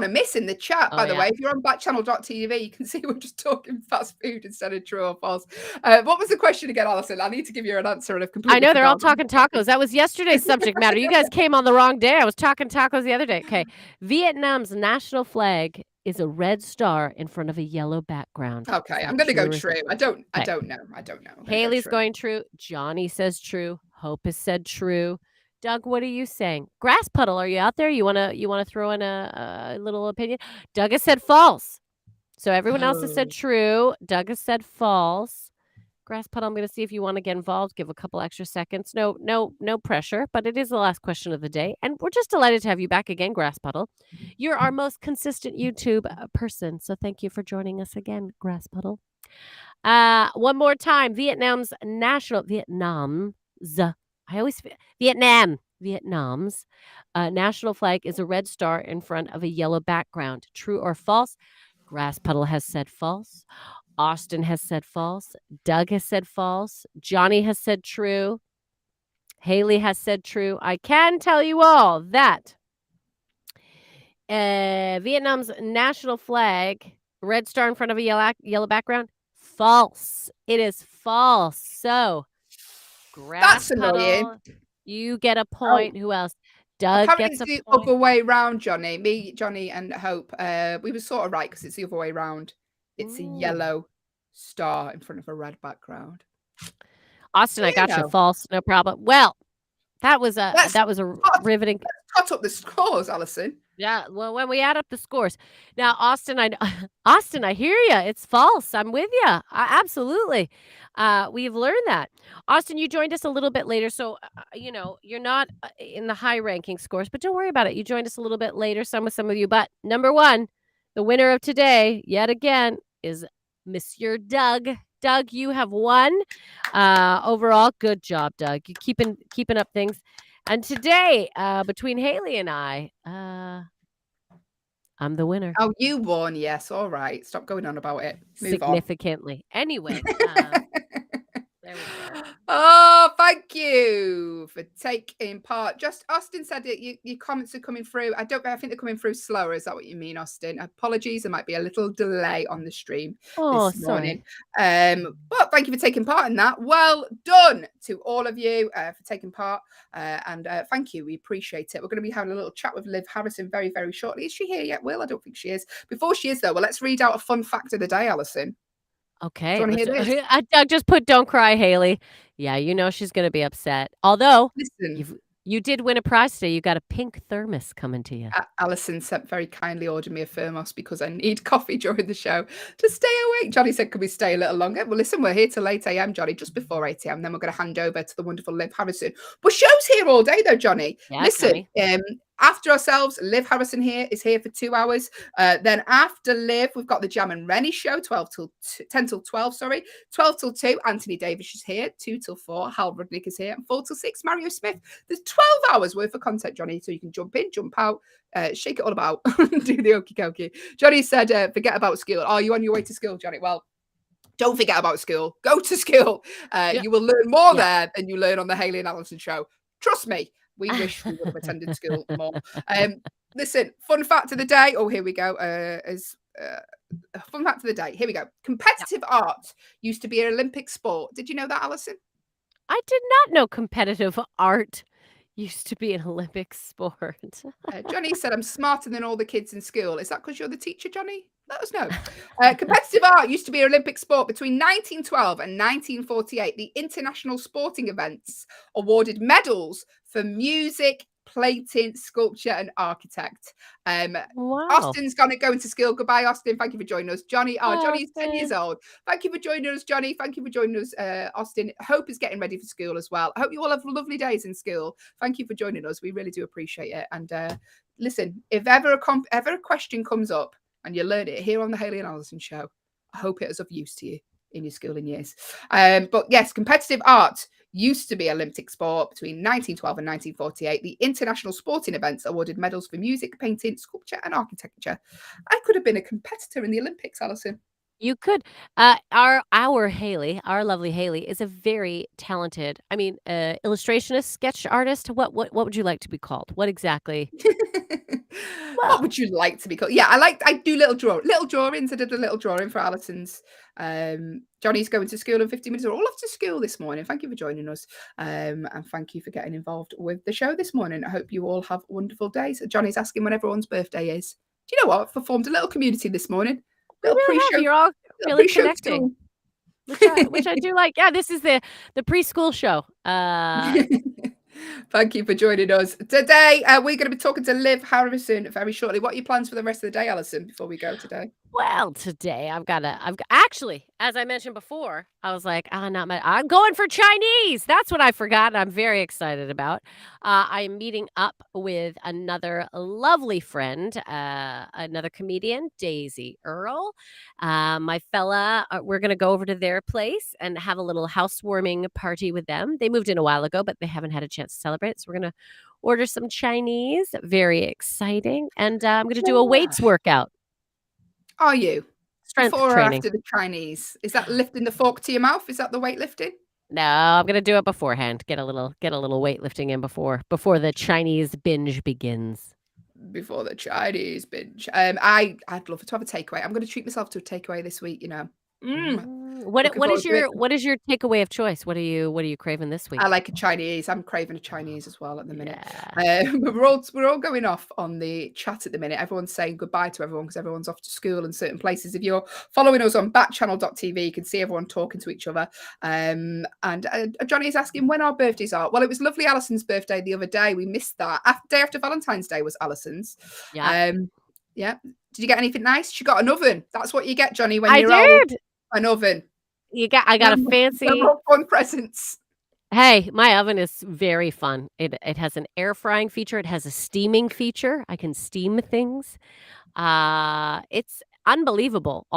amiss in the chat, by the way. If you're on backchannel.tv, you can see we're just talking fast food instead of true or false. What was the question again, Allyson? I need to give you an answer and I've completely I know they're all forgotten. talking tacos. That was yesterday's subject matter. You guys came on the wrong day. I was talking tacos the other day. Okay. Vietnam's national flag is a red star in front of a yellow background. Okay, I'm going to go true. I don't know. Haley's going true. Johnny says true. Hope has said true. Doug, what are you saying? Grass Puddle, are you out there? You wanna throw in a little opinion? Doug has said false. So everyone else has said true. Doug has said false. Grass Puddle, I'm going to see if you want to get involved. Give a couple extra seconds. No pressure, but it is the last question of the day. And we're just delighted to have you back again, Grass Puddle. You're our most consistent YouTube person. So thank you for joining us again, Grass Puddle. One more time. Vietnam's national national flag is a red star in front of a yellow background. True or false? Grass Puddle has said false. Austin has said false. Doug has said false. Johnny has said true. Haley has said true. I can tell you all that Vietnam's national flag, red star in front of a yellow background, false. It is false. So, Grass Puddle, you get a point. Who else? Doug gets a point. It's the other way round, Johnny. Me, Johnny, and Hope. We were sort of right because it's the other way round. It's a yellow star in front of a red background. Austin, I got you false. No problem. Well, that was a riveting. Let's cut up the scores, Allyson. Yeah, well, when we add up the scores. Now, Austin, I hear you. It's false. I'm with you. Absolutely. We've learned that. Austin, you joined us a little bit later, so you're not in the high ranking scores, but don't worry about it. You joined us a little bit later, some of you. But number one, the winner of today, yet again, is Monsieur Doug. Doug, you have won. Overall, good job, Doug. You keeping up things. And today, between Haley and I, I'm the winner. Oh, you won. Yes. All right. Stop going on about it. Move significantly. On. Anyway. There we go. Oh, thank you for taking part. Just Austin said that your comments are coming through. I think they're coming through slower. Is that what you mean, Austin? Apologies. There might be a little delay on the stream this morning. But thank you for taking part in that. Well done to all of you for taking part. And thank you. We appreciate it. We're going to be having a little chat with Liv Harrison very, very shortly. Is she here yet, Will? I don't think she is. Before she is, though, well, let's read out a fun fact of the day, Allyson. Okay. Do you want to hear this? Doug just put "Don't cry, Hayley." Yeah, you know she's gonna be upset. Although Listen, you did win a prize today. You got a pink thermos coming to you. Allyson sent very kindly ordered me a thermos because I need coffee during the show to stay awake. Johnny said, could we stay a little longer? Well, listen, we're here till 8 a.m., Johnny, just before 8 a.m. Then we're going to hand over to the wonderful Liv Harrison. But show's here all day, though, Johnny. Yeah, Listen, after ourselves, Liv Harrison is here for 2 hours. Then after Liv, we've got the Jam and Rennie show, 10 till 12, 12 till 2. Anthony Davis is here, 2 till 4. Hal Rudnick is here, and 4 till 6. Mario Smith. There's 12 hours worth of content, Johnny, so you can jump in, jump out, shake it all about, do the okie dokie. Johnny said, forget about school. Are you on your way to school, Johnny? Well, don't forget about school. Go to school. You will learn more there than you learn on the Hayley and Allyson show. Trust me. We wish we would have attended school more. Listen, fun fact of the day. Oh, here we go. Fun fact of the day. Here we go. Competitive art used to be an Olympic sport. Did you know that, Allyson? I did not know competitive art used to be an Olympic sport. Johnny said, I'm smarter than all the kids in school. Is that because you're the teacher, Johnny? Let us know. Competitive art used to be an Olympic sport between 1912 and 1948. The international sporting events awarded medals for music, painting, sculpture, and architect. Wow. Austin's going to school. Goodbye, Austin. Thank you for joining us. Johnny, Johnny's 10 years old. Thank you for joining us, Johnny. Thank you for joining us, Austin. Hope is getting ready for school as well. I hope you all have lovely days in school. Thank you for joining us. We really do appreciate it. And listen, if ever a question comes up and you learn it here on the Hayley and Allyson show, I hope it is of use to you in your schooling years. But yes, competitive art used to be Olympic sport between 1912 and 1948. The international sporting events awarded medals for music, painting, sculpture, and architecture. I could have been a competitor in the Olympics, Allyson. You could. Our Hayley, our lovely Hayley, is a very talented, illustrationist, sketch artist. What would you like to be called? What exactly? What would you like to be called? Yeah, I do little drawings. I did a little drawing for Allison's. Johnny's going to school in 15 minutes. We're all off to school this morning. Thank you for joining us. And thank you for getting involved with the show this morning. I hope you all have wonderful days. Johnny's asking when everyone's birthday is. Do you know what? I've formed a little community this morning. Little pre-show. You're all really connecting. Which I do like. Yeah, this is the preschool show. Thank you for joining us. Today, we're going to be talking to Liv Harrison very shortly. What are your plans for the rest of the day, Allyson, before we go today? Well, today actually, as I mentioned before, I was like, I'm going for Chinese. That's what I forgot. And I'm very excited about. I'm meeting up with another lovely friend, another comedian, Daisy Earl. My fella, we're going to go over to their place and have a little housewarming party with them. They moved in a while ago, but they haven't had a chance to celebrate. So we're going to order some Chinese. Very exciting. And I'm going to do a weights workout. Are you? Strength Before training. Or after the Chinese? Is that lifting the fork to your mouth? Is that the weightlifting? No, I'm gonna do it beforehand. Get a little weightlifting in before the Chinese binge begins. Before the Chinese binge. I'd love to have a takeaway. I'm gonna treat myself to a takeaway this week, you know. What is your takeaway of choice? What are you craving this week? I like a Chinese. I'm craving a Chinese as well at the minute. Yeah. We're all going off on the chat at the minute. Everyone's saying goodbye to everyone because everyone's off to school in certain places. If you're following us on backchannel.tv, you can see everyone talking to each other. And Johnny is asking when our birthdays are. Well, it was lovely Allison's birthday the other day. We missed that. Day after Valentine's Day was Allison's. Yeah. Yeah. Did you get anything nice? She got an oven. That's what you get, Johnny, when you're old. An oven. I got a fancy fun presents. Hey, my oven is very fun. It has an air frying feature. It has a steaming feature. I can steam things. It's unbelievable.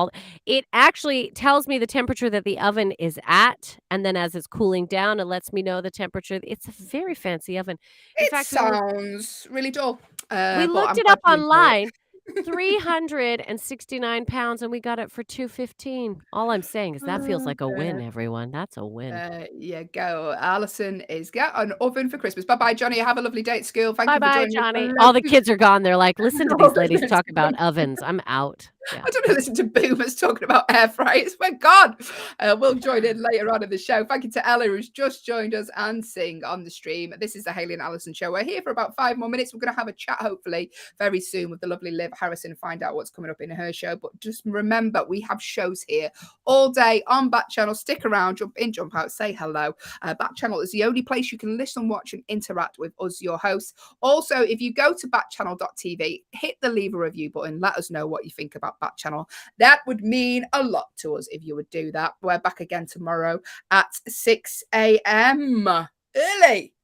It actually tells me the temperature that the oven is at, and then as it's cooling down, it lets me know the temperature. It's a very fancy oven. In fact, sounds really dull. We looked it up online. £369 and we got it for $215. All I'm saying is that feels like a win, everyone. That's a win. There you go. Alison is get an oven for Christmas. Bye-bye, Johnny. Have a lovely day at school. Thank you for Bye-bye, joining us. Johnny. All the kids are gone. They're like, listen to these ladies talk about ovens. I'm out. Yeah. I don't know, listen to boomers talking about air fryers. My God. We'll join in later on in the show. Thank you to Ella, who's just joined us and sing on the stream. This is the Hayley and Alison show. We're here for about 5 more minutes. We're going to have a chat, hopefully, very soon with the lovely Liv Harrison and find out what's coming up in her show. But just remember, we have shows here all day on Backchannel. Stick around, jump in, jump out, say hello. Backchannel is the only place you can listen, watch, and interact with us, your hosts. Also, if you go to backchannel.tv, hit the leave a review button. Let us know what you think about Backchannel. That would mean a lot to us if you would do that. We're back again tomorrow at 6 a.m. Early.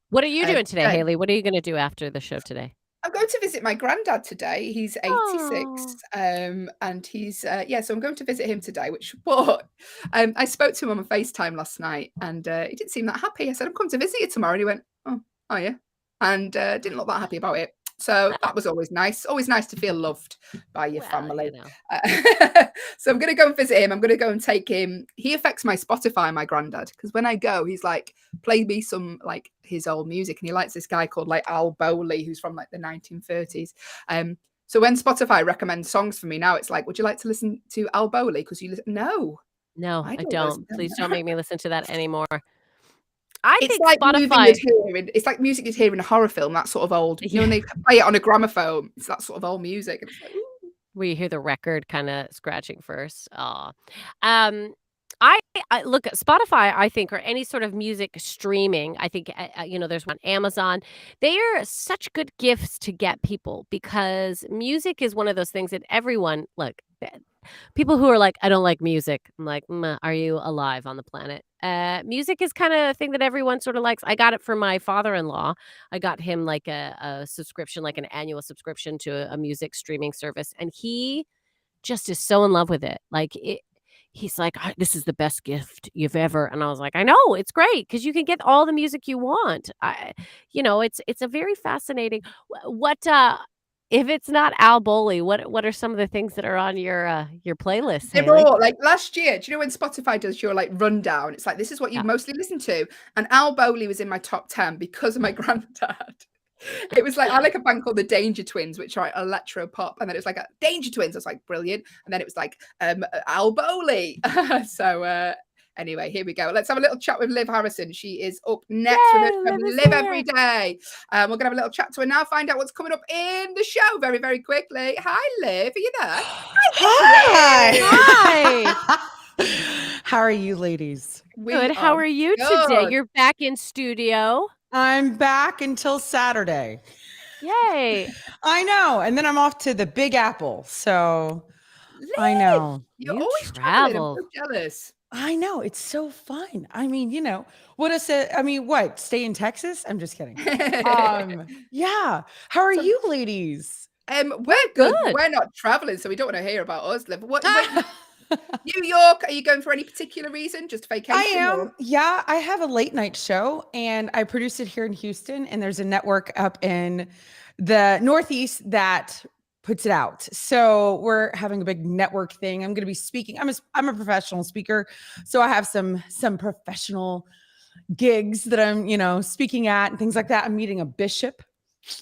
What are you doing today, Hayley? What are you going to do after the show today? I'm going to visit my granddad today. He's 86, and he's so I'm going to visit him today. I spoke to him on FaceTime last night, and he didn't seem that happy. I said, "I'm coming to visit you tomorrow," and he went, "Oh, are you?" And didn't look that happy about it. So that was always nice. Always nice to feel loved by your family. So I'm going to go and visit him. I'm going to go and take him. He affects my Spotify, my granddad, because when I go, he's like, play me some like his old music. And he likes this guy called like Al Bowley, who's from like the 1930s. So when Spotify recommends songs for me now, it's like, would you like to listen to Al Bowley? Because you listen. No, I don't. Please don't make me listen to that anymore. It's think like Spotify. It's like music you'd hear in a horror film, that sort of old. You know, when they play it on a gramophone, it's that sort of old music. It's like, where you hear the record kind of scratching first. I look at Spotify, I think, or any sort of music streaming. I think, there's one Amazon. They are such good gifts to get people because music is one of those things that everyone, people who are like, I don't like music. I'm like, are you alive on the planet? Music is kind of a thing that everyone sort of likes. I got it for my father-in-law. I got him like a subscription, like an annual subscription to a music streaming service. And he just is so in love with it. He's like, this is the best gift you've ever. And I was like, I know, it's great because you can get all the music you want. It's a very fascinating. If it's not Al Bowley, what are some of the things that are on your playlist? They're all like last year. Do you know when Spotify does your like rundown? It's like, this is what you mostly listen to. And Al Bowley was in my top 10 because of my granddad. It was like, I like a band called the Danger Twins, which are electro pop. And then it was like a Danger Twins. I was like, brilliant. And then it was like Al Bowley. So anyway, here we go. Let's have a little chat with Liv Harrison. She is up next with Liv Every Day. We're going to have a little chat to her now, find out what's coming up in the show very, very quickly. Hi, Liv. Are you there? Hi. How are you, ladies? Good. How are you today? You're back in studio. I'm back until Saturday. Yay. I know. And then I'm off to the Big Apple. So Liv, I know. You're always traveling. I'm so jealous. I know. It's so fun. I mean, what? Stay in Texas? I'm just kidding. Yeah. How are you, ladies? We're good. We're not traveling, so we don't want to hear about us, Liv. New York, are you going for any particular reason? Just vacation? I am. Yeah, I have a late night show and I produce it here in Houston. And there's a network up in the Northeast that puts it out. So we're having a big network thing. I'm going to be speaking. I'm a professional speaker. So I have some professional gigs that I'm, speaking at and things like that. I'm meeting a bishop.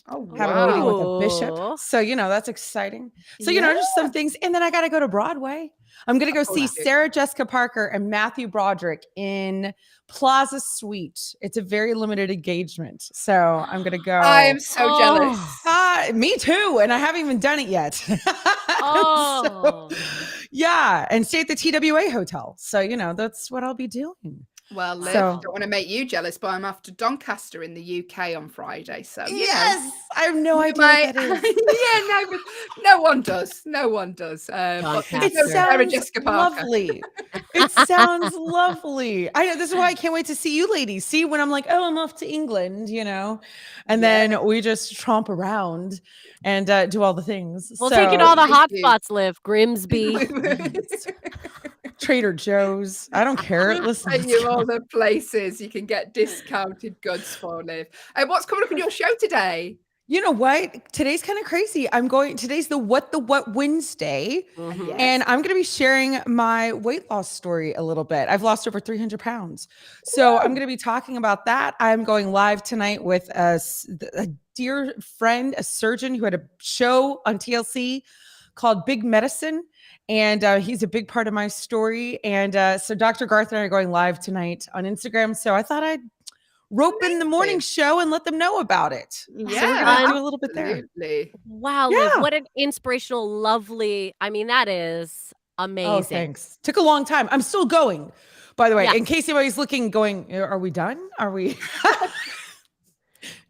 Having a meeting with a bishop. So, that's exciting. So, just some things. And then I got to go to Broadway. I'm going to go see Sarah Jessica Parker and Matthew Broderick in Plaza Suite. It's a very limited engagement. So I'm going to go. I am so jealous. Me too. And I haven't even done it yet. So, and stay at the TWA hotel. So, that's what I'll be doing. Well, Liv, don't want to make you jealous, but I'm after Doncaster in the UK on Friday. So yes, I have no idea what that is. No one does. No one does. It sounds lovely. It sounds lovely. I know. This is why I can't wait to see you, ladies. See, when I'm like, I'm off to England, and then we just tromp around and do all the things. We'll take in all the hot spots, Liv. Grimsby. Trader Joe's. I don't care. Listen, tell you all the places you can get discounted goods for, Liv. What's coming up in your show today? You know what? Today's kind of crazy. Today's the What Wednesday. Mhm. And I'm going to be sharing my weight loss story a little bit. I've lost over 300 pounds. So I'm going to be talking about that. I'm going live tonight with a dear friend, a surgeon who had a show on TLC called Big Medicine. And he's a big part of my story. And so Dr. Garth and I are going live tonight on Instagram. So I thought I'd rope in the morning show and let them know about it. So we're going to do a little bit there. Absolutely. Wow, Yeah. Liv, what an inspirational, lovely. I mean, that is amazing. Oh, thanks. Took a long time. I'm still going, by the way. Yeah. In case anybody's looking, going, are we done? Are we?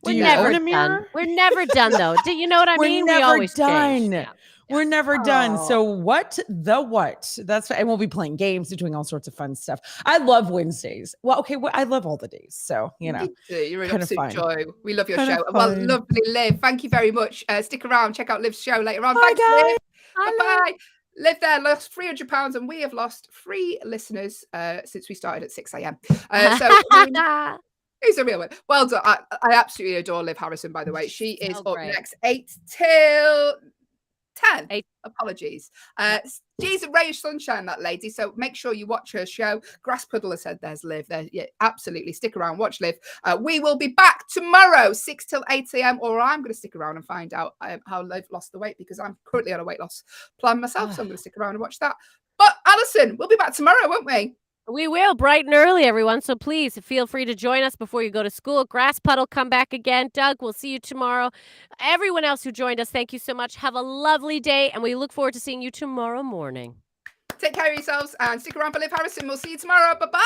We're never done. We're never done, though. Do you know what I mean? We're We never always change. done. Yeah. We're never done. Oh. So what? That's and we'll be playing games and doing all sorts of fun stuff. I love Wednesdays. Well, okay, I love all the days. So you know, Me too. You're an kind of absolute fun. joy. We love your Kind of show. Well, fun. lovely, Liv. Thank you very much. Stick around. Check out Liv's show later on. Bye, Thanks, guys. Liv. Bye-bye. Liv there lost 300 pounds, and we have lost 3 listeners since we started at 6 a.m. So he's a real one. Well done. I absolutely adore Liv Harrison, by the way. She is So up great. next 8 till 10. 8. Apologies. She's a ray of sunshine, that lady. So make sure you watch her show. Grass Puddle has said there's Liv there. Yeah, absolutely. Stick around. Watch Liv. We will be back tomorrow, 6 till 8 a.m. Or I'm going to stick around and find out how Liv lost the weight, because I'm currently on a weight loss plan myself. So I'm going to stick around and watch that. But Allyson, we'll be back tomorrow, won't we? We will, bright and early, everyone. So please feel free to join us before you go to school. Grass Puddle, come back again. Doug, we'll see you tomorrow. Everyone else who joined us, thank you so much. Have a lovely day, and we look forward to seeing you tomorrow morning. Take care of yourselves and stick around for Liv Harrison. We'll see you tomorrow. Bye-bye.